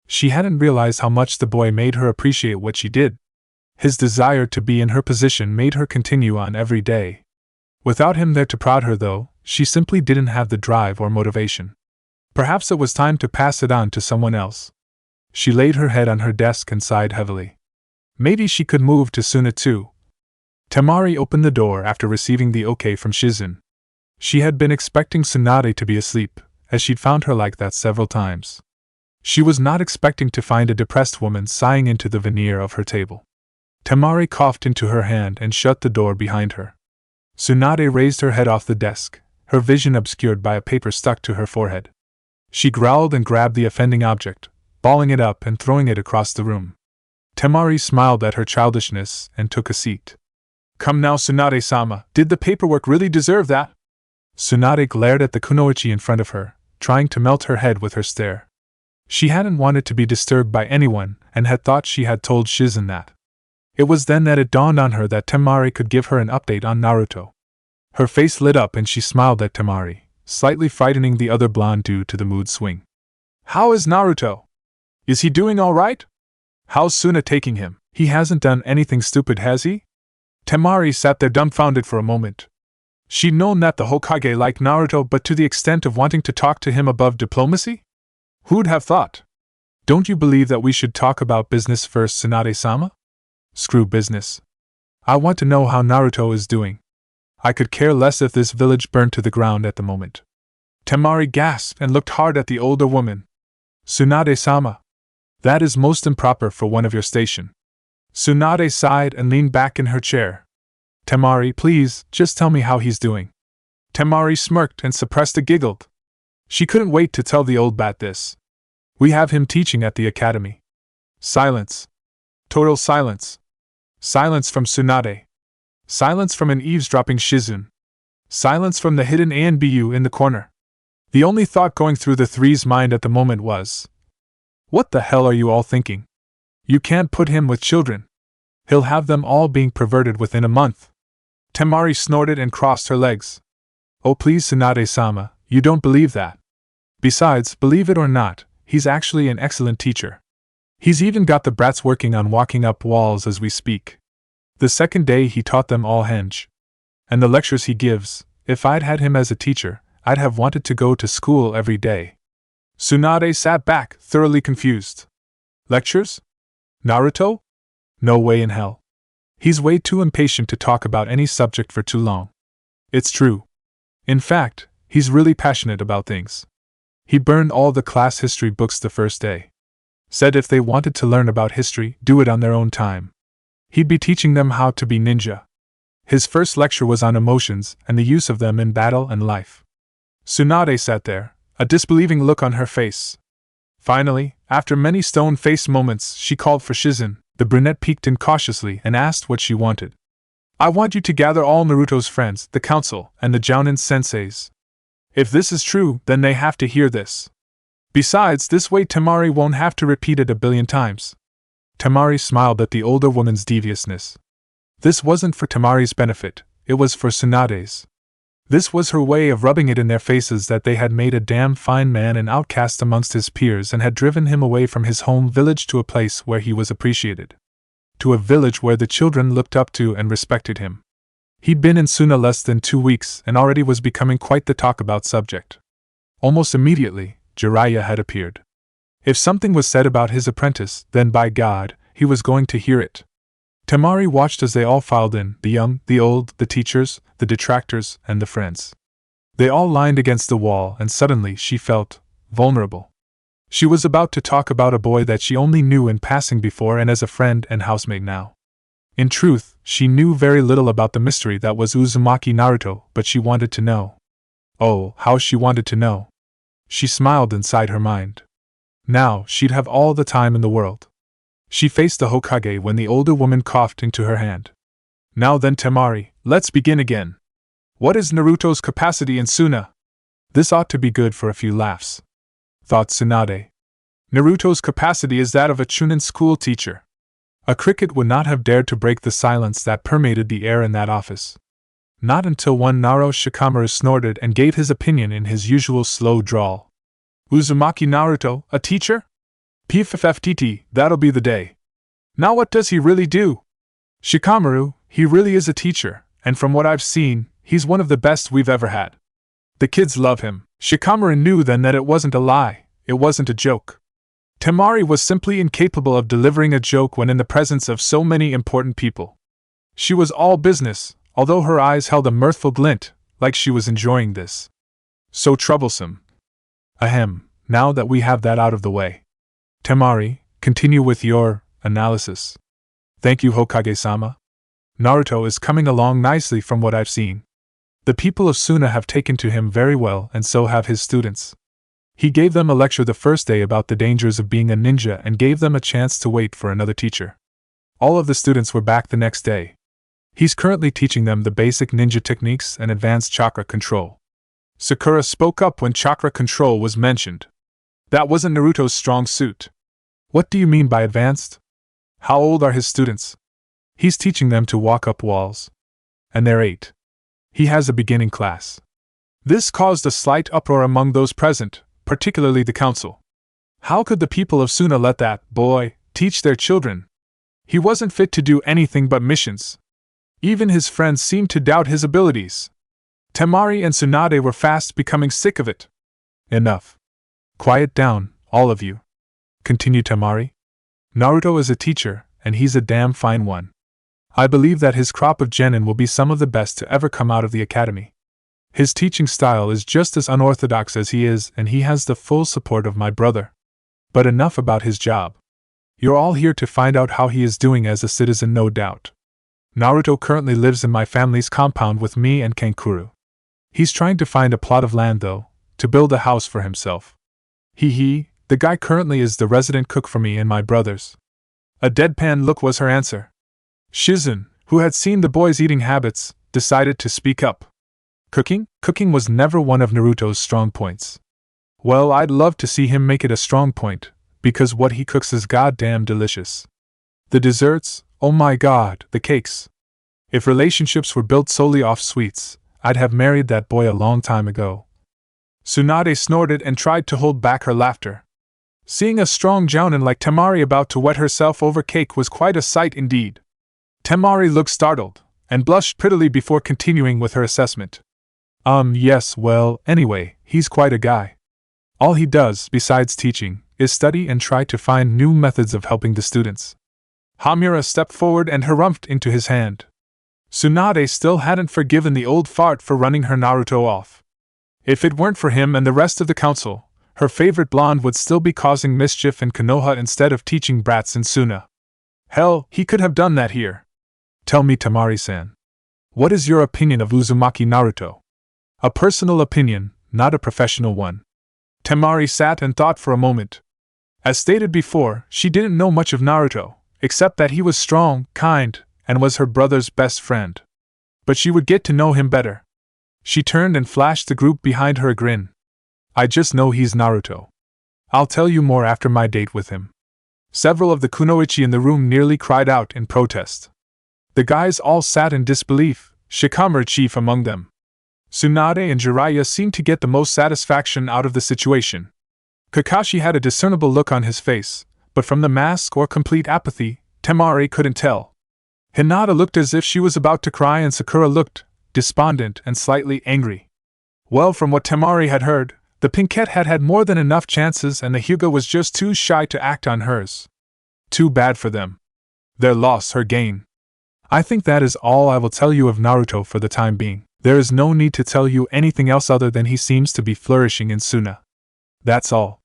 She hadn't realized how much the boy made her appreciate what she did. His desire to be in her position made her continue on every day. Without him there to prod her though, she simply didn't have the drive or motivation. Perhaps it was time to pass it on to someone else. She laid her head on her desk and sighed heavily. Maybe she could move to Suna too. Temari opened the door after receiving the okay from Shizun. She had been expecting Tsunade to be asleep, as she'd found her like that several times. She was not expecting to find a depressed woman sighing into the veneer of her table. Temari coughed into her hand and shut the door behind her. Tsunade raised her head off the desk, her vision obscured by a paper stuck to her forehead. She growled and grabbed the offending object, balling it up and throwing it across the room. Temari smiled at her childishness and took a seat. Come now, Tsunade-sama, did the paperwork really deserve that? Tsunade glared at the kunoichi in front of her, trying to melt her head with her stare. She hadn't wanted to be disturbed by anyone and had thought she had told Shizun that. It was then that it dawned on her that Temari could give her an update on Naruto. Her face lit up and she smiled at Temari, slightly frightening the other blonde due to the mood swing. How is Naruto? Is he doing all right? How's Suna taking him? He hasn't done anything stupid, has he? Temari sat there dumbfounded for a moment. She'd known that the Hokage liked Naruto, but to the extent of wanting to talk to him above diplomacy? Who'd have thought? Don't you believe that we should talk about business first, Tsunade-sama? Screw business. I want to know how Naruto is doing. I could care less if this village burned to the ground at the moment. Temari gasped and looked hard at the older woman. Tsunade-sama. That is most improper for one of your station. Tsunade sighed and leaned back in her chair. Temari, please, just tell me how he's doing. Temari smirked and suppressed a giggle. She couldn't wait to tell the old bat this. We have him teaching at the academy. Silence. Total silence. Silence from Tsunade. Silence from an eavesdropping Shizun. Silence from the hidden Anbu in the corner. The only thought going through the three's mind at the moment was, what the hell are you all thinking? You can't put him with children. He'll have them all being perverted within a month. Temari snorted and crossed her legs. Oh please Tsunade-sama, you don't believe that. Besides, believe it or not, he's actually an excellent teacher. He's even got the brats working on walking up walls as we speak. The second day he taught them all henge. And the lectures he gives, if I'd had him as a teacher, I'd have wanted to go to school every day. Tsunade sat back, thoroughly confused. Lectures? Naruto? No way in hell. He's way too impatient to talk about any subject for too long. It's true. In fact, he's really passionate about things. He burned all the class history books the first day. Said if they wanted to learn about history, do it on their own time. He'd be teaching them how to be ninja. His first lecture was on emotions and the use of them in battle and life. Tsunade sat there, a disbelieving look on her face. Finally, after many stone-faced moments, she called for Shizun. The brunette peeked in cautiously and asked what she wanted. I want you to gather all Naruto's friends, the council, and the Jounin senseis. If this is true, then they have to hear this. Besides, this way Temari won't have to repeat it a billion times. Temari smiled at the older woman's deviousness. This wasn't for Temari's benefit, it was for Tsunade's. This was her way of rubbing it in their faces that they had made a damn fine man an outcast amongst his peers and had driven him away from his home village to a place where he was appreciated. To a village where the children looked up to and respected him. He'd been in Suna less than 2 weeks and already was becoming quite the talk-about subject. Almost immediately, Jiraiya had appeared. If something was said about his apprentice, then by God, he was going to hear it. Temari watched as they all filed in, the young, the old, the teachers, the detractors, and the friends. They all lined against the wall, and suddenly she felt vulnerable. She was about to talk about a boy that she only knew in passing before and as a friend and housemate now. In truth, she knew very little about the mystery that was Uzumaki Naruto, but she wanted to know. Oh, how she wanted to know. She smiled inside her mind. Now, she'd have all the time in the world. She faced the Hokage when the older woman coughed into her hand. Now then Temari, let's begin again. What is Naruto's capacity in Suna? This ought to be good for a few laughs, thought Tsunade. Naruto's capacity is that of a Chunin school teacher. A cricket would not have dared to break the silence that permeated the air in that office. Not until one Naro Shikamaru snorted and gave his opinion in his usual slow drawl. Uzumaki Naruto, a teacher? PFFTT, that'll be the day. Now what does he really do? Shikamaru, he really is a teacher, and from what I've seen, he's one of the best we've ever had. The kids love him. Shikamaru knew then that it wasn't a lie, it wasn't a joke. Temari was simply incapable of delivering a joke when in the presence of so many important people. She was all business, although her eyes held a mirthful glint, like she was enjoying this. So troublesome. Ahem, now that we have that out of the way. Temari, continue with your analysis. Thank you, Hokage-sama. Naruto is coming along nicely from what I've seen. The people of Suna have taken to him very well, and so have his students. He gave them a lecture the first day about the dangers of being a ninja and gave them a chance to wait for another teacher. All of the students were back the next day. He's currently teaching them the basic ninja techniques and advanced chakra control. Sakura spoke up when chakra control was mentioned. That wasn't Naruto's strong suit. What do you mean by advanced? How old are his students? He's teaching them to walk up walls. And they're 8. He has a beginning class. This caused a slight uproar among those present, particularly the council. How could the people of Suna let that boy teach their children? He wasn't fit to do anything but missions. Even his friends seemed to doubt his abilities. Temari and Tsunade were fast becoming sick of it. Enough. Quiet down, all of you. Continued Temari. Naruto is a teacher, and he's a damn fine one. I believe that his crop of genin will be some of the best to ever come out of the academy. His teaching style is just as unorthodox as he is, and he has the full support of my brother. But enough about his job. You're all here to find out how he is doing as a citizen, no doubt. Naruto currently lives in my family's compound with me and Kankuro. He's trying to find a plot of land, though, to build a house for himself. The guy currently is the resident cook for me and my brothers. A deadpan look was her answer. Shizun, who had seen the boy's eating habits, decided to speak up. Cooking? Cooking was never one of Naruto's strong points. Well, I'd love to see him make it a strong point, because what he cooks is goddamn delicious. The desserts, oh my god, the cakes. If relationships were built solely off sweets, I'd have married that boy a long time ago. Tsunade snorted and tried to hold back her laughter. Seeing a strong jounin like Temari about to wet herself over cake was quite a sight indeed. Temari looked startled, and blushed prettily before continuing with her assessment. Yes, well, anyway, he's quite a guy. All he does, besides teaching, is study and try to find new methods of helping the students. Hamura stepped forward and harumphed into his hand. Tsunade still hadn't forgiven the old fart for running her Naruto off. If it weren't for him and the rest of the council, her favorite blonde would still be causing mischief in Konoha instead of teaching brats in Suna. Hell, he could have done that here. Tell me, Temari-san. What is your opinion of Uzumaki Naruto? A personal opinion, not a professional one. Temari sat and thought for a moment. As stated before, she didn't know much of Naruto, except that he was strong, kind, and was her brother's best friend. But she would get to know him better. She turned and flashed the group behind her a grin. I just know he's Naruto. I'll tell you more after my date with him. Several of the kunoichi in the room nearly cried out in protest. The guys all sat in disbelief, Shikamaru chief among them. Tsunade and Jiraiya seemed to get the most satisfaction out of the situation. Kakashi had a discernible look on his face, but from the mask or complete apathy, Temari couldn't tell. Hinata looked as if she was about to cry and Sakura looked despondent and slightly angry. Well, from what Temari had heard, the Pinkette had had more than enough chances and the Hyuga was just too shy to act on hers. Too bad for them. Their loss, her gain. I think that is all I will tell you of Naruto for the time being. There is no need to tell you anything else other than he seems to be flourishing in Suna. That's all.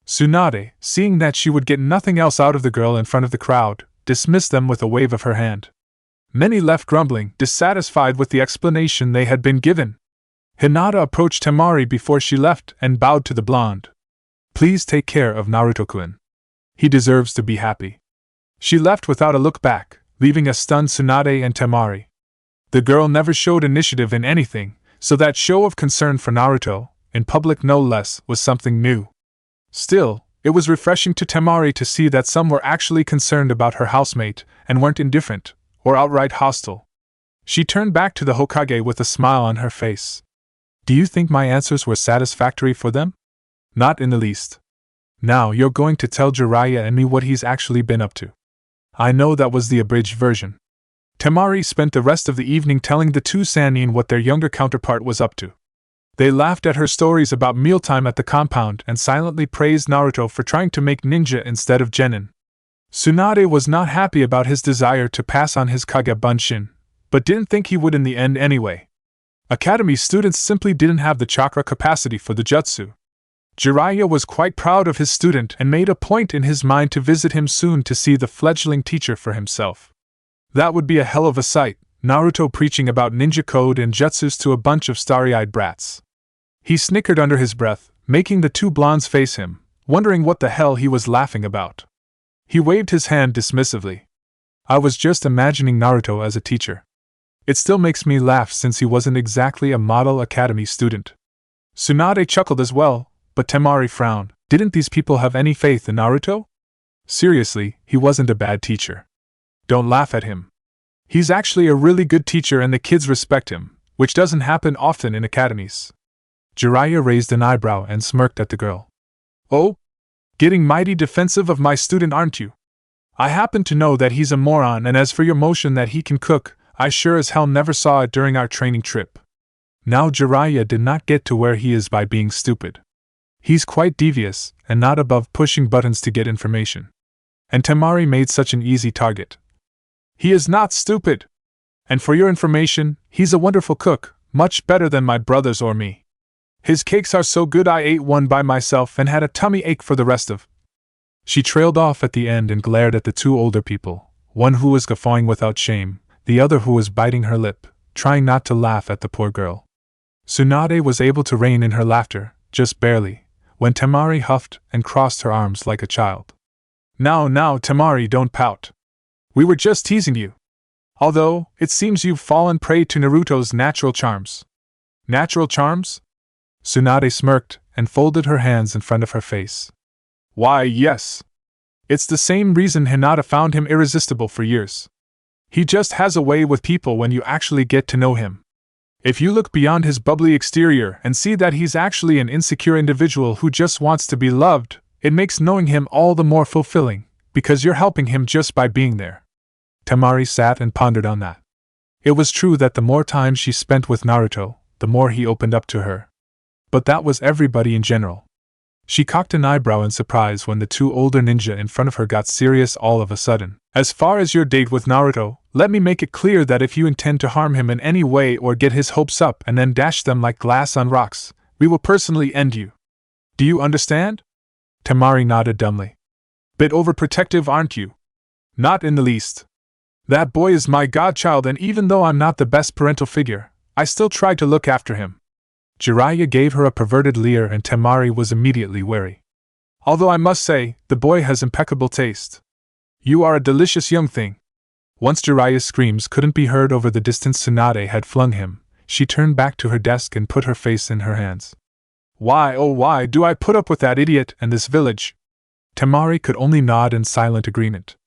Tsunade, seeing that she would get nothing else out of the girl in front of the crowd, dismissed them with a wave of her hand. Many left grumbling, dissatisfied with the explanation they had been given. Hinata approached Temari before she left and bowed to the blonde. Please take care of Naruto-kun. He deserves to be happy. She left without a look back, leaving a stunned Tsunade and Temari. The girl never showed initiative in anything, so that show of concern for Naruto, in public no less, was something new. Still, it was refreshing to Temari to see that some were actually concerned about her housemate and weren't indifferent, or outright hostile. She turned back to the Hokage with a smile on her face. Do you think my answers were satisfactory for them? Not in the least. Now you're going to tell Jiraiya and me what he's actually been up to. I know that was the abridged version. Temari spent the rest of the evening telling the two Sannin what their younger counterpart was up to. They laughed at her stories about mealtime at the compound and silently praised Naruto for trying to make ninja instead of genin. Tsunade was not happy about his desire to pass on his Kage Bunshin, but didn't think he would in the end anyway. Academy students simply didn't have the chakra capacity for the jutsu. Jiraiya was quite proud of his student and made a point in his mind to visit him soon to see the fledgling teacher for himself. That would be a hell of a sight, Naruto preaching about ninja code and jutsus to a bunch of starry-eyed brats. He snickered under his breath, making the two blondes face him, wondering what the hell he was laughing about. He waved his hand dismissively. I was just imagining Naruto as a teacher. It still makes me laugh since he wasn't exactly a model academy student. Tsunade chuckled as well, but Temari frowned. Didn't these people have any faith in Naruto? Seriously, he wasn't a bad teacher. Don't laugh at him. He's actually a really good teacher and the kids respect him, which doesn't happen often in academies. Jiraiya raised an eyebrow and smirked at the girl. Oh? Getting mighty defensive of my student, aren't you? I happen to know that he's a moron, and as for your motion that he can cook, I sure as hell never saw it during our training trip. Now Jiraiya did not get to where he is by being stupid. He's quite devious, and not above pushing buttons to get information. And Temari made such an easy target. He is not stupid. And for your information, he's a wonderful cook, much better than my brothers or me. His cakes are so good I ate one by myself and had a tummy ache for the rest of. She trailed off at the end and glared at the two older people, one who was guffawing without shame, the other who was biting her lip, trying not to laugh at the poor girl. Tsunade was able to rein in her laughter, just barely, when Temari huffed and crossed her arms like a child. Now, Temari, don't pout. We were just teasing you. Although, it seems you've fallen prey to Naruto's natural charms. Natural charms? Tsunade smirked and folded her hands in front of her face. Why, yes. It's the same reason Hinata found him irresistible for years. He just has a way with people when you actually get to know him. If you look beyond his bubbly exterior and see that he's actually an insecure individual who just wants to be loved, it makes knowing him all the more fulfilling, because you're helping him just by being there. Temari sat and pondered on that. It was true that the more time she spent with Naruto, the more he opened up to her. But that was everybody in general. She cocked an eyebrow in surprise when the two older ninja in front of her got serious all of a sudden. As far as your date with Naruto, let me make it clear that if you intend to harm him in any way or get his hopes up and then dash them like glass on rocks, we will personally end you. Do you understand? Temari nodded dumbly. Bit overprotective, aren't you? Not in the least. That boy is my godchild, and even though I'm not the best parental figure, I still try to look after him. Jiraiya gave her a perverted leer and Temari was immediately wary. Although I must say, the boy has impeccable taste. You are a delicious young thing. Once Jiraiya's screams couldn't be heard over the distance Tsunade had flung him, she turned back to her desk and put her face in her hands. Why, oh why do I put up with that idiot and this village? Temari could only nod in silent agreement.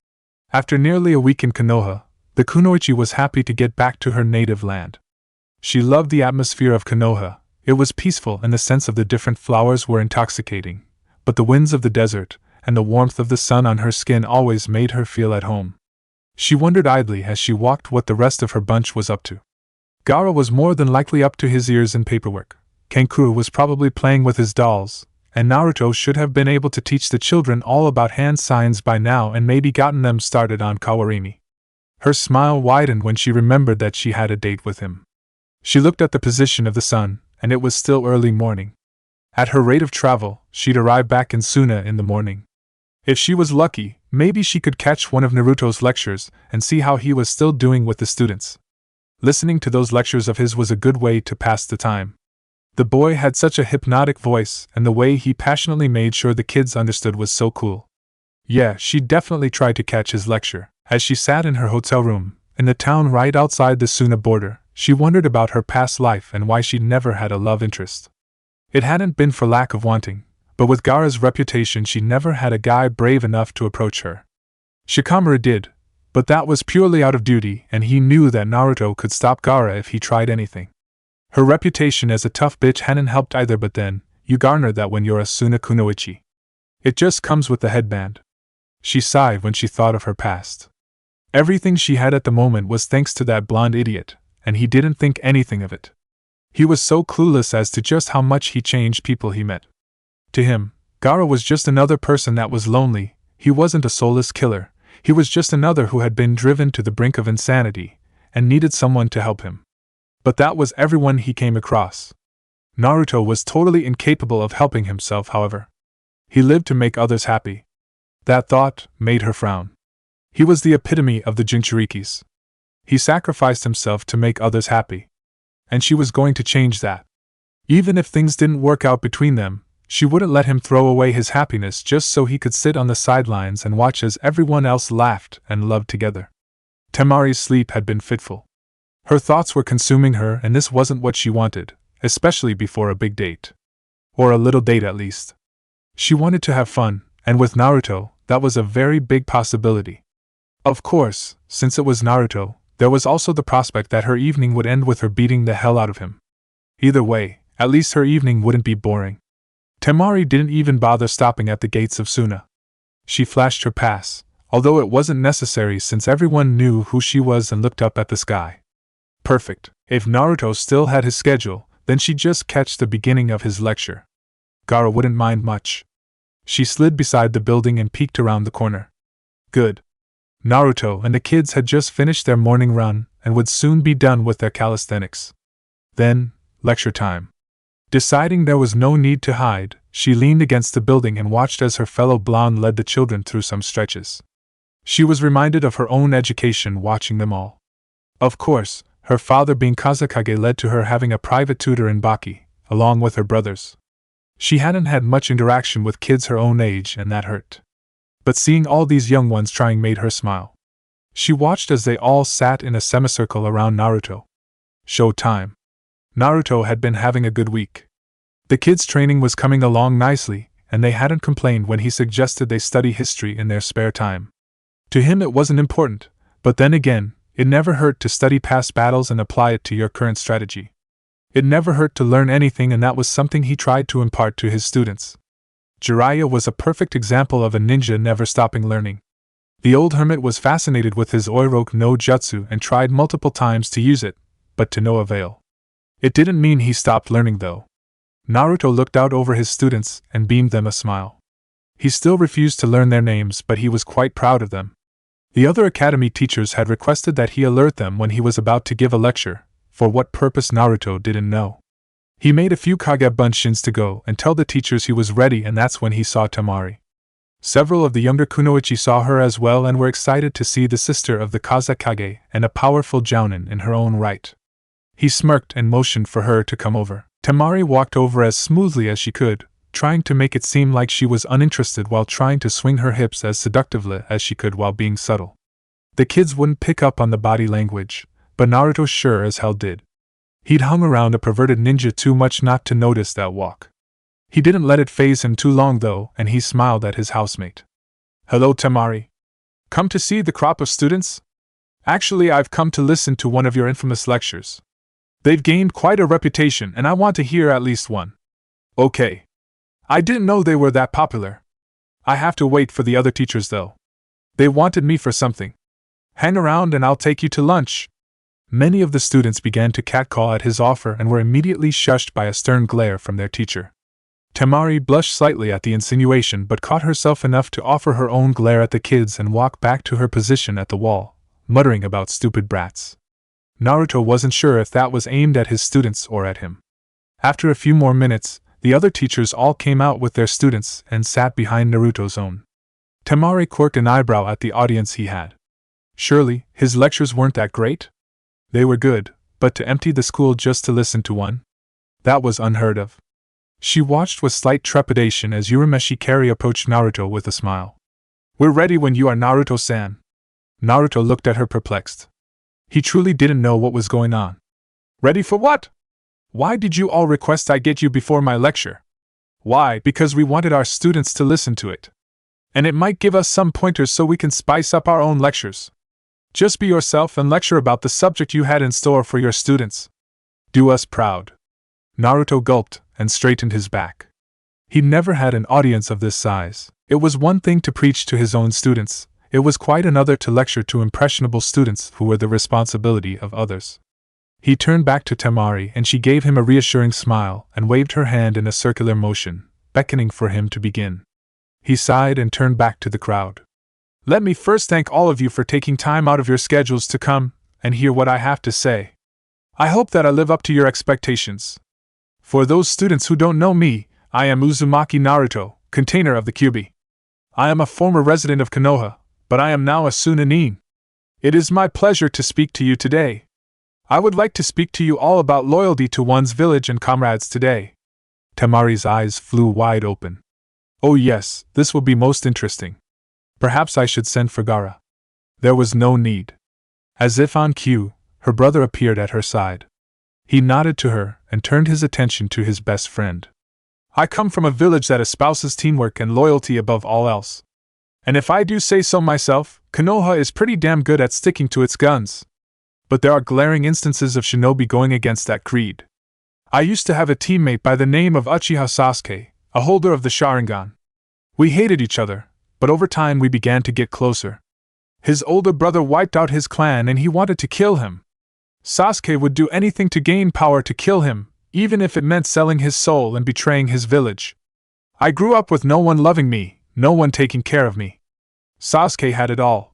After nearly a week in Konoha, the kunoichi was happy to get back to her native land. She loved the atmosphere of Konoha. It was peaceful and the scents of the different flowers were intoxicating, but the winds of the desert and the warmth of the sun on her skin always made her feel at home. She wondered idly as she walked what the rest of her bunch was up to. Gaara was more than likely up to his ears in paperwork. Kankuro was probably playing with his dolls, and Naruto should have been able to teach the children all about hand signs by now and maybe gotten them started on kawarii. Her smile widened when she remembered that she had a date with him. She looked at the position of the sun, and it was still early morning. At her rate of travel, she'd arrive back in Suna in the morning. If she was lucky, maybe she could catch one of Naruto's lectures and see how he was still doing with the students. Listening to those lectures of his was a good way to pass the time. The boy had such a hypnotic voice, and the way he passionately made sure the kids understood was so cool. Yeah, she'd definitely try to catch his lecture. As she sat in her hotel room, in the town right outside the Suna border, she wondered about her past life and why she'd never had a love interest. It hadn't been for lack of wanting, but with Gaara's reputation she never had a guy brave enough to approach her. Shikamaru did, but that was purely out of duty, and he knew that Naruto could stop Gaara if he tried anything. Her reputation as a tough bitch hadn't helped either, but then, you garner that when you're a Suna kunoichi. It just comes with the headband. She sighed when she thought of her past. Everything she had at the moment was thanks to that blonde idiot, and he didn't think anything of it. He was so clueless as to just how much he changed people he met. To him, Gaara was just another person that was lonely. He wasn't a soulless killer, he was just another who had been driven to the brink of insanity, and needed someone to help him. But that was everyone he came across. Naruto was totally incapable of helping himself, however. He lived to make others happy. That thought made her frown. He was the epitome of the Jinchurikis. He sacrificed himself to make others happy. And she was going to change that. Even if things didn't work out between them, she wouldn't let him throw away his happiness just so he could sit on the sidelines and watch as everyone else laughed and loved together. Temari's sleep had been fitful. Her thoughts were consuming her, and this wasn't what she wanted, especially before a big date. Or a little date at least. She wanted to have fun, and with Naruto, that was a very big possibility. Of course, since it was Naruto, there was also the prospect that her evening would end with her beating the hell out of him. Either way, at least her evening wouldn't be boring. Temari didn't even bother stopping at the gates of Suna. She flashed her pass, although it wasn't necessary since everyone knew who she was and looked up at the sky. Perfect. If Naruto still had his schedule, then she'd just catch the beginning of his lecture. Gaara wouldn't mind much. She slid beside the building and peeked around the corner. Good. Naruto and the kids had just finished their morning run and would soon be done with their calisthenics. Then, lecture time. Deciding there was no need to hide, she leaned against the building and watched as her fellow blonde led the children through some stretches. She was reminded of her own education watching them all. Of course, her father being kazekage led to her having a private tutor in Baki, along with her brothers. She hadn't had much interaction with kids her own age, and that hurt. But seeing all these young ones trying made her smile. She watched as they all sat in a semicircle around Naruto. Show time. Naruto had been having a good week. The kids' training was coming along nicely, and they hadn't complained when he suggested they study history in their spare time. To him it wasn't important, but then again, it never hurt to study past battles and apply it to your current strategy. It never hurt to learn anything, and that was something he tried to impart to his students. Jiraiya was a perfect example of a ninja never stopping learning. The old hermit was fascinated with his Oiroku no Jutsu and tried multiple times to use it, but to no avail. It didn't mean he stopped learning though. Naruto looked out over his students and beamed them a smile. He still refused to learn their names, but he was quite proud of them. The other academy teachers had requested that he alert them when he was about to give a lecture, for what purpose Naruto didn't know. He made a few kage bunshins to go and tell the teachers he was ready, and that's when he saw Temari. Several of the younger kunoichi saw her as well and were excited to see the sister of the kazekage and a powerful jounin in her own right. He smirked and motioned for her to come over. Temari walked over as smoothly as she could, trying to make it seem like she was uninterested while trying to swing her hips as seductively as she could while being subtle. The kids wouldn't pick up on the body language, but Naruto sure as hell did. He'd hung around a perverted ninja too much not to notice that walk. He didn't let it faze him too long though, and he smiled at his housemate. "Hello, Temari. Come to see the crop of students? Actually, I've come to listen to one of your infamous lectures. They've gained quite a reputation, and I want to hear at least one." "Okay. I didn't know they were that popular. I have to wait for the other teachers though. They wanted me for something. Hang around and I'll take you to lunch." Many of the students began to catcall at his offer and were immediately shushed by a stern glare from their teacher. Temari blushed slightly at the insinuation but caught herself enough to offer her own glare at the kids and walk back to her position at the wall, muttering about stupid brats. Naruto wasn't sure if that was aimed at his students or at him. After a few more minutes, the other teachers all came out with their students and sat behind Naruto's own. Temari quirked an eyebrow at the audience he had. Surely, his lectures weren't that great? They were good, but to empty the school just to listen to one? That was unheard of. She watched with slight trepidation as Urameshi Kari approached Naruto with a smile. "We're ready when you are, Naruto-san." Naruto looked at her perplexed. He truly didn't know what was going on. "Ready for what? Why did you all request I get you before my lecture?" "Why, because we wanted our students to listen to it. And it might give us some pointers so we can spice up our own lectures. Just be yourself and lecture about the subject you had in store for your students. Do us proud." Naruto gulped and straightened his back. He'd never had an audience of this size. It was one thing to preach to his own students, it was quite another to lecture to impressionable students who were the responsibility of others. He turned back to Temari and she gave him a reassuring smile and waved her hand in a circular motion, beckoning for him to begin. He sighed and turned back to the crowd. "Let me first thank all of you for taking time out of your schedules to come and hear what I have to say. I hope that I live up to your expectations. For those students who don't know me, I am Uzumaki Naruto, container of the Kyuubi. I am a former resident of Konoha, but I am now a Suna nin. It is my pleasure to speak to you today. I would like to speak to you all about loyalty to one's village and comrades today." Temari's eyes flew wide open. "Oh yes, this will be most interesting. Perhaps I should send for Gaara." There was no need. As if on cue, her brother appeared at her side. He nodded to her and turned his attention to his best friend. "I come from a village that espouses teamwork and loyalty above all else. And if I do say so myself, Konoha is pretty damn good at sticking to its guns. But there are glaring instances of shinobi going against that creed. I used to have a teammate by the name of Uchiha Sasuke, a holder of the Sharingan. We hated each other, but over time we began to get closer. His older brother wiped out his clan and he wanted to kill him. Sasuke would do anything to gain power to kill him, even if it meant selling his soul and betraying his village. I grew up with no one loving me, no one taking care of me. Sasuke had it all.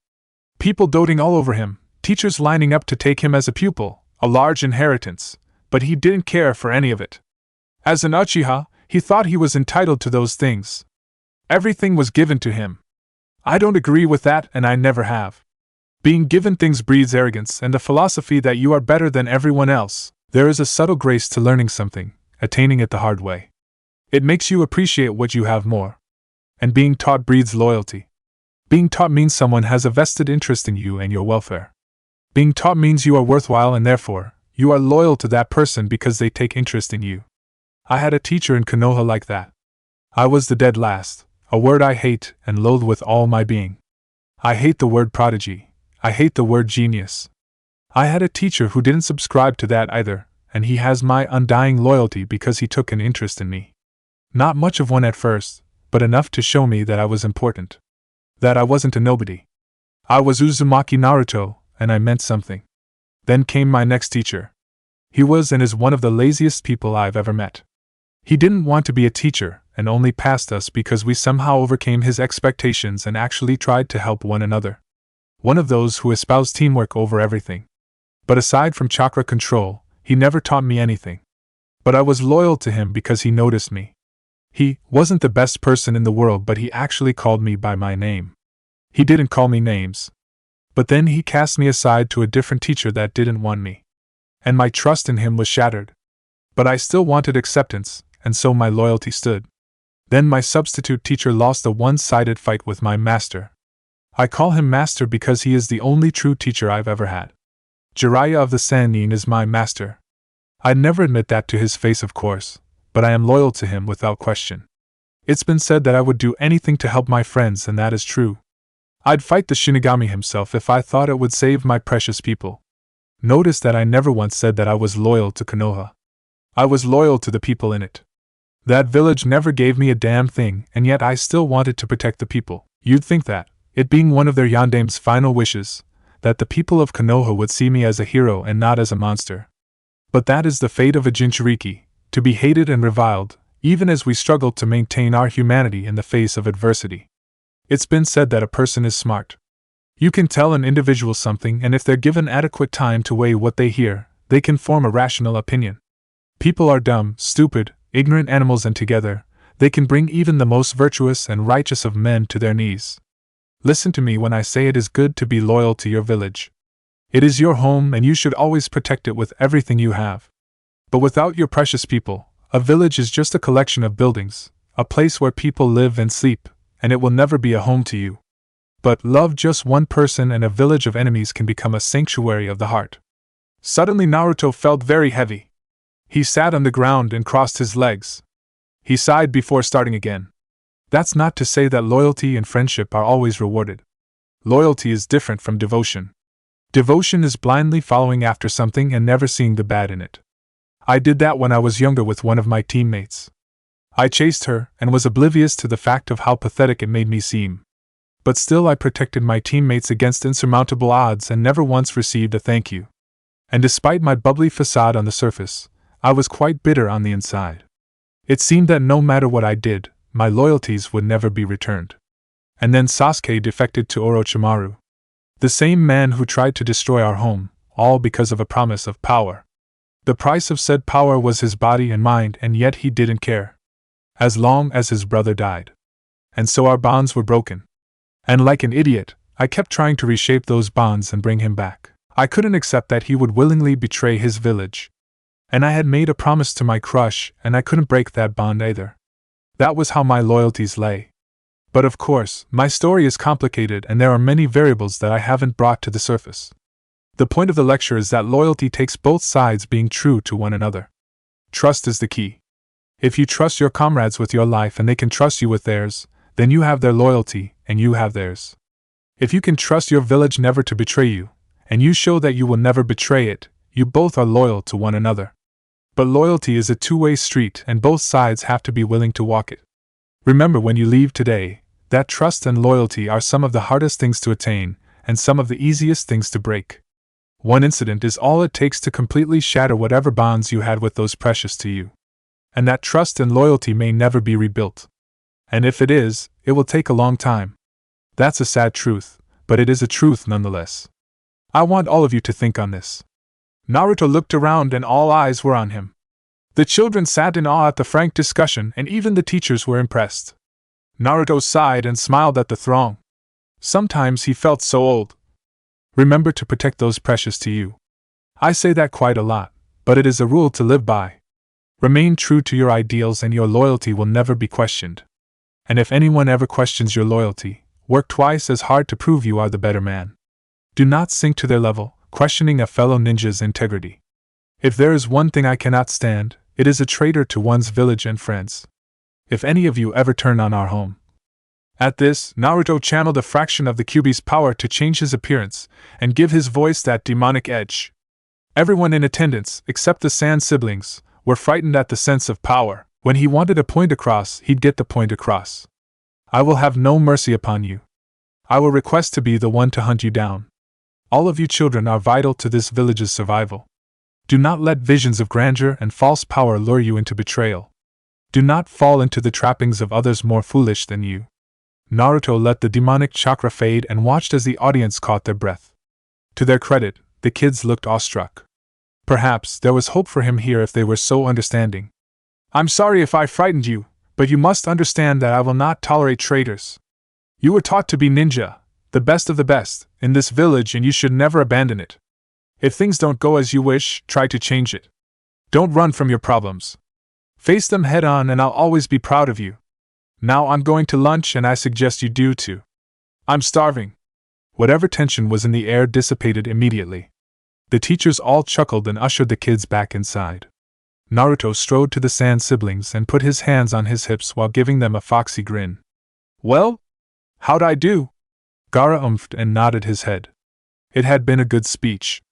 People doting all over him, teachers lining up to take him as a pupil, a large inheritance, but he didn't care for any of it. As an Uchiha, he thought he was entitled to those things. Everything was given to him. I don't agree with that, and I never have. Being given things breeds arrogance and the philosophy that you are better than everyone else. There is a subtle grace to learning something, attaining it the hard way. It makes you appreciate what you have more. And being taught breeds loyalty. Being taught means someone has a vested interest in you and your welfare. Being taught means you are worthwhile and therefore, you are loyal to that person because they take interest in you. I had a teacher in Konoha like that. I was the dead last, a word I hate and loathe with all my being. I hate the word prodigy. I hate the word genius. I had a teacher who didn't subscribe to that either, and he has my undying loyalty because he took an interest in me. Not much of one at first, but enough to show me that I was important. That I wasn't a nobody. I was Uzumaki Naruto, and I meant something. Then came my next teacher. He was and is one of the laziest people I've ever met. He didn't want to be a teacher, and only passed us because we somehow overcame his expectations and actually tried to help one another. One of those who espoused teamwork over everything. But aside from chakra control, he never taught me anything. But I was loyal to him because he noticed me. He wasn't the best person in the world, but he actually called me by my name. He didn't call me names. But then he cast me aside to a different teacher that didn't want me. And my trust in him was shattered. But I still wanted acceptance, and so my loyalty stood. Then my substitute teacher lost a one-sided fight with my master. I call him master because he is the only true teacher I've ever had. Jiraiya of the Sannin is my master. I'd never admit that to his face, of course, but I am loyal to him without question. It's been said that I would do anything to help my friends, and that is true. I'd fight the Shinigami himself if I thought it would save my precious people. Notice that I never once said that I was loyal to Konoha. I was loyal to the people in it. That village never gave me a damn thing, and yet I still wanted to protect the people. You'd think that, it being one of their yandame's final wishes, that the people of Konoha would see me as a hero and not as a monster. But that is the fate of a Jinchuriki, to be hated and reviled, even as we struggle to maintain our humanity in the face of adversity. It's been said that a person is smart. You can tell an individual something, and if they're given adequate time to weigh what they hear, they can form a rational opinion. People are dumb, stupid, ignorant animals, and together, they can bring even the most virtuous and righteous of men to their knees. Listen to me when I say it is good to be loyal to your village. It is your home and you should always protect it with everything you have. But without your precious people, a village is just a collection of buildings, a place where people live and sleep, and it will never be a home to you. But love just one person and a village of enemies can become a sanctuary of the heart. Suddenly Naruto felt very heavy. He sat on the ground and crossed his legs. He sighed before starting again. That's not to say that loyalty and friendship are always rewarded. Loyalty is different from devotion. Devotion is blindly following after something and never seeing the bad in it. I did that when I was younger with one of my teammates. I chased her and was oblivious to the fact of how pathetic it made me seem. But still I protected my teammates against insurmountable odds and never once received a thank you. And despite my bubbly facade on the surface, I was quite bitter on the inside. It seemed that no matter what I did, my loyalties would never be returned. And then Sasuke defected to Orochimaru. The same man who tried to destroy our home, all because of a promise of power. The price of said power was his body and mind, and yet he didn't care. As long as his brother died. And so our bonds were broken. And like an idiot, I kept trying to reshape those bonds and bring him back. I couldn't accept that he would willingly betray his village. And I had made a promise to my crush, and I couldn't break that bond either. That was how my loyalties lay. But of course, my story is complicated and there are many variables that I haven't brought to the surface. The point of the lecture is that loyalty takes both sides being true to one another. Trust is the key. If you trust your comrades with your life and they can trust you with theirs, then you have their loyalty and you have theirs. If you can trust your village never to betray you, and you show that you will never betray it, you both are loyal to one another. But loyalty is a two-way street and both sides have to be willing to walk it. Remember when you leave today, that trust and loyalty are some of the hardest things to attain, and some of the easiest things to break. One incident is all it takes to completely shatter whatever bonds you had with those precious to you. And that trust and loyalty may never be rebuilt. And if it is, it will take a long time. That's a sad truth, but it is a truth nonetheless. I want all of you to think on this. Naruto looked around and all eyes were on him. The children sat in awe at the frank discussion and even the teachers were impressed. Naruto sighed and smiled at the throng. Sometimes he felt so old. Remember to protect those precious to you. I say that quite a lot, but it is a rule to live by. Remain true to your ideals and your loyalty will never be questioned. And if anyone ever questions your loyalty, Work twice as hard to prove you are the better man. Do not sink to their level, questioning a fellow ninja's integrity. If there is one thing I cannot stand, it is a traitor to one's village and friends. If any of you ever turn on our home. At this, Naruto channeled a fraction of the Kyuubi's power to change his appearance and give his voice that demonic edge. Everyone in attendance, except the Sand siblings, were frightened at the sense of power. When he wanted a point across, he'd get the point across. I will have no mercy upon you. I will request to be the one to hunt you down. All of you children are vital to this village's survival. Do not let visions of grandeur and false power lure you into betrayal. Do not fall into the trappings of others more foolish than you. Naruto let the demonic chakra fade and watched as the audience caught their breath. To their credit, the kids looked awestruck. Perhaps there was hope for him here if they were so understanding. I'm sorry if I frightened you, but you must understand that I will not tolerate traitors. You were taught to be ninja, the best of the best, in this village, and you should never abandon it. If things don't go as you wish, try to change it. Don't run from your problems. Face them head on and I'll always be proud of you. Now I'm going to lunch and I suggest you do too. I'm starving. Whatever tension was in the air dissipated immediately. The teachers all chuckled and ushered the kids back inside. Naruto strode to the Sand siblings and put his hands on his hips while giving them a foxy grin. Well? How'd I do? Gaara umphed and nodded his head. It had been a good speech.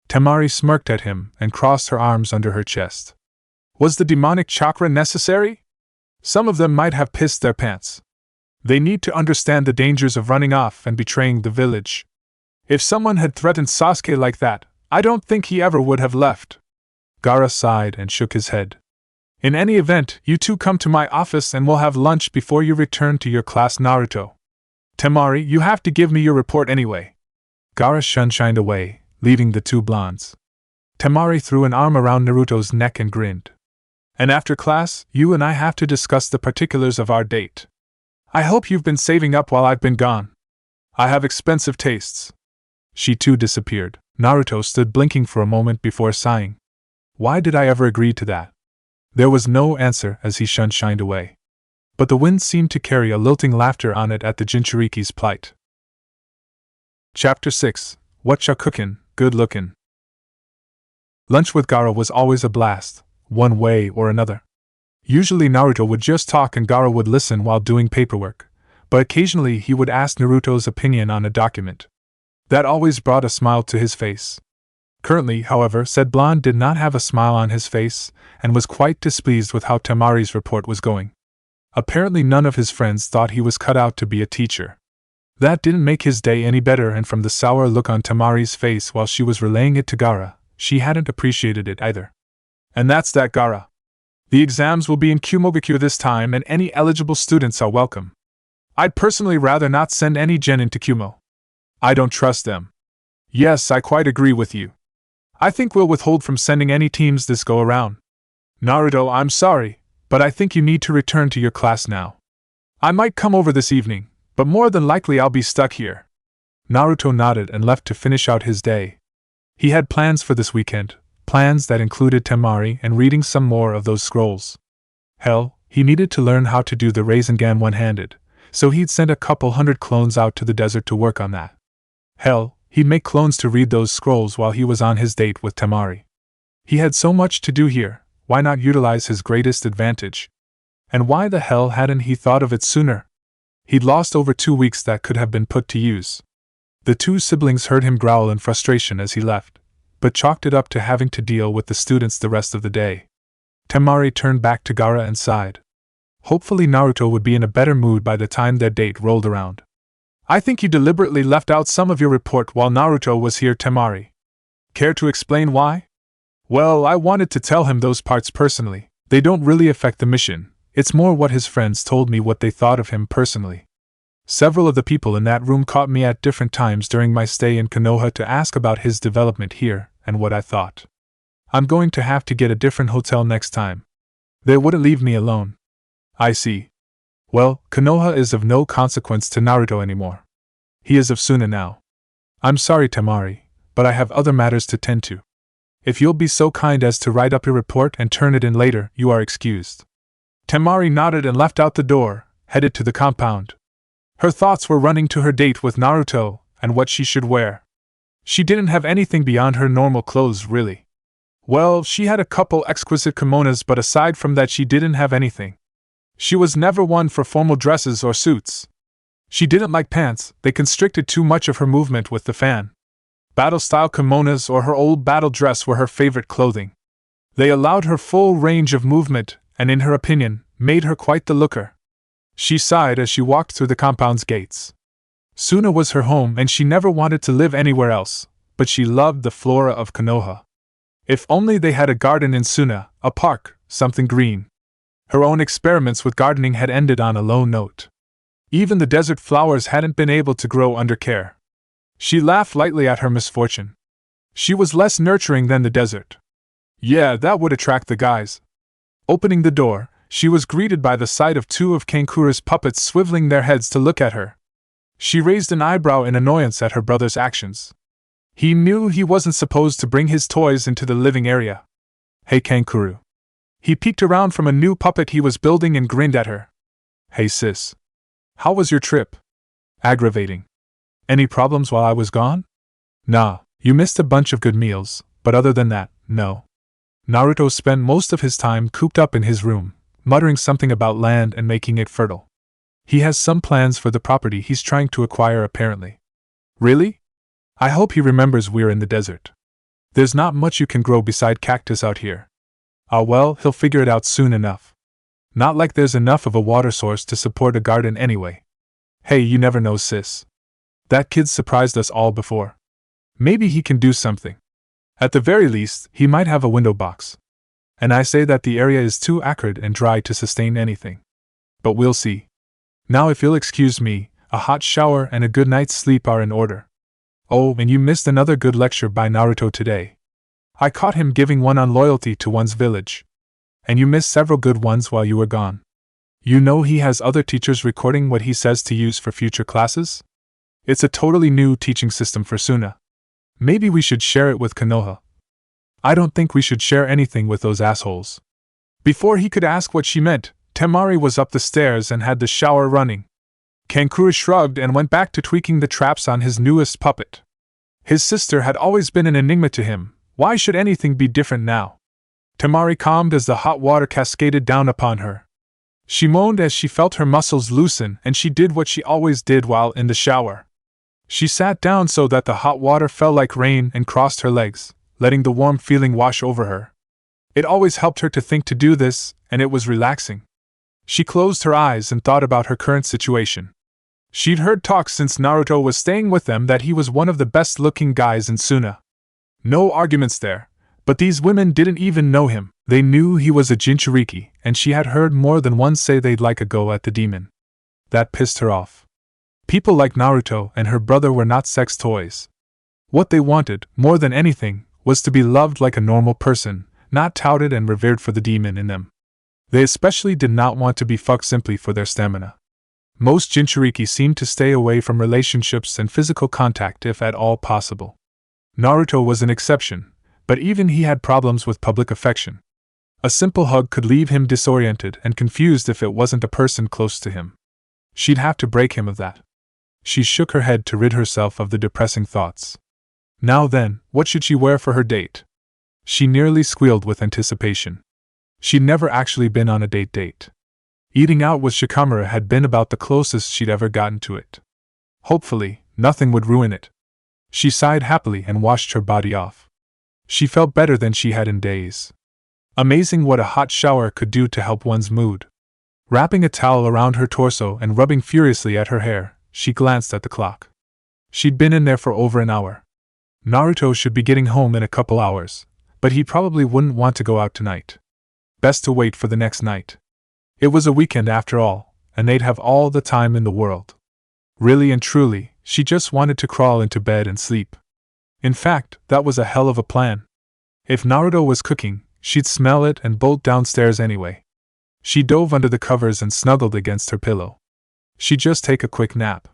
Temari smirked at him and crossed her arms under her chest. Was the demonic chakra necessary? Some of them might have pissed their pants. They need to understand the dangers of running off and betraying the village. If someone had threatened Sasuke like that, I don't think he ever would have left. Gaara sighed and shook his head. In any event, you two come to my office and we'll have lunch before you return to your class, Naruto. Temari, you have to give me your report anyway. Gaara shined away, leaving the two blondes. Temari threw an arm around Naruto's neck and grinned. And after class, you and I have to discuss the particulars of our date. I hope you've been saving up while I've been gone. I have expensive tastes. She too disappeared. Naruto stood blinking for a moment before sighing. Why did I ever agree to that? There was no answer as he shined away. But the wind seemed to carry a lilting laughter on it at the Jinchuriki's plight. Chapter 6. What Ya Cookin', Good Lookin'. Lunch with Gaara was always a blast, one way or another. Usually Naruto would just talk and Gaara would listen while doing paperwork, but occasionally he would ask Naruto's opinion on a document. That always brought a smile to his face. Currently, however, said blonde did not have a smile on his face, and was quite displeased with how Temari's report was going. Apparently none of his friends thought he was cut out to be a teacher. That didn't make his day any better, and from the sour look on Temari's face while she was relaying it to Gaara, she hadn't appreciated it either. And that's that, Gaara. The exams will be in Kumogakure this time and any eligible students are welcome. I'd personally rather not send any gen into Kumo. I don't trust them. Yes, I quite agree with you. I think we'll withhold from sending any teams this go around. Naruto, I'm sorry, but I think you need to return to your class now. I might come over this evening, but more than likely I'll be stuck here. Naruto nodded and left to finish out his day. He had plans for this weekend, plans that included Temari and reading some more of those scrolls. Hell, he needed to learn how to do the Rasengan one-handed, so he'd send a couple hundred clones out to the desert to work on that. Hell, he'd make clones to read those scrolls while he was on his date with Temari. He had so much to do here, why not utilize his greatest advantage? And why the hell hadn't he thought of it sooner? He'd lost over 2 weeks that could have been put to use. The two siblings heard him growl in frustration as he left, but chalked it up to having to deal with the students the rest of the day. Temari turned back to Gaara and sighed. Hopefully Naruto would be in a better mood by the time their date rolled around. I think you deliberately left out some of your report while Naruto was here, Temari. Care to explain why? Well, I wanted to tell him those parts personally. They don't really affect the mission. It's more what his friends told me what they thought of him personally. Several of the people in that room caught me at different times during my stay in Konoha to ask about his development here and what I thought. I'm going to have to get a different hotel next time. They wouldn't leave me alone. I see. Well, Konoha is of no consequence to Naruto anymore. He is of Suna now. I'm sorry, Temari, but I have other matters to tend to. If you'll be so kind as to write up your report and turn it in later, you are excused. Temari nodded and left out the door, headed to the compound. Her thoughts were running to her date with Naruto and what she should wear. She didn't have anything beyond her normal clothes, really. Well, she had a couple exquisite kimonos, but aside from that she didn't have anything. She was never one for formal dresses or suits. She didn't like pants, they constricted too much of her movement with the fan. Battle-style kimonos or her old battle dress were her favorite clothing. They allowed her full range of movement, and in her opinion, made her quite the looker. She sighed as she walked through the compound's gates. Suna was her home and she never wanted to live anywhere else, but she loved the flora of Konoha. If only they had a garden in Suna, a park, something green. Her own experiments with gardening had ended on a low note. Even the desert flowers hadn't been able to grow under care. She laughed lightly at her misfortune. She was less nurturing than the desert. Yeah, that would attract the guys. Opening the door, she was greeted by the sight of two of Kankuru's puppets swiveling their heads to look at her. She raised an eyebrow in annoyance at her brother's actions. He knew he wasn't supposed to bring his toys into the living area. Hey Kankuru. He peeked around from a new puppet he was building and grinned at her. Hey sis. How was your trip? Aggravating. Any problems while I was gone? Nah, you missed a bunch of good meals, but other than that, no. Naruto spent most of his time cooped up in his room, muttering something about land and making it fertile. He has some plans for the property he's trying to acquire apparently. Really? I hope he remembers we're in the desert. There's not much you can grow beside cactus out here. Ah well, he'll figure it out soon enough. Not like there's enough of a water source to support a garden anyway. Hey, you never know sis. That kid's surprised us all before. Maybe he can do something. At the very least, he might have a window box. And I say that the area is too acrid and dry to sustain anything. But we'll see. Now if you'll excuse me, a hot shower and a good night's sleep are in order. Oh, and you missed another good lecture by Naruto today. I caught him giving one on loyalty to one's village. And you missed several good ones while you were gone. You know he has other teachers recording what he says to use for future classes? It's a totally new teaching system for Suna. Maybe we should share it with Konoha. I don't think we should share anything with those assholes. Before he could ask what she meant, Temari was up the stairs and had the shower running. Kankura shrugged and went back to tweaking the traps on his newest puppet. His sister had always been an enigma to him. Why should anything be different now? Temari calmed as the hot water cascaded down upon her. She moaned as she felt her muscles loosen, and she did what she always did while in the shower. She sat down so that the hot water fell like rain and crossed her legs, letting the warm feeling wash over her. It always helped her to think to do this, and it was relaxing. She closed her eyes and thought about her current situation. She'd heard talk since Naruto was staying with them that he was one of the best-looking guys in Suna. No arguments there, but these women didn't even know him. They knew he was a Jinchuriki, and she had heard more than one say they'd like a go at the demon. That pissed her off. People like Naruto and her brother were not sex toys. What they wanted, more than anything, was to be loved like a normal person, not touted and revered for the demon in them. They especially did not want to be fucked simply for their stamina. Most Jinchuriki seemed to stay away from relationships and physical contact if at all possible. Naruto was an exception, but even he had problems with public affection. A simple hug could leave him disoriented and confused if it wasn't a person close to him. She'd have to break him of that. She shook her head to rid herself of the depressing thoughts. Now then, what should she wear for her date? She nearly squealed with anticipation. She'd never actually been on a date. Eating out with Shikamaru had been about the closest she'd ever gotten to it. Hopefully, nothing would ruin it. She sighed happily and washed her body off. She felt better than she had in days. Amazing what a hot shower could do to help one's mood. Wrapping a towel around her torso and rubbing furiously at her hair, she glanced at the clock. She'd been in there for over an hour. Naruto should be getting home in a couple hours, but he probably wouldn't want to go out tonight. Best to wait for the next night. It was a weekend after all, and they'd have all the time in the world. Really and truly, she just wanted to crawl into bed and sleep. In fact, that was a hell of a plan. If Naruto was cooking, she'd smell it and bolt downstairs anyway. She dove under the covers and snuggled against her pillow. She'd just take a quick nap.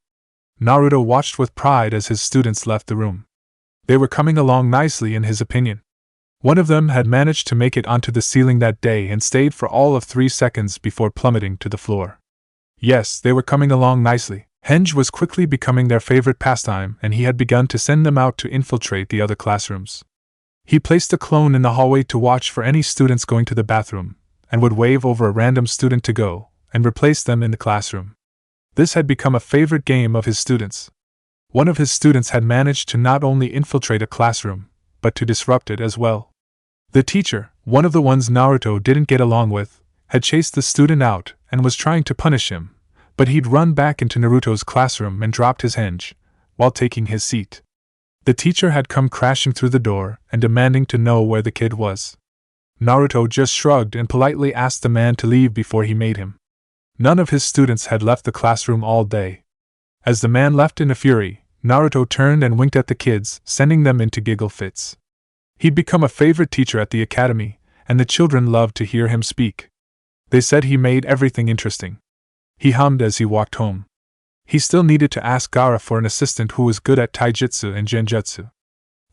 Naruto watched with pride as his students left the room. They were coming along nicely in his opinion. One of them had managed to make it onto the ceiling that day and stayed for all of 3 seconds before plummeting to the floor. Yes, they were coming along nicely. Henge was quickly becoming their favorite pastime, and he had begun to send them out to infiltrate the other classrooms. He placed a clone in the hallway to watch for any students going to the bathroom, and would wave over a random student to go, and replace them in the classroom. This had become a favorite game of his students. One of his students had managed to not only infiltrate a classroom, but to disrupt it as well. The teacher, one of the ones Naruto didn't get along with, had chased the student out and was trying to punish him, but he'd run back into Naruto's classroom and dropped his henge, while taking his seat. The teacher had come crashing through the door and demanding to know where the kid was. Naruto just shrugged and politely asked the man to leave before he made him. None of his students had left the classroom all day. As the man left in a fury, Naruto turned and winked at the kids, sending them into giggle fits. He'd become a favorite teacher at the academy, and the children loved to hear him speak. They said he made everything interesting. He hummed as he walked home. He still needed to ask Gaara for an assistant who was good at taijutsu and genjutsu.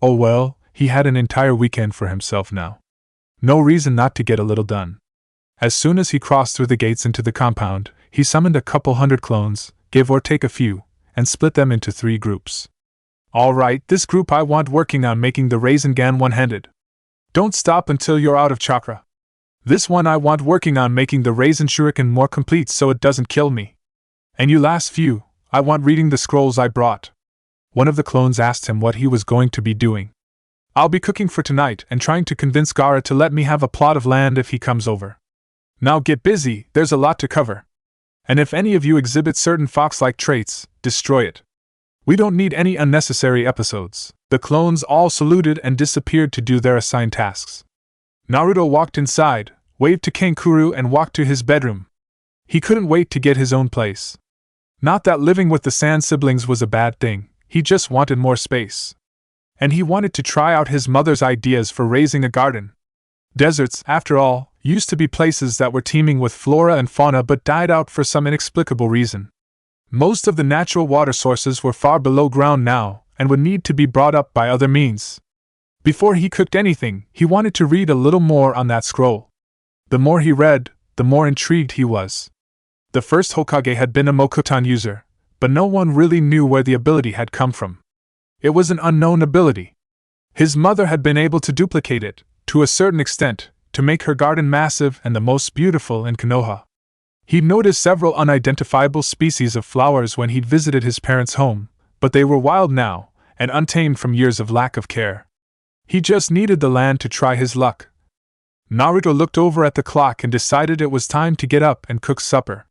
Oh well, he had an entire weekend for himself now. No reason not to get a little done. As soon as he crossed through the gates into the compound, he summoned a couple hundred clones, give or take a few, and split them into 3 groups. Alright, this group I want working on making the Rasengan one-handed. Don't stop until you're out of chakra. This one I want working on making the Rasen Shuriken more complete so it doesn't kill me. And you last few, I want reading the scrolls I brought. One of the clones asked him what he was going to be doing. I'll be cooking for tonight and trying to convince Gaara to let me have a plot of land if he comes over. Now get busy, there's a lot to cover. And if any of you exhibit certain fox-like traits, destroy it. We don't need any unnecessary episodes. The clones all saluted and disappeared to do their assigned tasks. Naruto walked inside, waved to Kankuro and walked to his bedroom. He couldn't wait to get his own place. Not that living with the Sand siblings was a bad thing, he just wanted more space. And he wanted to try out his mother's ideas for raising a garden. Deserts, after all, used to be places that were teeming with flora and fauna but died out for some inexplicable reason. Most of the natural water sources were far below ground now, and would need to be brought up by other means. Before he cooked anything, he wanted to read a little more on that scroll. The more he read, the more intrigued he was. The first Hokage had been a Mokutan user, but no one really knew where the ability had come from. It was an unknown ability. His mother had been able to duplicate it, to a certain extent, to make her garden massive and the most beautiful in Konoha. He'd noticed several unidentifiable species of flowers when he'd visited his parents' home, but they were wild now, and untamed from years of lack of care. He just needed the land to try his luck. Naruto looked over at the clock and decided it was time to get up and cook supper.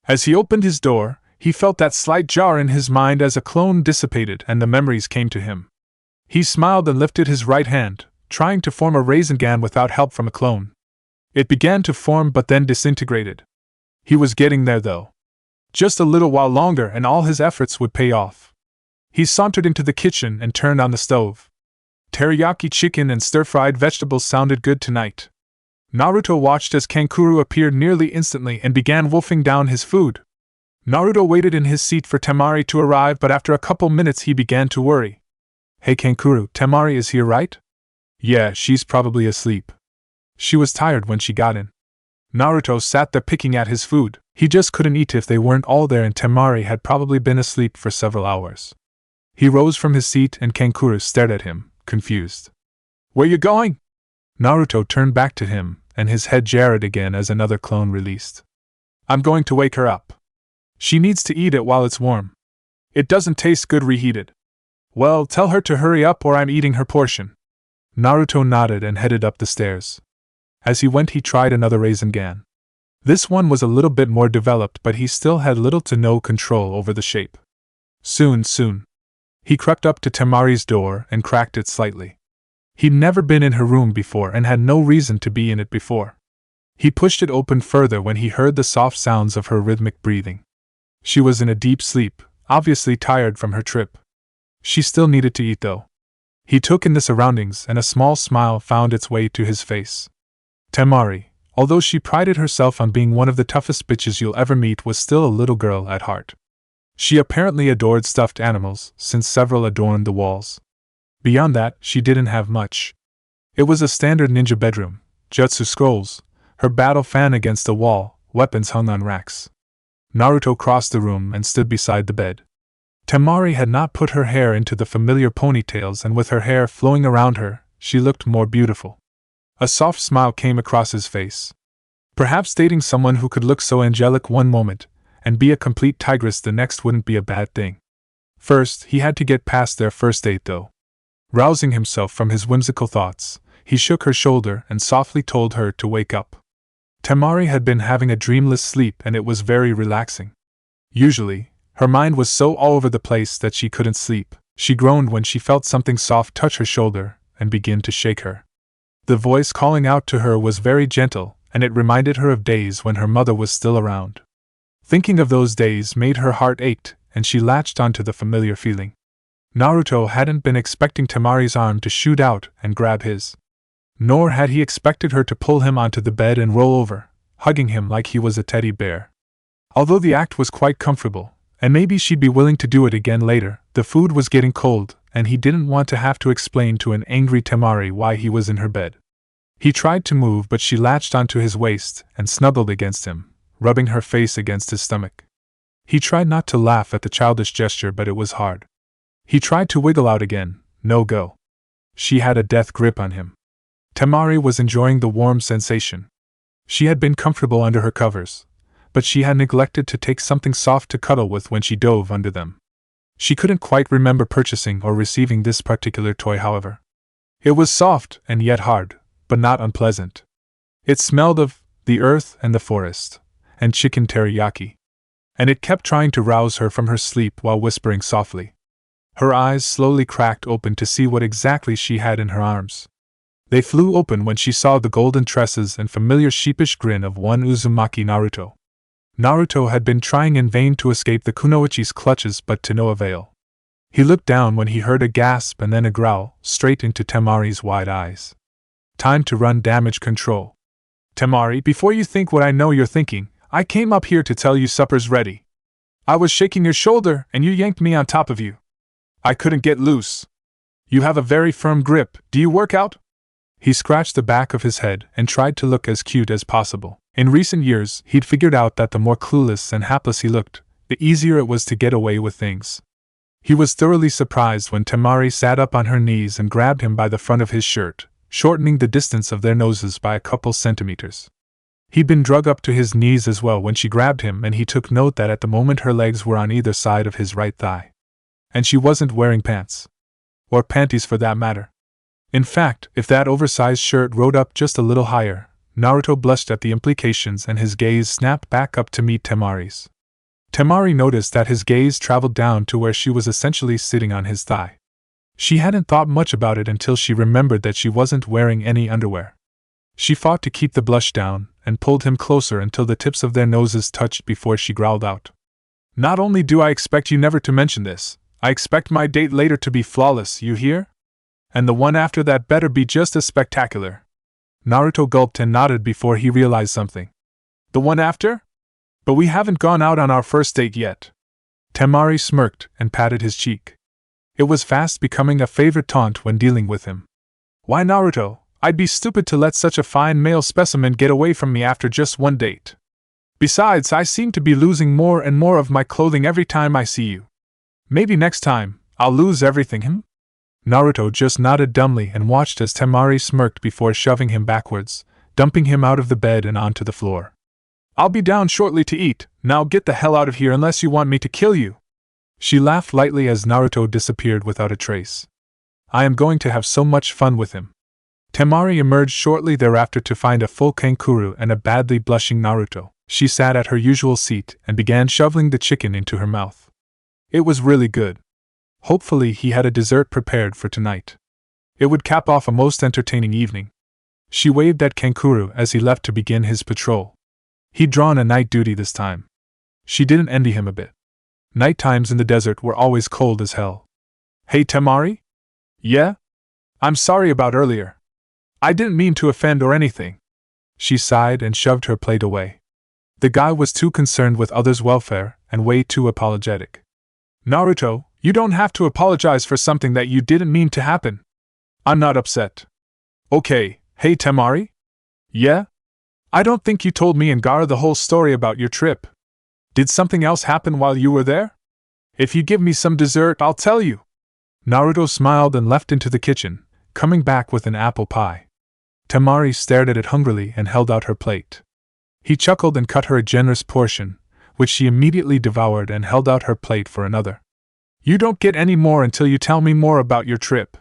As he opened his door, he felt that slight jar in his mind as a clone dissipated and the memories came to him. He smiled and lifted his right hand, trying to form a Rasengan without help from a clone. It began to form but then disintegrated. He was getting there though. Just a little while longer and all his efforts would pay off. He sauntered into the kitchen and turned on the stove. Teriyaki chicken and stir-fried vegetables sounded good tonight. Naruto watched as Kankuro appeared nearly instantly and began wolfing down his food. Naruto waited in his seat for Temari to arrive, but after a couple minutes he began to worry. Hey Kankuro, Temari is here, right? Yeah, she's probably asleep. She was tired when she got in. Naruto sat there picking at his food. He just couldn't eat if they weren't all there, and Temari had probably been asleep for several hours. He rose from his seat and Kankuro stared at him, confused. Where you going? Naruto turned back to him, and his head jarred again as another clone released. I'm going to wake her up. She needs to eat it while it's warm. It doesn't taste good reheated. Well, tell her to hurry up or I'm eating her portion. Naruto nodded and headed up the stairs. As he went he tried another Rasengan. This one was a little bit more developed, but he still had little to no control over the shape. Soon. He crept up to Temari's door and cracked it slightly. He'd never been in her room before and had no reason to be in it before. He pushed it open further when he heard the soft sounds of her rhythmic breathing. She was in a deep sleep, obviously tired from her trip. She still needed to eat though. He took in the surroundings and a small smile found its way to his face. Temari, although she prided herself on being one of the toughest bitches you'll ever meet, was still a little girl at heart. She apparently adored stuffed animals, since several adorned the walls. Beyond that, she didn't have much. It was a standard ninja bedroom, jutsu scrolls, her battle fan against the wall, weapons hung on racks. Naruto crossed the room and stood beside the bed. Temari had not put her hair into the familiar ponytails, and with her hair flowing around her, she looked more beautiful. A soft smile came across his face. Perhaps dating someone who could look so angelic one moment, and be a complete tigress the next wouldn't be a bad thing. First, he had to get past their first date though. Rousing himself from his whimsical thoughts, he shook her shoulder and softly told her to wake up. Temari had been having a dreamless sleep and it was very relaxing. Usually, her mind was so all over the place that she couldn't sleep. She groaned when she felt something soft touch her shoulder and begin to shake her. The voice calling out to her was very gentle, and it reminded her of days when her mother was still around. Thinking of those days made her heart ache, and she latched onto the familiar feeling. Naruto hadn't been expecting Temari's arm to shoot out and grab his. Nor had he expected her to pull him onto the bed and roll over, hugging him like he was a teddy bear. Although the act was quite comfortable, and maybe she'd be willing to do it again later, the food was getting cold, and he didn't want to have to explain to an angry Temari why he was in her bed. He tried to move, but she latched onto his waist and snuggled against him, rubbing her face against his stomach. He tried not to laugh at the childish gesture, but it was hard. He tried to wiggle out again, no go. She had a death grip on him. Temari was enjoying the warm sensation. She had been comfortable under her covers, but she had neglected to take something soft to cuddle with when she dove under them. She couldn't quite remember purchasing or receiving this particular toy, however. It was soft and yet hard, but not unpleasant. It smelled of the earth and the forest, and chicken teriyaki. And it kept trying to rouse her from her sleep while whispering softly. Her eyes slowly cracked open to see what exactly she had in her arms. They flew open when she saw the golden tresses and familiar sheepish grin of one Uzumaki Naruto. Naruto had been trying in vain to escape the kunoichi's clutches, but to no avail. He looked down when he heard a gasp and then a growl, straight into Temari's wide eyes. Time to run damage control. Temari, before you think what I know you're thinking, I came up here to tell you supper's ready. I was shaking your shoulder and you yanked me on top of you. I couldn't get loose. You have a very firm grip. Do you work out? He scratched the back of his head and tried to look as cute as possible. In recent years, he'd figured out that the more clueless and hapless he looked, the easier it was to get away with things. He was thoroughly surprised when Temari sat up on her knees and grabbed him by the front of his shirt, shortening the distance of their noses by a couple centimeters. He'd been drug up to his knees as well when she grabbed him, and he took note that at the moment her legs were on either side of his right thigh. And she wasn't wearing pants. Or panties for that matter. In fact, if that oversized shirt rode up just a little higher, Naruto blushed at the implications and his gaze snapped back up to meet Temari's. Temari noticed that his gaze traveled down to where she was essentially sitting on his thigh. She hadn't thought much about it until she remembered that she wasn't wearing any underwear. She fought to keep the blush down, and pulled him closer until the tips of their noses touched before she growled out. Not only do I expect you never to mention this, I expect my date later to be flawless, you hear? And the one after that better be just as spectacular. Naruto gulped and nodded before he realized something. The one after? But we haven't gone out on our first date yet. Temari smirked and patted his cheek. It was fast becoming a favorite taunt when dealing with him. Why, Naruto, I'd be stupid to let such a fine male specimen get away from me after just one date. Besides, I seem to be losing more and more of my clothing every time I see you. Maybe next time, I'll lose everything, Naruto just nodded dumbly and watched as Temari smirked before shoving him backwards, dumping him out of the bed and onto the floor. I'll be down shortly to eat, now get the hell out of here unless you want me to kill you. She laughed lightly as Naruto disappeared without a trace. I am going to have so much fun with him. Temari emerged shortly thereafter to find a full Kankuru and a badly blushing Naruto. She sat at her usual seat and began shoveling the chicken into her mouth. It was really good. Hopefully he had a dessert prepared for tonight. It would cap off a most entertaining evening. She waved at Kankuru as he left to begin his patrol. He'd drawn a night duty this time. She didn't envy him a bit. Night times in the desert were always cold as hell. Hey Temari? Yeah? I'm sorry about earlier. I didn't mean to offend or anything. She sighed and shoved her plate away. The guy was too concerned with others' welfare and way too apologetic. Naruto, you don't have to apologize for something that you didn't mean to happen. I'm not upset. Okay, hey Temari? Yeah? I don't think you told me and Gaara the whole story about your trip. Did something else happen while you were there? If you give me some dessert, I'll tell you. Naruto smiled and left into the kitchen, coming back with an apple pie. Temari stared at it hungrily and held out her plate. He chuckled and cut her a generous portion, which she immediately devoured and held out her plate for another. You don't get any more until you tell me more about your trip.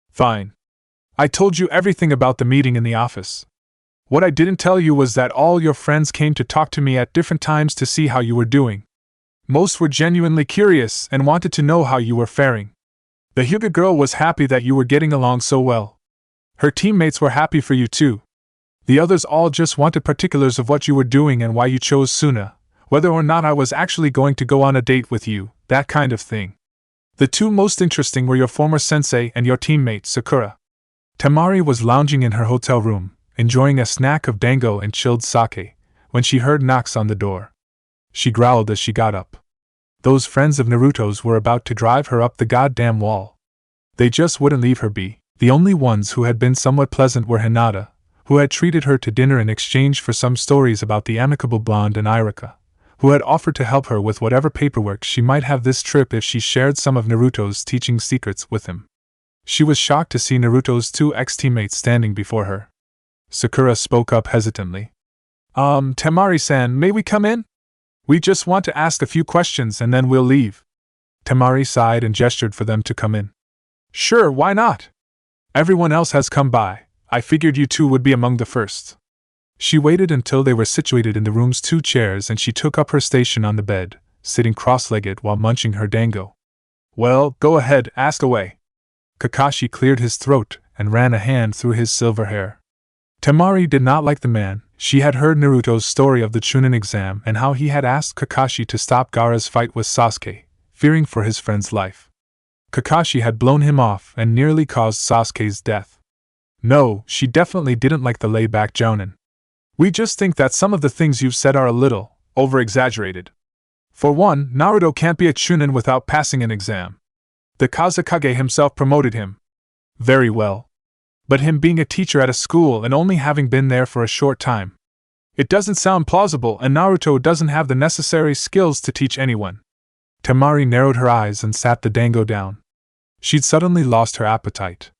Fine. I told you everything about the meeting in the office. What I didn't tell you was that all your friends came to talk to me at different times to see how you were doing. Most were genuinely curious and wanted to know how you were faring. The Hyuga girl was happy that you were getting along so well. Her teammates were happy for you too. The others all just wanted particulars of what you were doing and why you chose Suna, whether or not I was actually going to go on a date with you, that kind of thing. The two most interesting were your former sensei and your teammate, Sakura. Temari was lounging in her hotel room, enjoying a snack of dango and chilled sake, when she heard knocks on the door. She growled as she got up. Those friends of Naruto's were about to drive her up the goddamn wall. They just wouldn't leave her be. The only ones who had been somewhat pleasant were Hinata, who had treated her to dinner in exchange for some stories about the amicable blonde, and Irika, who had offered to help her with whatever paperwork she might have this trip if she shared some of Naruto's teaching secrets with him. She was shocked to see Naruto's two ex-teammates standing before her. Sakura spoke up hesitantly. Temari-san, may we come in? We just want to ask a few questions and then we'll leave. Temari sighed and gestured for them to come in. Sure, why not? Everyone else has come by. I figured you two would be among the first. She waited until they were situated in the room's two chairs and she took up her station on the bed, sitting cross-legged while munching her dango. Well, go ahead, ask away. Kakashi cleared his throat and ran a hand through his silver hair. Temari did not like the man. She had heard Naruto's story of the Chunin exam and how he had asked Kakashi to stop Gaara's fight with Sasuke, fearing for his friend's life. Kakashi had blown him off and nearly caused Sasuke's death. No, she definitely didn't like the laid-back jounin. We just think that some of the things you've said are a little over-exaggerated. For one, Naruto can't be a Chunin without passing an exam. The kazekage himself promoted him. Very well. But him being a teacher at a school and only having been there for a short time. It doesn't sound plausible, and Naruto doesn't have the necessary skills to teach anyone. Temari narrowed her eyes and sat the dango down. She'd suddenly lost her appetite.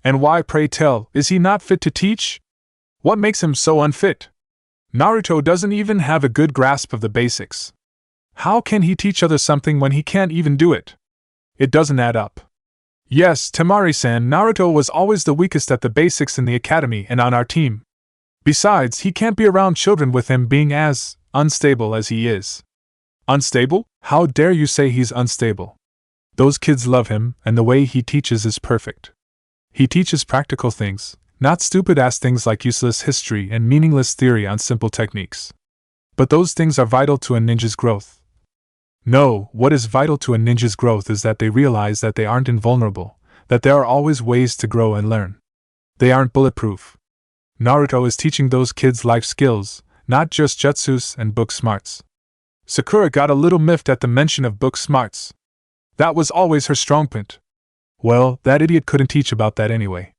And why, pray tell, is he not fit to teach? What makes him so unfit? Naruto doesn't even have a good grasp of the basics. How can he teach others something when he can't even do it? It doesn't add up. Yes, Temari-san, Naruto was always the weakest at the basics in the academy and on our team. Besides, he can't be around children with him being as unstable as he is. Unstable? How dare you say he's unstable? Those kids love him, and the way he teaches is perfect. He teaches practical things, not stupid-ass things like useless history and meaningless theory on simple techniques. But those things are vital to a ninja's growth. No, what is vital to a ninja's growth is that they realize that they aren't invulnerable, that there are always ways to grow and learn. They aren't bulletproof. Naruto is teaching those kids life skills, not just jutsus and book smarts. Sakura got a little miffed at the mention of book smarts. That was always her strong point. Well, that idiot couldn't teach about that anyway.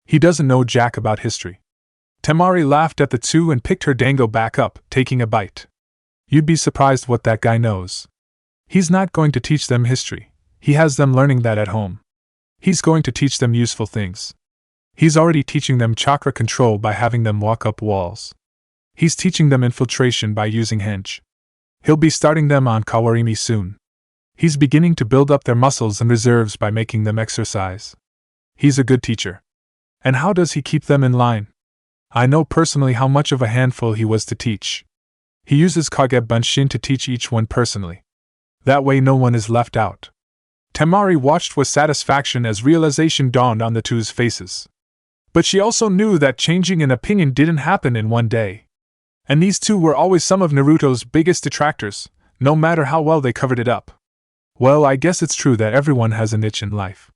He doesn't know jack about history. Temari laughed at the two and picked her dango back up, taking a bite. You'd be surprised what that guy knows. He's not going to teach them history. He has them learning that at home. He's going to teach them useful things. He's already teaching them chakra control by having them walk up walls. He's teaching them infiltration by using henge. He'll be starting them on kawarimi soon. He's beginning to build up their muscles and reserves by making them exercise. He's a good teacher. And how does he keep them in line? I know personally how much of a handful he was to teach. He uses Kage Bunshin to teach each one personally. That way no one is left out. Temari watched with satisfaction as realization dawned on the two's faces. But she also knew that changing an opinion didn't happen in one day. And these two were always some of Naruto's biggest detractors, no matter how well they covered it up. Well, I guess it's true that everyone has a niche in life.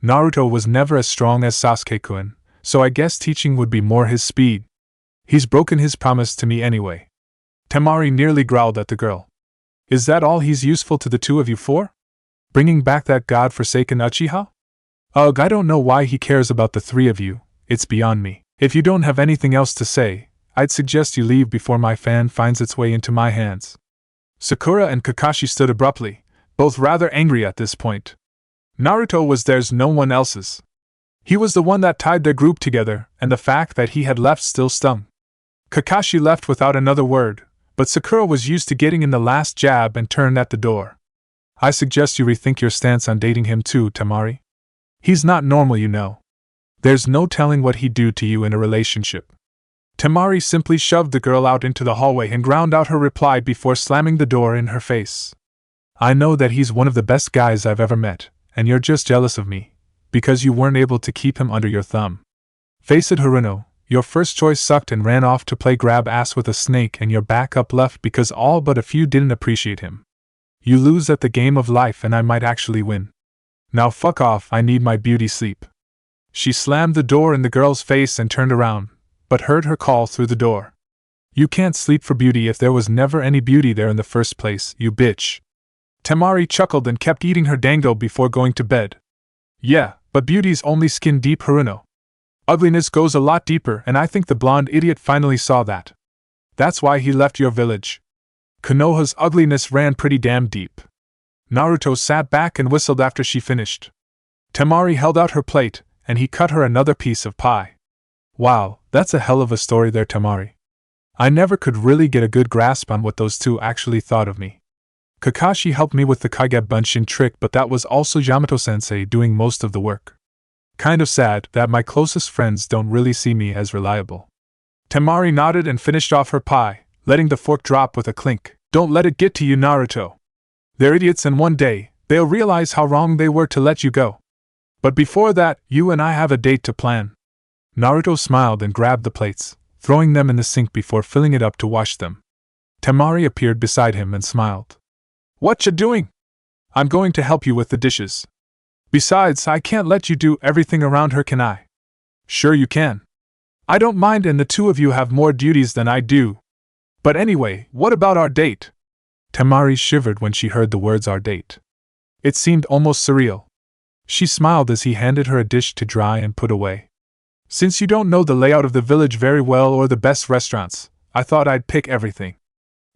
Naruto was never as strong as Sasuke-kun, so I guess teaching would be more his speed. He's broken his promise to me anyway. Temari nearly growled at the girl. Is that all he's useful to the two of you for? Bringing back that god-forsaken Uchiha? Ugh, I don't know why he cares about the three of you, it's beyond me. If you don't have anything else to say, I'd suggest you leave before my fan finds its way into my hands. Sakura and Kakashi stood abruptly, both rather angry at this point. Naruto was theirs, no one else's. He was the one that tied their group together, and the fact that he had left still stung. Kakashi left without another word, but Sakura was used to getting in the last jab and turned at the door. I suggest you rethink your stance on dating him too, Temari. He's not normal, you know. There's no telling what he'd do to you in a relationship. Temari simply shoved the girl out into the hallway and ground out her reply before slamming the door in her face. I know that he's one of the best guys I've ever met, and you're just jealous of me, because you weren't able to keep him under your thumb. Face it, Haruno, your first choice sucked and ran off to play grab ass with a snake, and your backup left because all but a few didn't appreciate him. You lose at the game of life and I might actually win. Now fuck off, I need my beauty sleep. She slammed the door in the girl's face and turned around, but heard her call through the door. You can't sleep for beauty if there was never any beauty there in the first place, you bitch. Temari chuckled and kept eating her dango before going to bed. Yeah, but beauty's only skin deep, Haruno. Ugliness goes a lot deeper, and I think the blonde idiot finally saw that. That's why he left your village. Konoha's ugliness ran pretty damn deep. Naruto sat back and whistled after she finished. Temari held out her plate, and he cut her another piece of pie. Wow, that's a hell of a story there, Temari. I never could really get a good grasp on what those two actually thought of me. Kakashi helped me with the Kage Bunshin trick, but that was also Yamato-sensei doing most of the work. Kind of sad that my closest friends don't really see me as reliable. Temari nodded and finished off her pie, letting the fork drop with a clink. Don't let it get to you, Naruto. They're idiots, and one day, they'll realize how wrong they were to let you go. But before that, you and I have a date to plan. Naruto smiled and grabbed the plates, throwing them in the sink before filling it up to wash them. Temari appeared beside him and smiled. What you doing? I'm going to help you with the dishes. Besides, I can't let you do everything around her, can I? Sure you can. I don't mind, and the two of you have more duties than I do. But anyway, what about our date? Temari shivered when she heard the words our date. It seemed almost surreal. She smiled as he handed her a dish to dry and put away. Since you don't know the layout of the village very well or the best restaurants, I thought I'd pick everything.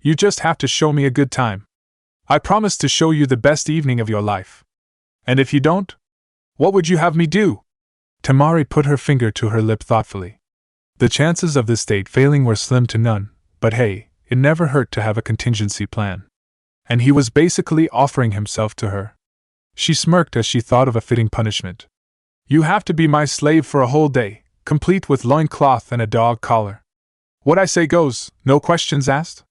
You just have to show me a good time. I promise to show you the best evening of your life. And if you don't, what would you have me do? Temari put her finger to her lip thoughtfully. The chances of this date failing were slim to none, but hey, it never hurt to have a contingency plan. And he was basically offering himself to her. She smirked as she thought of a fitting punishment. You have to be my slave for a whole day, complete with loincloth and a dog collar. What I say goes, no questions asked?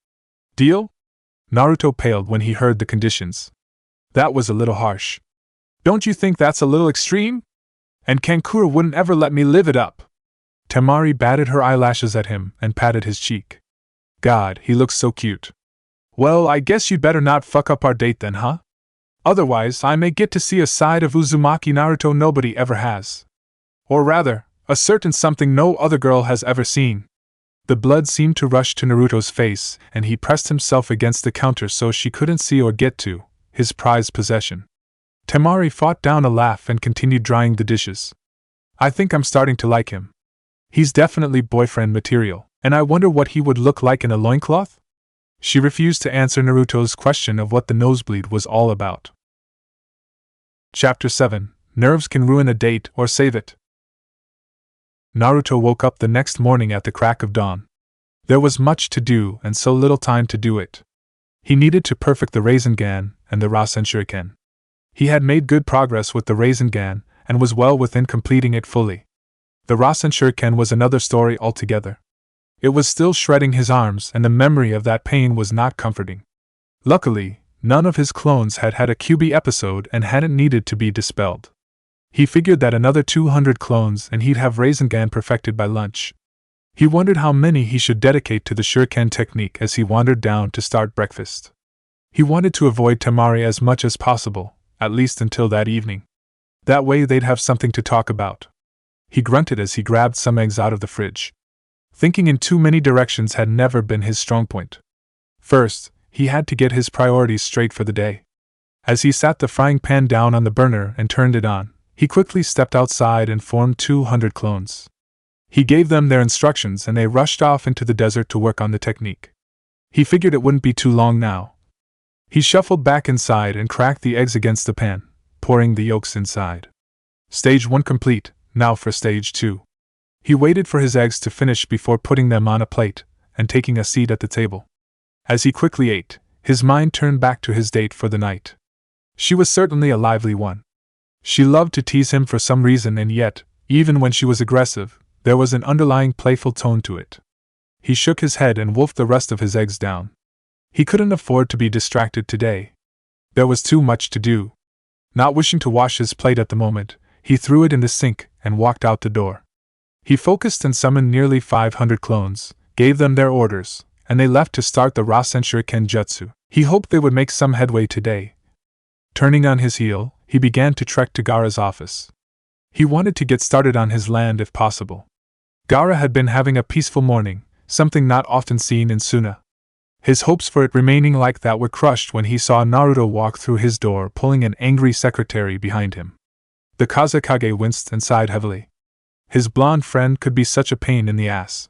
Deal? Naruto paled when he heard the conditions. That was a little harsh. Don't you think that's a little extreme? And Kankura wouldn't ever let me live it up. Temari batted her eyelashes at him and patted his cheek. God, he looks so cute. Well, I guess you'd better not fuck up our date then, huh? Otherwise, I may get to see a side of Uzumaki Naruto nobody ever has. Or rather, a certain something no other girl has ever seen. The blood seemed to rush to Naruto's face, and he pressed himself against the counter so she couldn't see or get to his prized possession. Temari fought down a laugh and continued drying the dishes. I think I'm starting to like him. He's definitely boyfriend material, and I wonder what he would look like in a loincloth? She refused to answer Naruto's question of what the nosebleed was all about. Chapter 7. Nerves can ruin a date or save it. Naruto woke up the next morning at the crack of dawn. There was much to do and so little time to do it. He needed to perfect the Rasengan and the Rasen Shuriken. He had made good progress with the Rasengan and was well within completing it fully. The Rasen Shuriken was another story altogether. It was still shredding his arms, and the memory of that pain was not comforting. Luckily, none of his clones had had a QB episode and hadn't needed to be dispelled. He figured that another 200 clones and he'd have Rasengan perfected by lunch. He wondered how many he should dedicate to the Shuriken technique as he wandered down to start breakfast. He wanted to avoid Temari as much as possible, at least until that evening. That way they'd have something to talk about. He grunted as he grabbed some eggs out of the fridge. Thinking in too many directions had never been his strong point. First, he had to get his priorities straight for the day. As he sat the frying pan down on the burner and turned it on, he quickly stepped outside and formed 200 clones. He gave them their instructions and they rushed off into the desert to work on the technique. He figured it wouldn't be too long now, He shuffled back inside and cracked the eggs against the pan, pouring the yolks inside. Stage 1 complete, now for Stage 2. He waited for his eggs to finish before putting them on a plate and taking a seat at the table. As he quickly ate, his mind turned back to his date for the night. She was certainly a lively one. She loved to tease him for some reason, and yet, even when she was aggressive, there was an underlying playful tone to it. He shook his head and wolfed the rest of his eggs down. He couldn't afford to be distracted today. There was too much to do. Not wishing to wash his plate at the moment, he threw it in the sink and walked out the door. He focused and summoned nearly 500 clones, gave them their orders, and they left to start the Rasen Shuriken Jutsu. He hoped they would make some headway today. Turning on his heel, he began to trek to Gaara's office. He wanted to get started on his land if possible. Gaara had been having a peaceful morning, something not often seen in Suna. His hopes for it remaining like that were crushed when he saw Naruto walk through his door pulling an angry secretary behind him. The kazekage winced and sighed heavily. His blonde friend could be such a pain in the ass.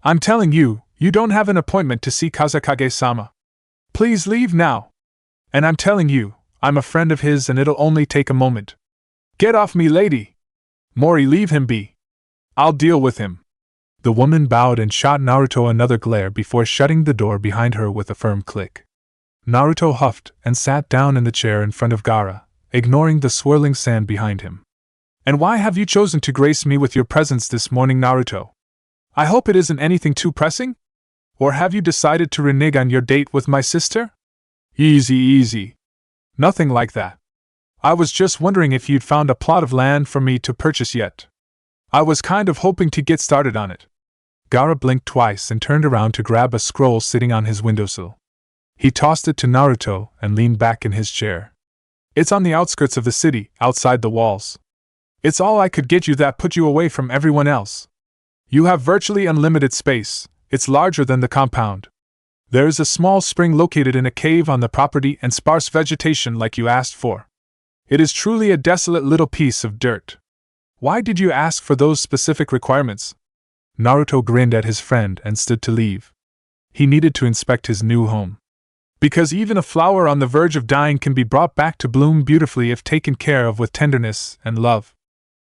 "I'm telling you, you don't have an appointment to see Kazekage-sama. Please leave now. And I'm telling you, I'm a friend of his and it'll only take a moment. Get off me, lady! Mori, leave him be. I'll deal with him." The woman bowed and shot Naruto another glare before shutting the door behind her with a firm click. Naruto huffed and sat down in the chair in front of Gaara, ignoring the swirling sand behind him. "And why have you chosen to grace me with your presence this morning, Naruto? I hope it isn't anything too pressing? Or have you decided to renege on your date with my sister?" "Easy, easy. Nothing like that. I was just wondering if you'd found a plot of land for me to purchase yet. I was kind of hoping to get started on it." Gaara blinked twice and turned around to grab a scroll sitting on his windowsill. He tossed it to Naruto and leaned back in his chair. "It's on the outskirts of the city, outside the walls. It's all I could get you that put you away from everyone else. You have virtually unlimited space. It's larger than the compound. There is a small spring located in a cave on the property and sparse vegetation like you asked for. It is truly a desolate little piece of dirt. Why did you ask for those specific requirements?" Naruto grinned at his friend and stood to leave. He needed to inspect his new home. Because even a flower on the verge of dying can be brought back to bloom beautifully if taken care of with tenderness and love.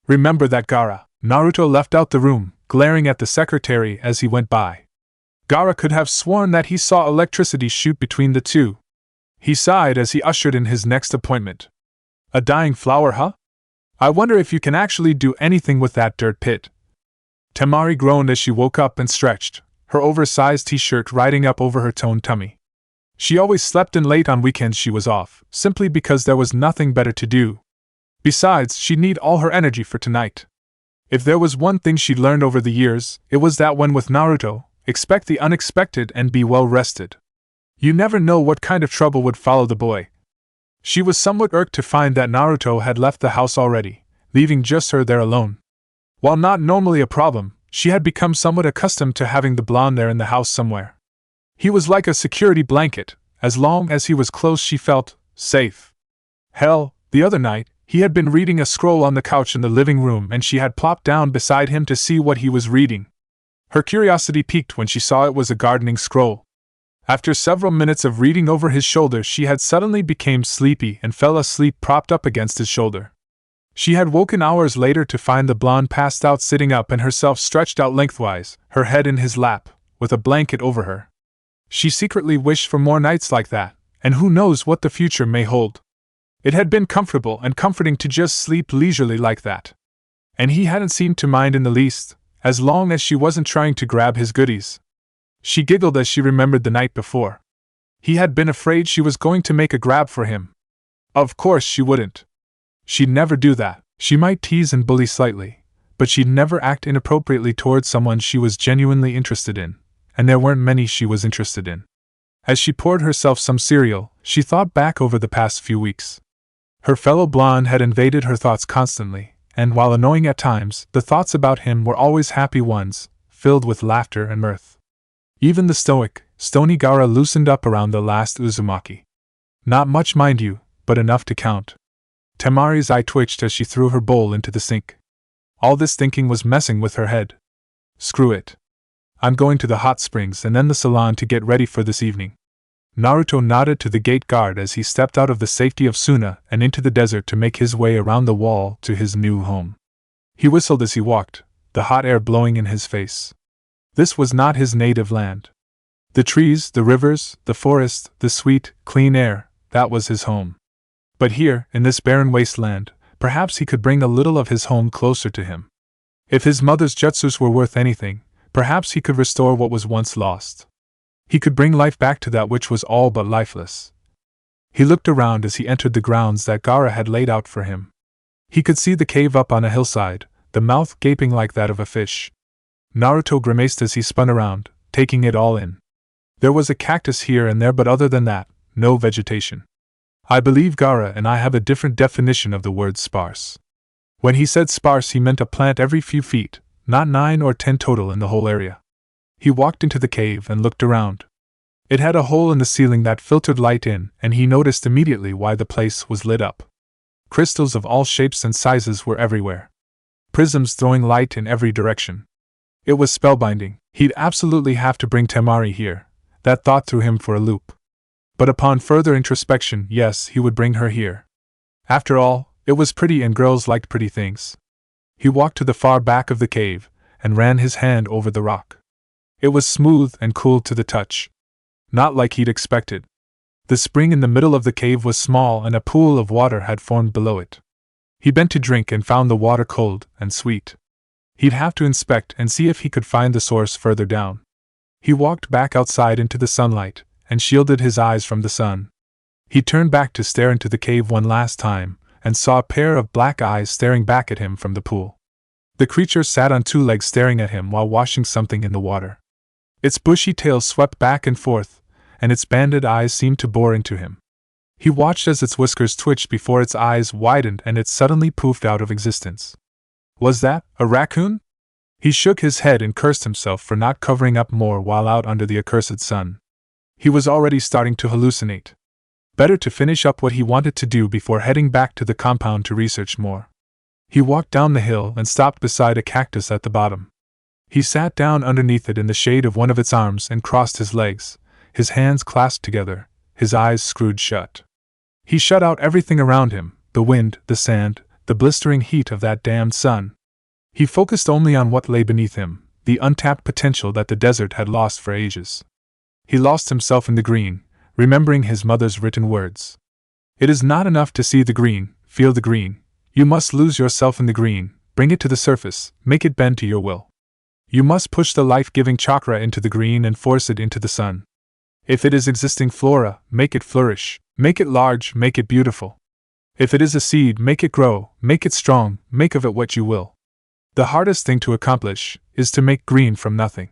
"Remember that, Gaara." Naruto left out the room, glaring at the secretary as he went by. Gaara could have sworn that he saw electricity shoot between the two. He sighed as he ushered in his next appointment. "A dying flower, huh? I wonder if you can actually do anything with that dirt pit." Temari groaned as she woke up and stretched, her oversized t-shirt riding up over her toned tummy. She always slept in late on weekends she was off, simply because there was nothing better to do. Besides, she'd need all her energy for tonight. If there was one thing she'd learned over the years, it was that when with Naruto, expect the unexpected and be well rested. You never know what kind of trouble would follow the boy. She was somewhat irked to find that Naruto had left the house already, leaving just her there alone. While not normally a problem, she had become somewhat accustomed to having the blonde there in the house somewhere. He was like a security blanket. As long as he was close she felt safe. Hell, the other night, he had been reading a scroll on the couch in the living room and she had plopped down beside him to see what he was reading. Her curiosity piqued when she saw it was a gardening scroll. After several minutes of reading over his shoulder she had suddenly become sleepy and fell asleep propped up against his shoulder. She had woken hours later to find the blonde passed out sitting up and herself stretched out lengthwise, her head in his lap, with a blanket over her. She secretly wished for more nights like that, and who knows what the future may hold. It had been comfortable and comforting to just sleep leisurely like that. And he hadn't seemed to mind in the least, as long as she wasn't trying to grab his goodies. She giggled as she remembered the night before. He had been afraid she was going to make a grab for him. Of course she wouldn't. She'd never do that. She might tease and bully slightly, but she'd never act inappropriately towards someone she was genuinely interested in, and there weren't many she was interested in. As she poured herself some cereal, she thought back over the past few weeks. Her fellow blonde had invaded her thoughts constantly, and while annoying at times, the thoughts about him were always happy ones, filled with laughter and mirth. Even the stoic, stony Gaara loosened up around the last Uzumaki. Not much, mind you, but enough to count. Temari's eye twitched as she threw her bowl into the sink. All this thinking was messing with her head. Screw it. I'm going to the hot springs and then the salon to get ready for this evening. Naruto nodded to the gate guard as he stepped out of the safety of Suna and into the desert to make his way around the wall to his new home. He whistled as he walked, the hot air blowing in his face. This was not his native land. The trees, the rivers, the forest, the sweet, clean air, that was his home. But here, in this barren wasteland, perhaps he could bring a little of his home closer to him. If his mother's jutsus were worth anything, perhaps he could restore what was once lost. He could bring life back to that which was all but lifeless. He looked around as he entered the grounds that Gaara had laid out for him. He could see the cave up on a hillside, the mouth gaping like that of a fish. Naruto grimaced as he spun around, taking it all in. There was a cactus here and there, but other than that, no vegetation. I believe Gaara and I have a different definition of the word sparse. When he said sparse, he meant a plant every few feet, not 9 or 10 total in the whole area. He walked into the cave and looked around. It had a hole in the ceiling that filtered light in, and he noticed immediately why the place was lit up. Crystals of all shapes and sizes were everywhere. Prisms throwing light in every direction. It was spellbinding. He'd absolutely have to bring Temari here. That thought threw him for a loop. But upon further introspection, yes, he would bring her here. After all, it was pretty and girls liked pretty things. He walked to the far back of the cave and ran his hand over the rock. It was smooth and cool to the touch. Not like he'd expected. The spring in the middle of the cave was small and a pool of water had formed below it. He bent to drink and found the water cold and sweet. He'd have to inspect and see if he could find the source further down. He walked back outside into the sunlight and shielded his eyes from the sun. He turned back to stare into the cave one last time and saw a pair of black eyes staring back at him from the pool. The creature sat on 2 legs staring at him while washing something in the water. Its bushy tail swept back and forth, and its banded eyes seemed to bore into him. He watched as its whiskers twitched before its eyes widened and it suddenly poofed out of existence. Was that a raccoon? He shook his head and cursed himself for not covering up more while out under the accursed sun. He was already starting to hallucinate. Better to finish up what he wanted to do before heading back to the compound to research more. He walked down the hill and stopped beside a cactus at the bottom. He sat down underneath it in the shade of one of its arms and crossed his legs, his hands clasped together, his eyes screwed shut. He shut out everything around him, the wind, the sand, the blistering heat of that damned sun. He focused only on what lay beneath him, the untapped potential that the desert had lost for ages. He lost himself in the green, remembering his mother's written words. It is not enough to see the green, feel the green. You must lose yourself in the green, bring it to the surface, make it bend to your will. You must push the life-giving chakra into the green and force it into the sun. If it is existing flora, make it flourish, make it large, make it beautiful. If it is a seed, make it grow, make it strong, make of it what you will. The hardest thing to accomplish is to make green from nothing.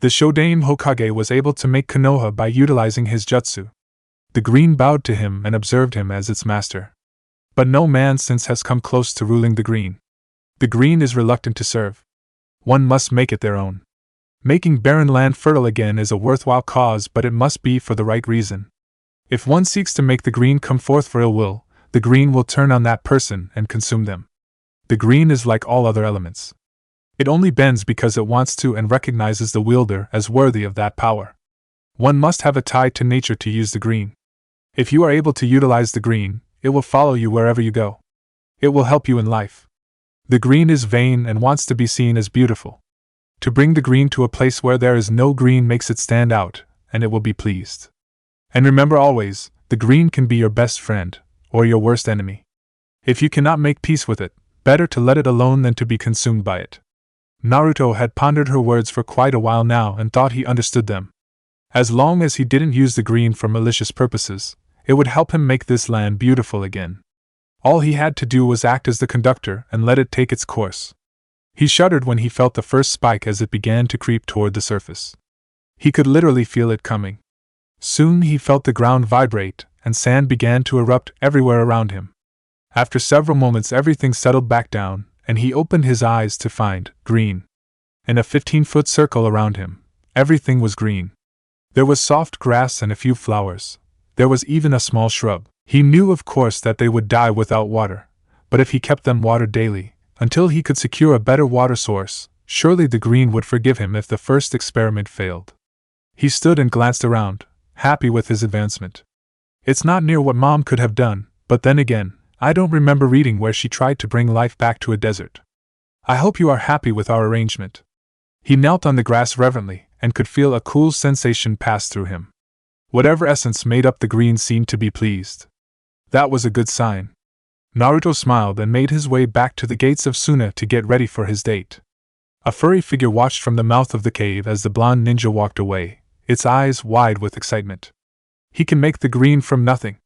The Shodaime Hokage was able to make Konoha by utilizing his jutsu. The green bowed to him and observed him as its master. But no man since has come close to ruling the green. The green is reluctant to serve. One must make it their own. Making barren land fertile again is a worthwhile cause, but it must be for the right reason. If one seeks to make the green come forth for ill will, the green will turn on that person and consume them. The green is like all other elements. It only bends because it wants to and recognizes the wielder as worthy of that power. One must have a tie to nature to use the green. If you are able to utilize the green, it will follow you wherever you go. It will help you in life. The green is vain and wants to be seen as beautiful. To bring the green to a place where there is no green makes it stand out, and it will be pleased. And remember always, the green can be your best friend, or your worst enemy. If you cannot make peace with it, better to let it alone than to be consumed by it. Naruto had pondered her words for quite a while now and thought he understood them. As long as he didn't use the green for malicious purposes, it would help him make this land beautiful again. All he had to do was act as the conductor and let it take its course. He shuddered when he felt the first spike as it began to creep toward the surface. He could literally feel it coming. Soon he felt the ground vibrate, and sand began to erupt everywhere around him. After several moments everything settled back down, and he opened his eyes to find green. In a 15-foot circle around him, everything was green. There was soft grass and a few flowers. There was even a small shrub. He knew of course that they would die without water, but if he kept them watered daily, until he could secure a better water source, surely the green would forgive him if the first experiment failed. He stood and glanced around, happy with his advancement. It's not near what Mom could have done, but then again, I don't remember reading where she tried to bring life back to a desert. I hope you are happy with our arrangement. He knelt on the grass reverently, and could feel a cool sensation pass through him. Whatever essence made up the green seemed to be pleased. That was a good sign. Naruto smiled and made his way back to the gates of Suna to get ready for his date. A furry figure watched from the mouth of the cave as the blonde ninja walked away, its eyes wide with excitement. He can make the green from nothing.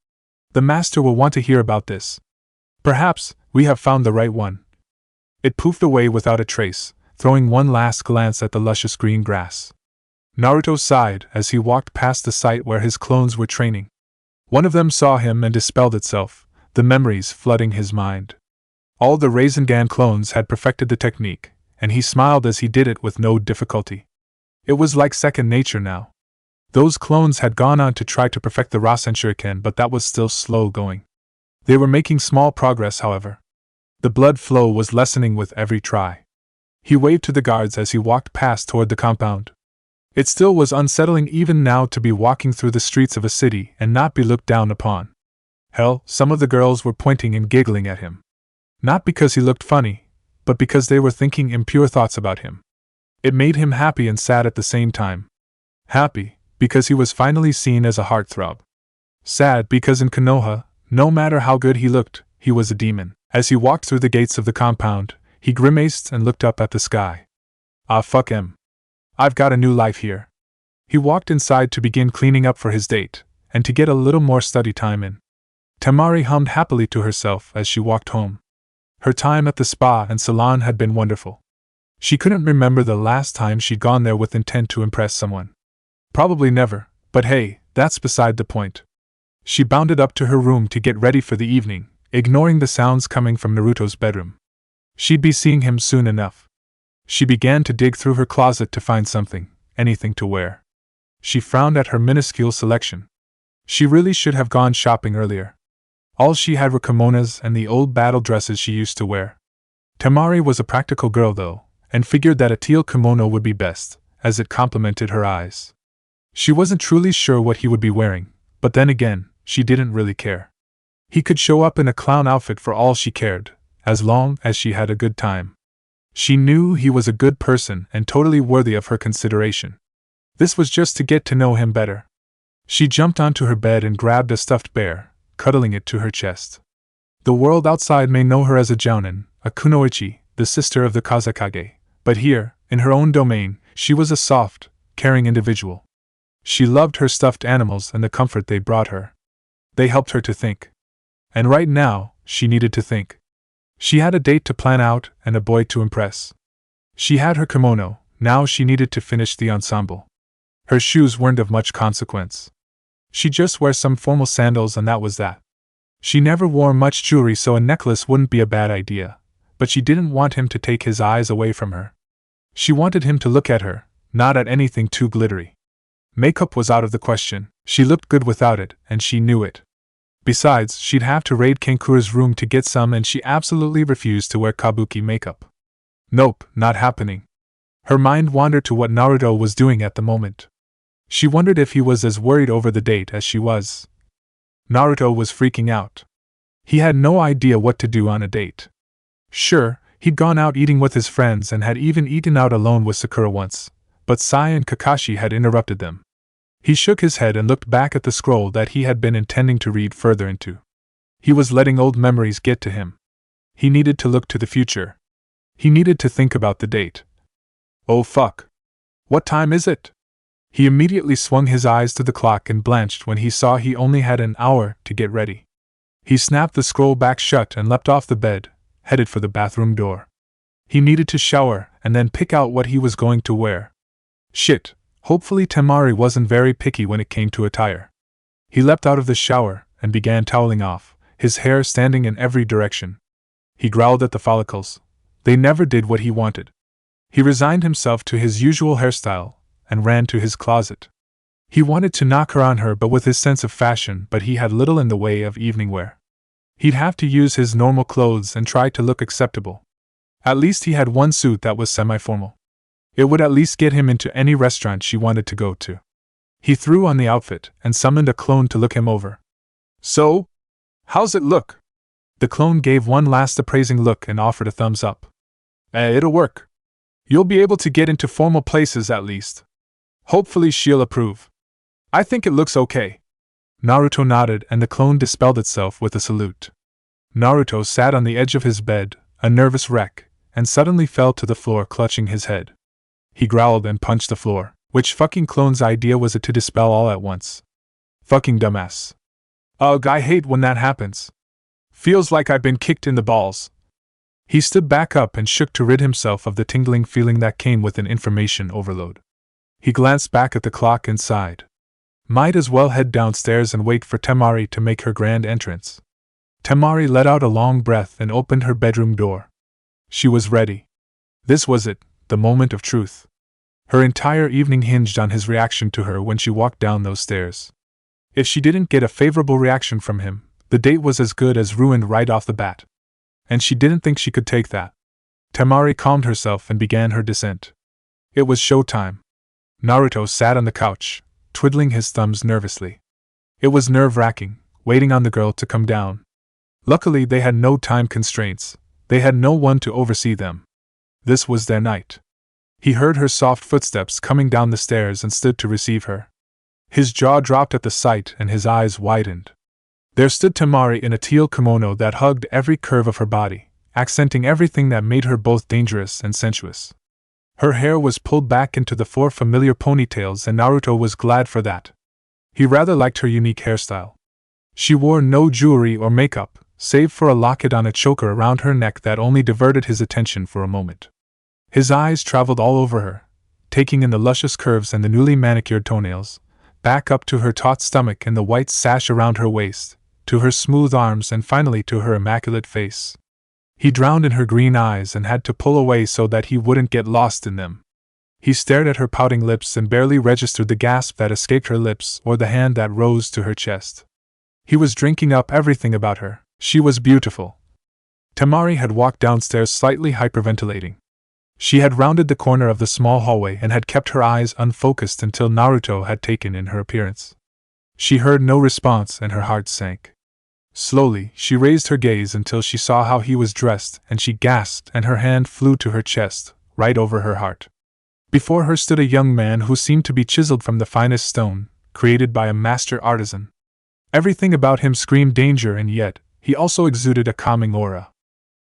The master will want to hear about this. Perhaps we have found the right one. It poofed away without a trace, throwing one last glance at the luscious green grass. Naruto sighed as he walked past the site where his clones were training. One of them saw him and dispelled itself, the memories flooding his mind. All the Rasengan clones had perfected the technique, and he smiled as he did it with no difficulty. It was like second nature now. Those clones had gone on to try to perfect the Rasen Shuriken, but that was still slow going. They were making small progress, however. The blood flow was lessening with every try. He waved to the guards as he walked past toward the compound. It still was unsettling even now to be walking through the streets of a city and not be looked down upon. Hell, some of the girls were pointing and giggling at him. Not because he looked funny, but because they were thinking impure thoughts about him. It made him happy and sad at the same time. Happy, because he was finally seen as a heartthrob. Sad, because in Konoha, no matter how good he looked, he was a demon. As he walked through the gates of the compound, he grimaced and looked up at the sky. Ah, fuck him. I've got a new life here. He walked inside to begin cleaning up for his date, and to get a little more study time in. Temari hummed happily to herself as she walked home. Her time at the spa and salon had been wonderful. She couldn't remember the last time she'd gone there with intent to impress someone. Probably never, but hey, that's beside the point. She bounded up to her room to get ready for the evening, ignoring the sounds coming from Naruto's bedroom. She'd be seeing him soon enough. She began to dig through her closet to find something, anything to wear. She frowned at her minuscule selection. She really should have gone shopping earlier. All she had were kimonos and the old battle dresses she used to wear. Temari was a practical girl though, and figured that a teal kimono would be best, as it complemented her eyes. She wasn't truly sure what he would be wearing, but then again, she didn't really care. He could show up in a clown outfit for all she cared, as long as she had a good time. She knew he was a good person and totally worthy of her consideration. This was just to get to know him better. She jumped onto her bed and grabbed a stuffed bear, cuddling it to her chest. The world outside may know her as a jounin, a kunoichi, the sister of the kazekage, but here, in her own domain, she was a soft, caring individual. She loved her stuffed animals and the comfort they brought her. They helped her to think. And right now, she needed to think. She had a date to plan out and a boy to impress. She had her kimono, now she needed to finish the ensemble. Her shoes weren't of much consequence. She'd just wear some formal sandals and that was that. She never wore much jewelry, so a necklace wouldn't be a bad idea, but she didn't want him to take his eyes away from her. She wanted him to look at her, not at anything too glittery. Makeup was out of the question. She looked good without it, and she knew it. Besides, she'd have to raid Kankura's room to get some, and she absolutely refused to wear kabuki makeup. Nope, not happening. Her mind wandered to what Naruto was doing at the moment. She wondered if he was as worried over the date as she was. Naruto was freaking out. He had no idea what to do on a date. Sure, he'd gone out eating with his friends and had even eaten out alone with Sakura once, but Sai and Kakashi had interrupted them. He shook his head and looked back at the scroll that he had been intending to read further into. He was letting old memories get to him. He needed to look to the future. He needed to think about the date. Oh fuck. What time is it? He immediately swung his eyes to the clock and blanched when he saw he only had an hour to get ready. He snapped the scroll back shut and leapt off the bed, headed for the bathroom door. He needed to shower and then pick out what he was going to wear. Shit. Hopefully Temari wasn't very picky when it came to attire. He leapt out of the shower and began toweling off, his hair standing in every direction. He growled at the follicles. They never did what he wanted. He resigned himself to his usual hairstyle and ran to his closet. He wanted to knock her on her, but with his sense of fashion, but he had little in the way of evening wear. He'd have to use his normal clothes and try to look acceptable. At least he had one suit that was semi-formal. It would at least get him into any restaurant she wanted to go to. He threw on the outfit and summoned a clone to look him over. So? How's it look? The clone gave one last appraising look and offered a thumbs up. It'll work. You'll be able to get into formal places at least. Hopefully she'll approve. I think it looks okay. Naruto nodded and the clone dispelled itself with a salute. Naruto sat on the edge of his bed, a nervous wreck, and suddenly fell to the floor clutching his head. He growled and punched the floor. Which fucking clone's idea was it to dispel all at once? Fucking dumbass. Ugh, I hate when that happens. Feels like I've been kicked in the balls. He stood back up and shook to rid himself of the tingling feeling that came with an information overload. He glanced back at the clock and sighed. Might as well head downstairs and wait for Temari to make her grand entrance. Temari let out a long breath and opened her bedroom door. She was ready. This was it, the moment of truth. Her entire evening hinged on his reaction to her when she walked down those stairs. If she didn't get a favorable reaction from him, the date was as good as ruined right off the bat. And she didn't think she could take that. Temari calmed herself and began her descent. It was showtime. Naruto sat on the couch, twiddling his thumbs nervously. It was nerve-wracking, waiting on the girl to come down. Luckily they had no time constraints, they had no one to oversee them. This was their night. He heard her soft footsteps coming down the stairs and stood to receive her. His jaw dropped at the sight and his eyes widened. There stood Temari in a teal kimono that hugged every curve of her body, accenting everything that made her both dangerous and sensuous. Her hair was pulled back into the 4 familiar ponytails and Naruto was glad for that. He rather liked her unique hairstyle. She wore no jewelry or makeup, save for a locket on a choker around her neck that only diverted his attention for a moment. His eyes traveled all over her, taking in the luscious curves and the newly manicured toenails, back up to her taut stomach and the white sash around her waist, to her smooth arms and finally to her immaculate face. He drowned in her green eyes and had to pull away so that he wouldn't get lost in them. He stared at her pouting lips and barely registered the gasp that escaped her lips or the hand that rose to her chest. He was drinking up everything about her. She was beautiful. Temari had walked downstairs slightly hyperventilating. She had rounded the corner of the small hallway and had kept her eyes unfocused until Naruto had taken in her appearance. She heard no response and her heart sank. Slowly, she raised her gaze until she saw how he was dressed and she gasped and her hand flew to her chest, right over her heart. Before her stood a young man who seemed to be chiseled from the finest stone, created by a master artisan. Everything about him screamed danger and yet, he also exuded a calming aura.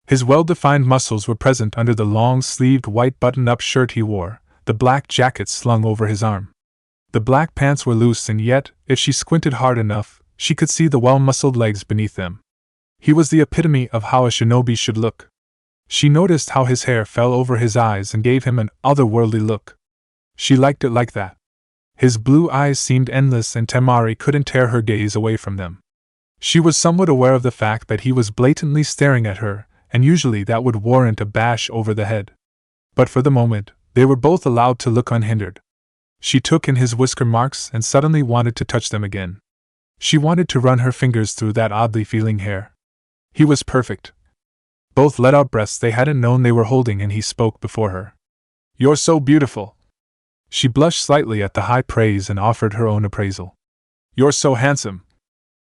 His well-defined muscles were present under the long-sleeved white button-up shirt he wore, the black jacket slung over his arm. The black pants were loose and yet, if she squinted hard enough, she could see the well-muscled legs beneath them. He was the epitome of how a shinobi should look. She noticed how his hair fell over his eyes and gave him an otherworldly look. She liked it like that. His blue eyes seemed endless and Temari couldn't tear her gaze away from them. She was somewhat aware of the fact that he was blatantly staring at her, and usually that would warrant a bash over the head. But for the moment, they were both allowed to look unhindered. She took in his whisker marks and suddenly wanted to touch them again. She wanted to run her fingers through that oddly feeling hair. He was perfect. Both let out breaths they hadn't known they were holding and he spoke before her. "You're so beautiful." She blushed slightly at the high praise and offered her own appraisal. "You're so handsome."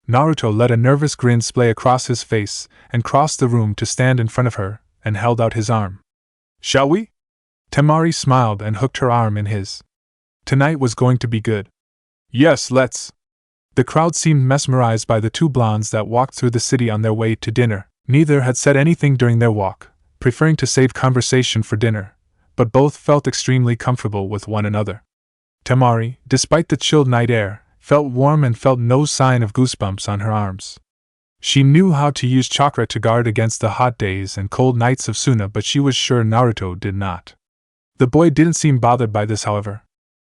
Naruto let a nervous grin splay across his face and crossed the room to stand in front of her and held out his arm. "Shall we?" Temari smiled and hooked her arm in his. Tonight was going to be good. "Yes, let's." The crowd seemed mesmerized by the two blondes that walked through the city on their way to dinner. Neither had said anything during their walk, preferring to save conversation for dinner, but both felt extremely comfortable with one another. Temari, despite the chilled night air, felt warm and felt no sign of goosebumps on her arms. She knew how to use chakra to guard against the hot days and cold nights of Suna, but she was sure Naruto did not. The boy didn't seem bothered by this, however.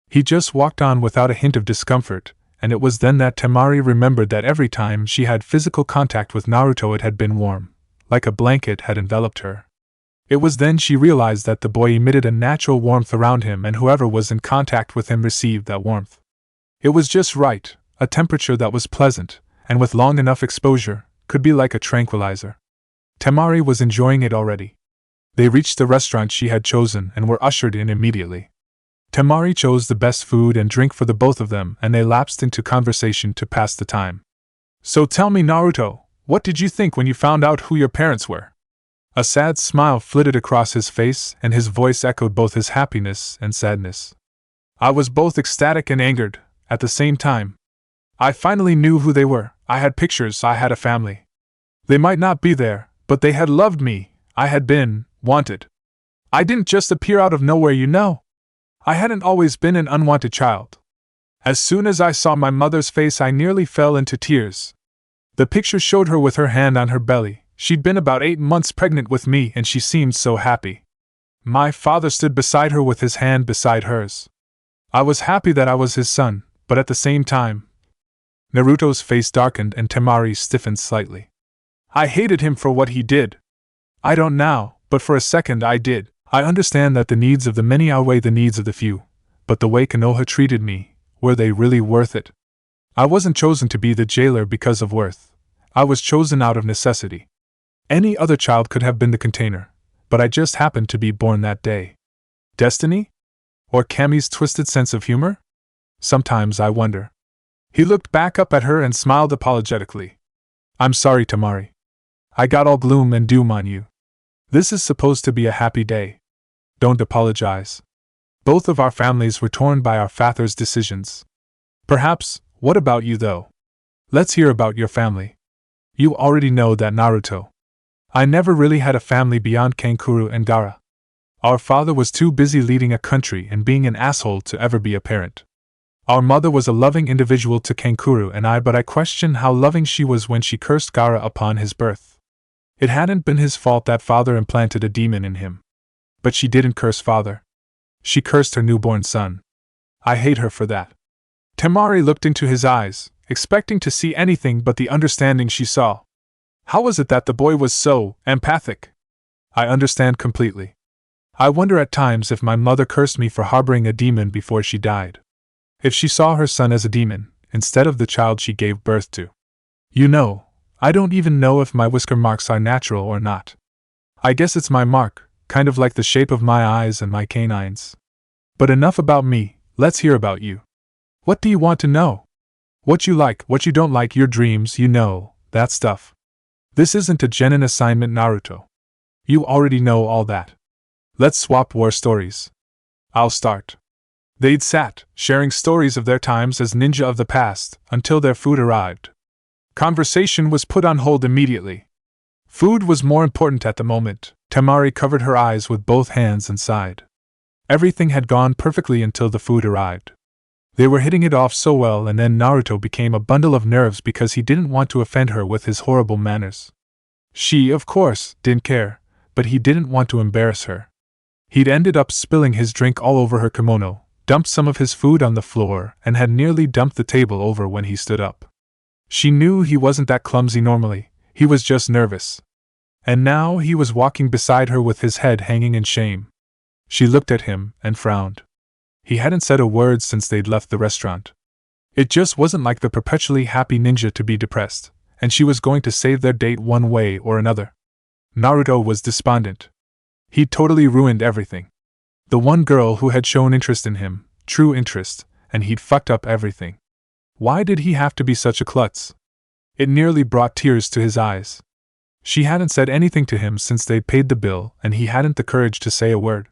He just walked on without a hint of discomfort, and it was then that Temari remembered that every time she had physical contact with Naruto it had been warm, like a blanket had enveloped her. It was then she realized that the boy emitted a natural warmth around him and whoever was in contact with him received that warmth. It was just right, a temperature that was pleasant, and with long enough exposure, could be like a tranquilizer. Temari was enjoying it already. They reached the restaurant she had chosen and were ushered in immediately. Temari chose the best food and drink for the both of them, and they lapsed into conversation to pass the time. So tell me, Naruto, what did you think when you found out who your parents were? A sad smile flitted across his face, and his voice echoed both his happiness and sadness. I was both ecstatic and angered, at the same time. I finally knew who they were. I had pictures, I had a family. They might not be there, but they had loved me. I had been wanted. I didn't just appear out of nowhere, you know. I hadn't always been an unwanted child. As soon as I saw my mother's face, I nearly fell into tears. The picture showed her with her hand on her belly. She'd been about 8 months pregnant with me, and she seemed so happy. My father stood beside her with his hand beside hers. I was happy that I was his son, but at the same time, Naruto's face darkened and Temari stiffened slightly. I hated him for what he did. I don't now, but for a second I did. I understand that the needs of the many outweigh the needs of the few, but the way Konoha treated me, were they really worth it? I wasn't chosen to be the jailer because of worth. I was chosen out of necessity. Any other child could have been the container, but I just happened to be born that day. Destiny? Or Kami's twisted sense of humor? Sometimes I wonder. He looked back up at her and smiled apologetically. I'm sorry, Temari. I got all gloom and doom on you. This is supposed to be a happy day. Don't apologize. Both of our families were torn by our father's decisions. Perhaps, what about you though? Let's hear about your family. You already know that, Naruto. I never really had a family beyond Kankuro and Gaara. Our father was too busy leading a country and being an asshole to ever be a parent. Our mother was a loving individual to Kankuro and I, but I question how loving she was when she cursed Gaara upon his birth. It hadn't been his fault that father implanted a demon in him. But she didn't curse father. She cursed her newborn son. I hate her for that. Temari looked into his eyes, expecting to see anything but the understanding she saw. How was it that the boy was so empathic? I understand completely. I wonder at times if my mother cursed me for harboring a demon before she died. If she saw her son as a demon, instead of the child she gave birth to. You know, I don't even know if my whisker marks are natural or not. I guess it's my mark, kind of like the shape of my eyes and my canines. But enough about me, let's hear about you. What do you want to know? What you like, what you don't like, your dreams, you know, that stuff. This isn't a genin assignment, Naruto. You already know all that. Let's swap war stories. I'll start. They'd sat, sharing stories of their times as ninja of the past, until their food arrived. Conversation was put on hold immediately. Food was more important at the moment. Temari covered her eyes with both hands and sighed. Everything had gone perfectly until the food arrived. They were hitting it off so well, and then Naruto became a bundle of nerves because he didn't want to offend her with his horrible manners. She, of course, didn't care, but he didn't want to embarrass her. He'd ended up spilling his drink all over her kimono, dumped some of his food on the floor, and had nearly dumped the table over when he stood up. She knew he wasn't that clumsy normally, he was just nervous. And now he was walking beside her with his head hanging in shame. She looked at him and frowned. He hadn't said a word since they'd left the restaurant. It just wasn't like the perpetually happy ninja to be depressed, and she was going to save their date one way or another. Naruto was despondent. He'd totally ruined everything. The one girl who had shown interest in him, true interest, and he'd fucked up everything. Why did he have to be such a klutz? It nearly brought tears to his eyes. She hadn't said anything to him since they'd paid the bill, and he hadn't the courage to say a word.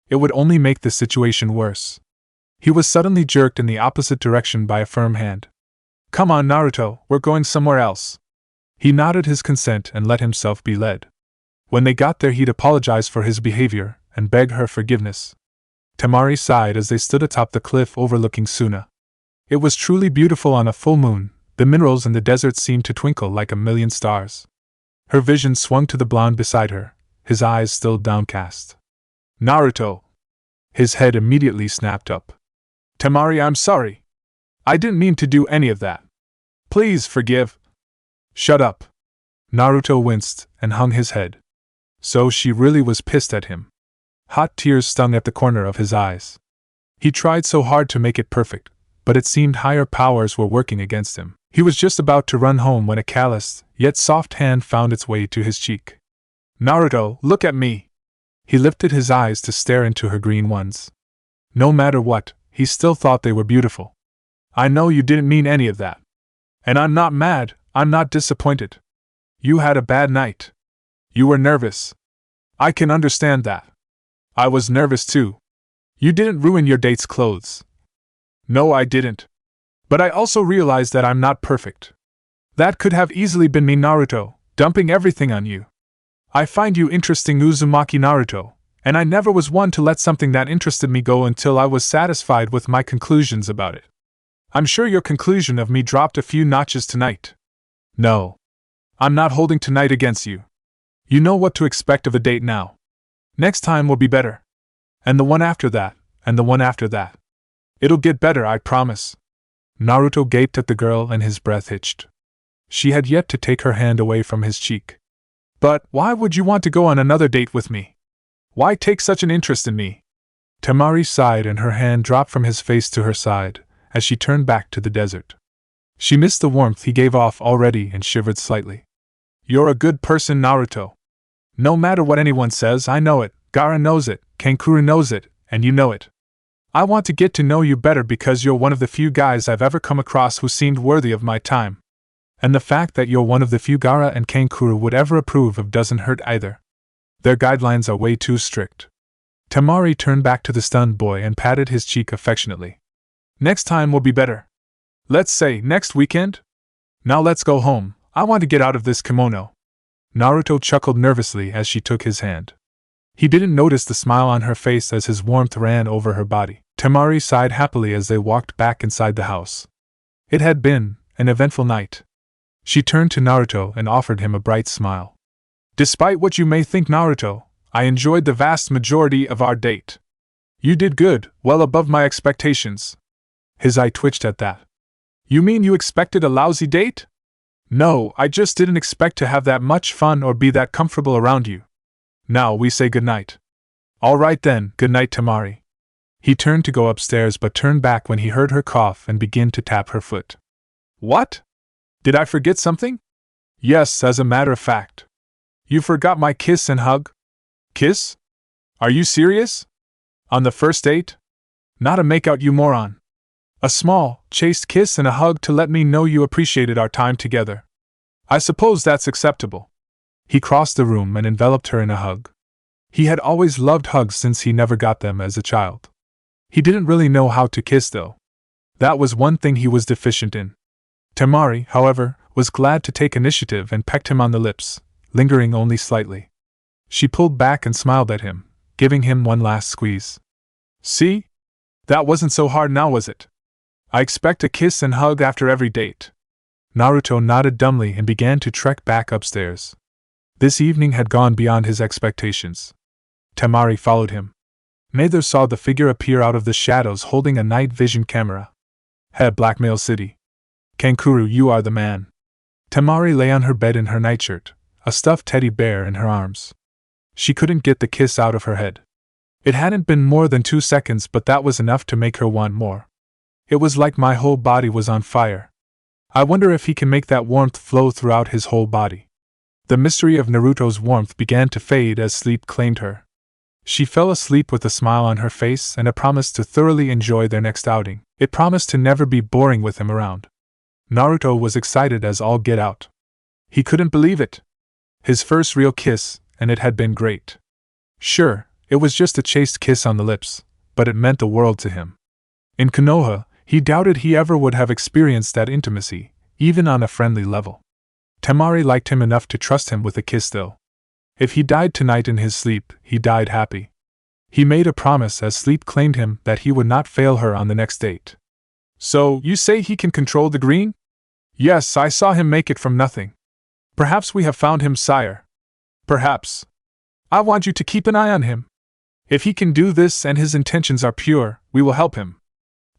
It would only make the situation worse. He was suddenly jerked in the opposite direction by a firm hand. Come on, Naruto, we're going somewhere else. He nodded his consent and let himself be led. When they got there, he'd apologize for his behavior and beg her forgiveness. Temari sighed as they stood atop the cliff overlooking Suna. It was truly beautiful on a full moon. The minerals in the desert seemed to twinkle like a million stars. Her vision swung to the blonde beside her, his eyes still downcast. Naruto! His head immediately snapped up. Temari, I'm sorry. I didn't mean to do any of that. Please forgive. Shut up. Naruto winced and hung his head. So she really was pissed at him. Hot tears stung at the corner of his eyes. He tried so hard to make it perfect, but it seemed higher powers were working against him. He was just about to run home when a calloused, yet soft hand found its way to his cheek. Naruto, look at me! He lifted his eyes to stare into her green ones. No matter what, he still thought they were beautiful. I know you didn't mean any of that. And I'm not mad, I'm not disappointed. You had a bad night. You were nervous. I can understand that. I was nervous too. You didn't ruin your date's clothes. No, I didn't. But I also realized that I'm not perfect. That could have easily been me, Naruto, dumping everything on you. I find you interesting, Uzumaki Naruto, and I never was one to let something that interested me go until I was satisfied with my conclusions about it. I'm sure your conclusion of me dropped a few notches tonight. No. I'm not holding tonight against you. You know what to expect of a date now. Next time will be better. And the one after that, and the one after that. It'll get better, I promise. Naruto gaped at the girl and his breath hitched. She had yet to take her hand away from his cheek. But why would you want to go on another date with me? Why take such an interest in me? Temari sighed and her hand dropped from his face to her side, as she turned back to the desert. She missed the warmth he gave off already and shivered slightly. You're a good person, Naruto. No matter what anyone says, I know it, Gaara knows it, Kankuro knows it, and you know it. I want to get to know you better because you're one of the few guys I've ever come across who seemed worthy of my time. And the fact that you're one of the few Gaara and Kankuro would ever approve of doesn't hurt either. Their guidelines are way too strict. Temari turned back to the stunned boy and patted his cheek affectionately. Next time will be better. Let's say next weekend? Now let's go home, I want to get out of this kimono. Naruto chuckled nervously as she took his hand. He didn't notice the smile on her face as his warmth ran over her body. Temari sighed happily as they walked back inside the house. It had been an eventful night. She turned to Naruto and offered him a bright smile. Despite what you may think, Naruto, I enjoyed the vast majority of our date. You did good, well above my expectations. His eye twitched at that. You mean you expected a lousy date? No, I just didn't expect to have that much fun or be that comfortable around you. Now we say goodnight. All right then, goodnight, Temari. He turned to go upstairs but turned back when he heard her cough and begin to tap her foot. What? Did I forget something? Yes, as a matter of fact. You forgot my kiss and hug? Kiss? Are you serious? On the first date? Not a makeout, you moron. A small, chaste kiss and a hug to let me know you appreciated our time together. I suppose that's acceptable. He crossed the room and enveloped her in a hug. He had always loved hugs since he never got them as a child. He didn't really know how to kiss though. That was one thing he was deficient in. Temari, however, was glad to take initiative and pecked him on the lips, lingering only slightly. She pulled back and smiled at him, giving him one last squeeze. See? That wasn't so hard now, was it? I expect a kiss and hug after every date. Naruto nodded dumbly and began to trek back upstairs. This evening had gone beyond his expectations. Temari followed him. Neither saw the figure appear out of the shadows holding a night vision camera. Head Blackmail City. Kankuro, you are the man. Temari lay on her bed in her nightshirt, a stuffed teddy bear in her arms. She couldn't get the kiss out of her head. It hadn't been more than 2 seconds, but that was enough to make her want more. It was like my whole body was on fire. I wonder if he can make that warmth flow throughout his whole body. The mystery of Naruto's warmth began to fade as sleep claimed her. She fell asleep with a smile on her face and a promise to thoroughly enjoy their next outing. It promised to never be boring with him around. Naruto was excited as all get out. He couldn't believe it. His first real kiss, and it had been great. Sure, it was just a chaste kiss on the lips, but it meant the world to him. In Konoha, he doubted he ever would have experienced that intimacy, even on a friendly level. Temari liked him enough to trust him with a kiss though. If he died tonight in his sleep, he died happy. He made a promise as sleep claimed him that he would not fail her on the next date. So, you say he can control the green? Yes, I saw him make it from nothing. Perhaps we have found him, sire. Perhaps. I want you to keep an eye on him. If he can do this and his intentions are pure, we will help him.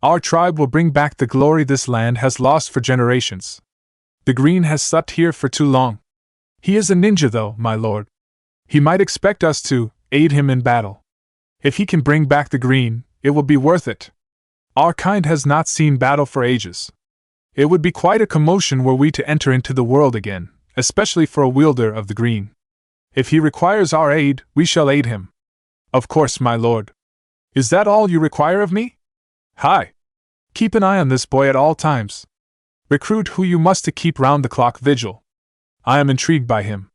Our tribe will bring back the glory this land has lost for generations. The green has slept here for too long. He is a ninja though, my lord. He might expect us to aid him in battle. If he can bring back the green, it will be worth it. Our kind has not seen battle for ages. It would be quite a commotion were we to enter into the world again, especially for a wielder of the green. If he requires our aid, we shall aid him. Of course, my lord. Is that all you require of me? Hi. Keep an eye on this boy at all times. Recruit who you must to keep round-the-clock vigil. I am intrigued by him.